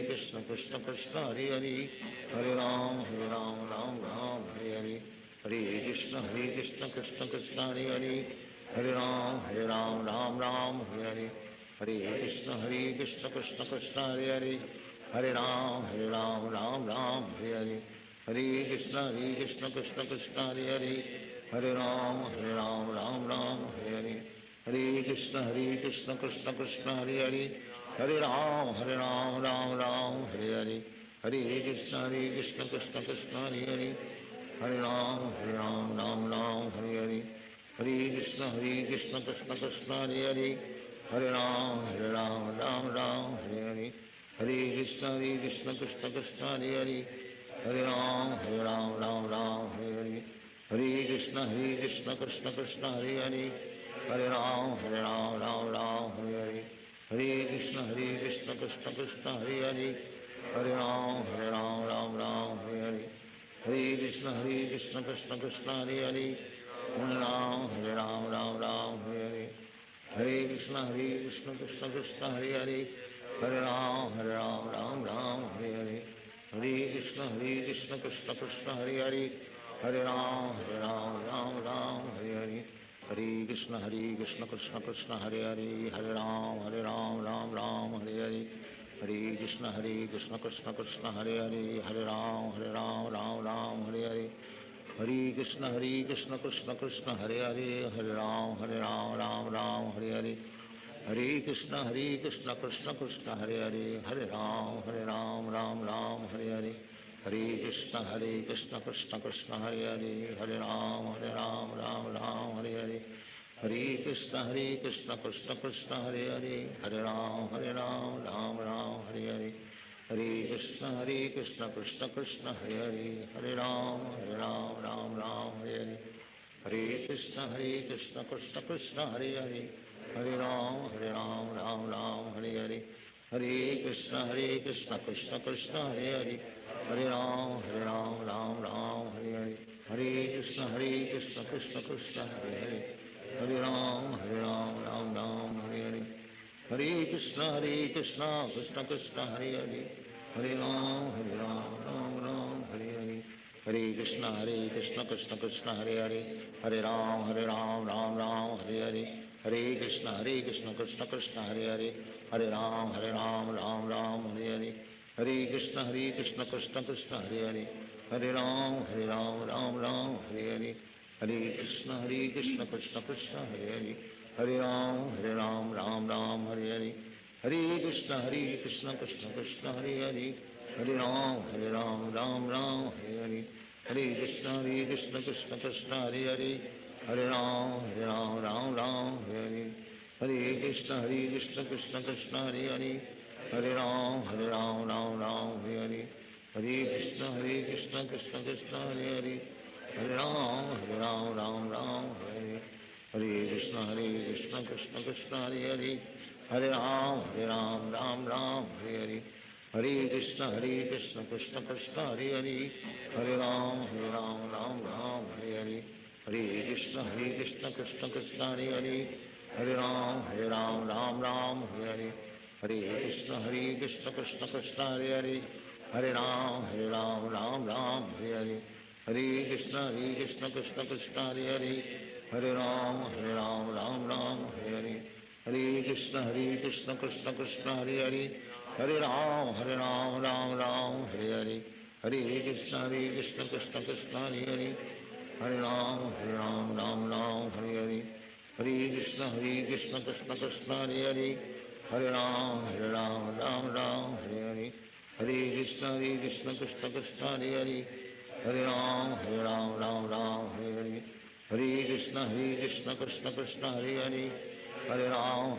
F: कृष्ण कृष्ण कृष्ण हरे हरे हरे राम राम राम हरे हरे हरे कृष्ण कृष्ण कृष्ण हरे हरे, हरे राम राम राम हरे हरे, हरे कृष्ण कृष्ण कृष्ण हरे हरे, हरे राम राम राम हरे हरे, हरे कृष्ण कृष्ण कृष्ण हरे हरे, हरे राम राम राम हरे हरे, हरे कृष्ण कृष्ण कृष्ण हरे हरे, हरे राम राम राम हरे हरे, हरे कृष्ण कृष्ण कृष्ण हरे हरे, हरे राम राम राम हरे हरे, हरे कृष्ण कृष्ण कृष्ण हरे हरे, हरे राम राम हरे हरे, हरे कृष्ण कृष्ण कृष्ण हरे हरे, हरे राम राम हरे हरे, हरे कृष्ण कृष्ण कृष्ण हरे हरे, हरे राम राम हरे हरे, हरे कृष्ण कृष्ण कृष्ण हरे हरे, हरे राम राम हरे हरे, हरे कृष्ण कृष्ण कृष्ण हरे हरे, हरे राम राम हरे हरे, हरे कृष्ण कृष्ण कृष्ण हरे हरे, हरे राम राम हरे हरे, हरे कृष्ण कृष्ण कृष्ण हरे हरे, हरे राम राम हरे हरे, हरे कृष्ण कृष्ण कृष्ण हरे हरे, हरे राम राम हरे हरे, हरे कृष्ण कृष्ण कृष्ण हरे हरे, हरे राम राम हरे हरे, हरे कृष्ण कृष्ण कृष्ण हरे हरे, हरे राम राम हरे हरे, हरे कृष्ण कृष्ण कृष्ण हरे हरे, हरे राम राम हरे हरे, हरे कृष्ण कृष्ण कृष्ण हरे हरे, हरे राम राम हरे हरे, हरे कृष्ण कृष्ण कृष्ण हरे हरे, हरे राम राम हरे हरे, हरे कृष्ण कृष्ण कृष्ण हरे हरे, हरे राम राम हरे हरे, हरे कृष्ण कृष्ण कृष्ण हरे हरे, हरे राम राम हरे हरे, हरे कृष्ण कृष्ण कृष्ण हरे हरे, हरे राम राम हरे हरे, हरे कृष्ण कृष्ण कृष्ण हरे हरे, हरे राम राम हरे हरे, हरे कृष्ण कृष्ण कृष्ण हरे हरे, हरे राम राम हरे हरे, हरे कृष्ण कृष्ण कृष्ण हरे हरे, हरे राम राम हरे हरे, हरे कृष्ण कृष्ण कृष्ण हरे हरे, हरे राम राम हरे हरे, हरे कृष्ण कृष्ण कृष्ण हरे हरे, हरे राम राम हरे हरे, हरे कृष्ण कृष्ण कृष्ण हरे हरे, हरे राम राम हरे हरे, हरे कृष्ण कृष्ण कृष्ण हरे हरे, हरे राम राम हरे हरे, हरे कृष्ण कृष्ण कृष्ण हरे हरे, हरे राम राम हरे हरे, हरे कृष्ण कृष्ण कृष्ण हरे हरे, हरे राम राम हरे हरे, हरे कृष्ण कृष्ण कृष्ण हरे हरे, हरे राम राम हरे हरे, हरे कृष्ण कृष्ण कृष्ण हरे हरे, हरे राम राम हरे हरे, हरे कृष्ण कृष्ण कृष्ण हरे हरे, हरे राम राम हरे हरे, हरे कृष्ण कृष्ण कृष्ण हरे हरे, हरे राम राम हरे हरे, हरे कृष्ण कृष्ण कृष्ण हरे हरे, हरे राम राम हरे हरे, हरे कृष्ण कृष्ण कृष्ण हरे हरे, हरे राम राम हरे हरे, हरे कृष्ण कृष्ण कृष्ण हरे हरे, हरे राम राम हरे हरे, हरे कृष्ण कृष्ण कृष्ण हरे हरे, हरे राम राम हरे हरे, हरे कृष्ण कृष्ण कृष्ण हरे हरे, हरे राम हरे हरे, हरे कृष्ण कृष्ण कृष्ण हरे हरे, हरे राम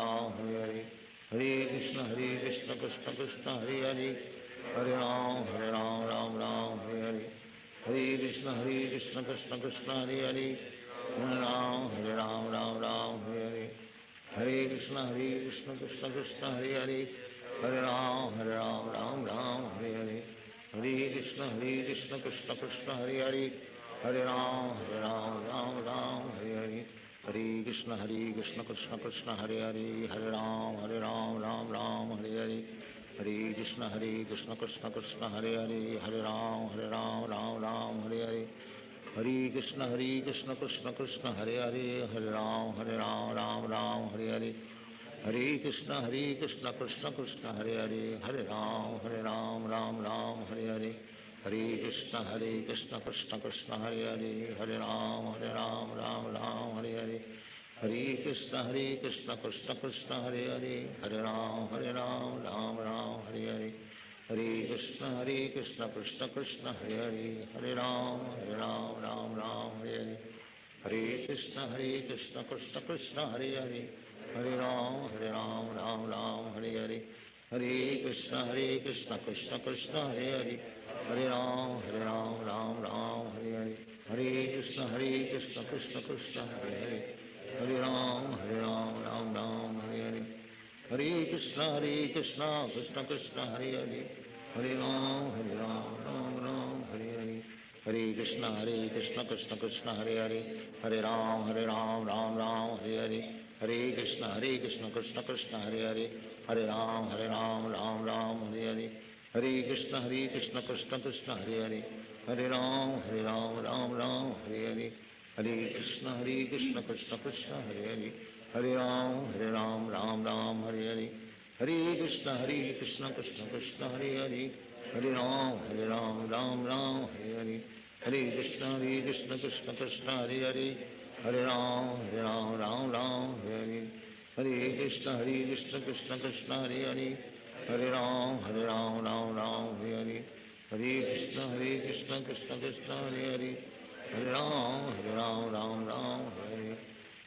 F: राम हरे हरे, हरे कृष्ण कृष्ण कृष्ण हरे हरे, हरे राम राम हरे हरे, हरे कृष्ण कृष्ण कृष्ण हरे हरे, हरे राम राम हरे हरे, हरे कृष्ण कृष्ण कृष्ण हरे हरे, हरे राम राम हरे हरे, हरे कृष्ण कृष्ण कृष्ण हरे हरे, हरे राम राम हरे हरे, हरे कृष्ण कृष्ण कृष्ण हरे हरे, हरे राम राम हरे हरे, हरे कृष्ण कृष्ण कृष्ण हरे हरे, हरे राम राम हरे हरे, हरे कृष्ण कृष्ण कृष्ण हरे हरे, हरे राम राम हरे हरे, हरे कृष्ण कृष्ण कृष्ण हरे हरे, हरे राम राम राम हरे हरे, हरे कृष्ण कृष्ण कृष्ण हरे हरे, हरे राम राम हरे हरे, हरे कृष्ण कृष्ण कृष्ण हरे हरे, हरे राम राम हरे हरे, हरे कृष्ण कृष्ण कृष्ण हरे हरे, हरे राम राम हरे हरे, हरे कृष्ण कृष्ण कृष्ण हरे हरे, हरे राम राम हरे हरे, हरे कृष्ण कृष्ण कृष्ण हरे हरे, हरे राम राम हरे हरे, हरे कृष्ण कृष्ण कृष्ण हरे हरे, हरे राम राम हरे हरे, हरे कृष्ण कृष्ण कृष्ण हरे हरे, हरे राम राम हरे हरे, हरे कृष्ण कृष्ण कृष्ण हरे हरे, हरे राम राम हरे हरे, हरे कृष्ण कृष्ण कृष्ण हरे हरे, हरे राम राम हरे हरे, हरे कृष्ण कृष्ण कृष्ण हरे हरे, हरे राम राम हरे हरे, हरे कृष्ण कृष्ण कृष्ण हरे हरे, हरे राम राम हरे हरे, हरे कृष्ण कृष्ण कृष्ण हरे हरे, हरे राम राम हरे हरे, हरे कृष्ण कृष्ण कृष्ण हरे हरे, हरे राम राम हरे हरे, हरे कृष्ण कृष्ण कृष्ण हरे हरे, हरे राम राम हरे हरे, हरे कृष्ण कृष्ण कृष्ण हरे हरे, हरे राम राम हरे हरे, हरे कृष्ण कृष्ण कृष्ण हरे हरे, हरे राम हरे, हरे कृष्ण कृष्ण कृष्ण हरे हरे, हरे राम राम हरे हरे, हरे कृष्ण कृष्ण कृष्ण हरे हरे, हरे राम राम हरे हरे,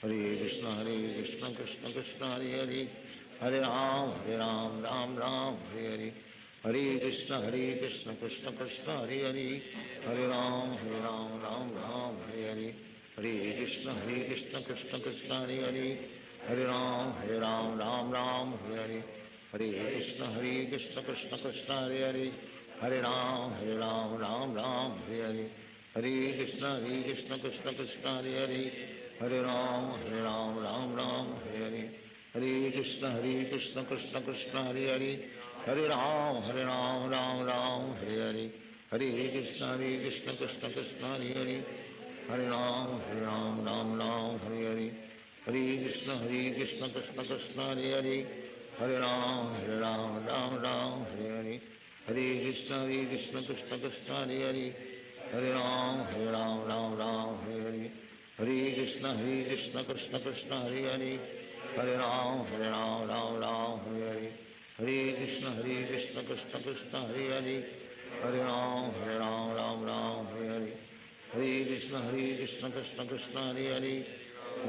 F: हरे कृष्ण कृष्ण कृष्ण हरे हरे, हरे राम राम हरे हरे, हरे कृष्ण कृष्ण कृष्ण हरे हरे, हरे राम राम हरे हरे, हरे कृष्ण कृष्ण कृष्ण हरे हरे, हरे राम राम हरे हरे, हरे कृष्ण कृष्ण कृष्ण हरे हरे, हरे राम राम हरे हरे, हरे कृष्ण कृष्ण कृष्ण हरे हरे, हरे राम राम हरे हरे, हरे कृष्ण कृष्ण कृष्ण हरे हरे, हरे राम राम हरे हरे, हरे कृष्ण कृष्ण कृष्ण हरे हरे, हरे राम राम हरे हरे, हरे कृष्ण कृष्ण कृष्ण हरे हरे, हरे राम हरे हरे, हरे कृष्ण कृष्ण कृष्ण हरे हरे, हरे राम राम हरे हरे, हरे कृष्ण कृष्ण कृष्ण हरे हरे, हरे राम हरे हरे, हरे कृष्ण कृष्ण कृष्ण हरे हरे, हरे राम राम हरे हरे, हरे कृष्ण कृष्ण कृष्ण हरे हरे,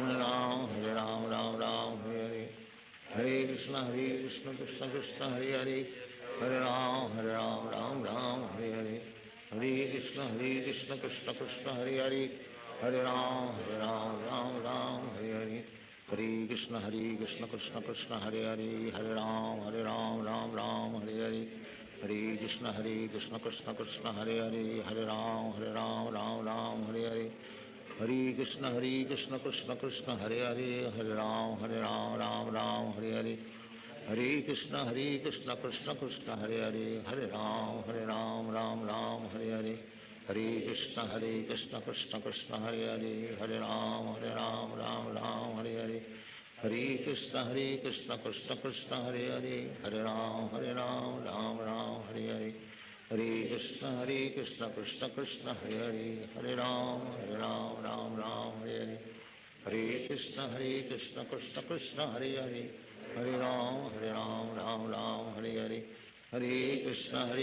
F: हरे राम हरे हरे, हरे कृष्ण कृष्ण कृष्ण हरे हरे, हरे राम राम हरे हरे, हरे कृष्ण कृष्ण कृष्ण हरे हरे, हरे राम हरे हरे, हरे कृष्ण कृष्ण कृष्ण हरे हरे, हरे राम राम हरे हरे, हरे कृष्ण कृष्ण कृष्ण हरे हरे, हरे राम राम हरे हरे, हरे कृष्ण कृष्ण कृष्ण हरे हरे, हरे राम राम हरे हरे, हरे कृष्ण कृष्ण कृष्ण हरे हरे, हरे राम राम हरे हरे, हरे कृष्ण कृष्ण कृष्ण हरे हरे, हरे राम राम हरे हरे, हरे कृष्ण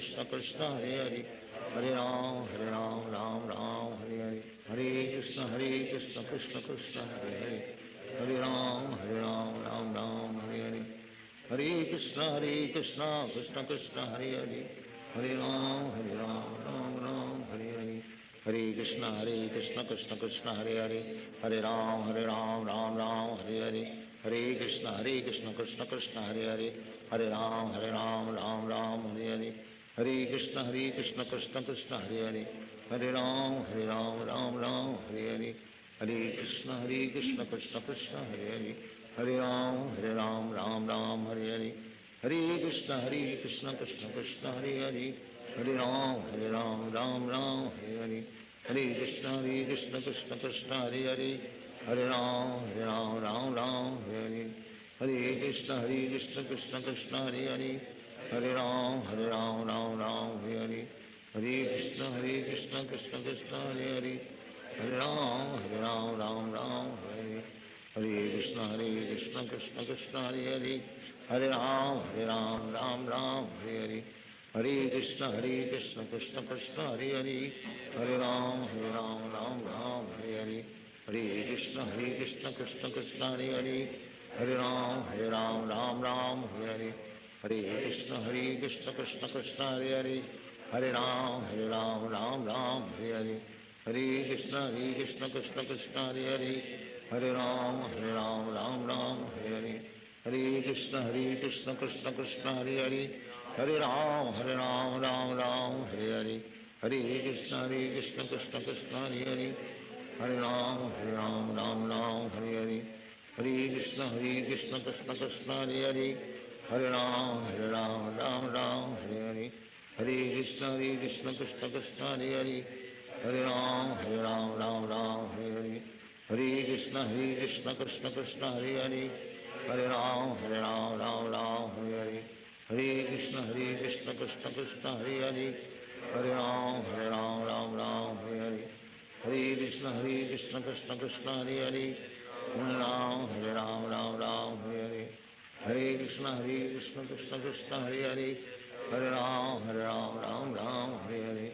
F: कृष्ण कृष्ण हरे हरे, हरे राम हरे हरे, हरे कृष्ण कृष्ण कृष्ण हरे हरे, हरे राम हरे हरे, हरे कृष्ण कृष्ण कृष्ण हरे हरे, हरे राम हरे हरे, हरे कृष्ण कृष्ण कृष्ण हरे हरे, हरे राम हरे हरे, हरे कृष्ण कृष्ण कृष्ण हरे हरे, हरे राम राम हरे हरे, हरे कृष्ण कृष्ण कृष्ण हरे हरे, हरे राम राम हरे हरे, हरे कृष्ण कृष्ण कृष्ण हरे हरे, हरे राम हरे हरे, हरे कृष्ण कृष्ण कृष्ण हरे हरे, हरे राम राम हरे हरे, हरे कृष्ण कृष्ण कृष्ण हरे हरे, हरे राम राम हरे हरे, हरे कृष्ण कृष्ण कृष्ण हरे हरे हरे राम राम राम हरे हरे कृष्ण कृष्ण कृष्ण हरे हरे हरे राम राम राम हरे हरे कृष्ण कृष्ण कृष्ण हरे हरे हरे राम राम हरे हरे कृष्ण कृष्ण कृष्ण हरे हरे हरे राम राम हरे हरे हरे कृष्ण कृष्ण कृष्ण हरे हरे हरे राम राम राम हरे हरे हरे कृष्ण कृष्ण कृष्ण हरे हरे हरे राम राम हरे हरे हरे कृष्ण कृष्ण कृष्ण हरे हरे हरे राम राम हरे हरे हरे कृष्ण कृष्ण कृष्ण हरे हरे हरे राम राम हरे हरे हरे कृष्ण कृष्ण कृष्ण हरे हरे हरे राम राम हरे हरे हरे कृष्ण कृष्ण कृष्ण हरे हरे हरे राम राम हरे हरे हरे कृष्ण कृष्ण कृष्ण हरे हरे हरे राम राम हरे हरे हरे कृष्ण कृष्ण कृष्ण हरे हरे हरे राम राम हरे हरे हरे कृष्ण कृष्ण कृष्ण हरे हरे हरे राम राम हरे हरे हरे कृष्ण कृष्ण कृष्ण हरे हरे हरे राम राम हरे हरे हरे कृष्ण कृष्ण कृष्ण हरे हरे हरे राम राम हरे हरे हरे कृष्ण कृष्ण कृष्ण हरे हरे हरे राम राम राम हरे हरे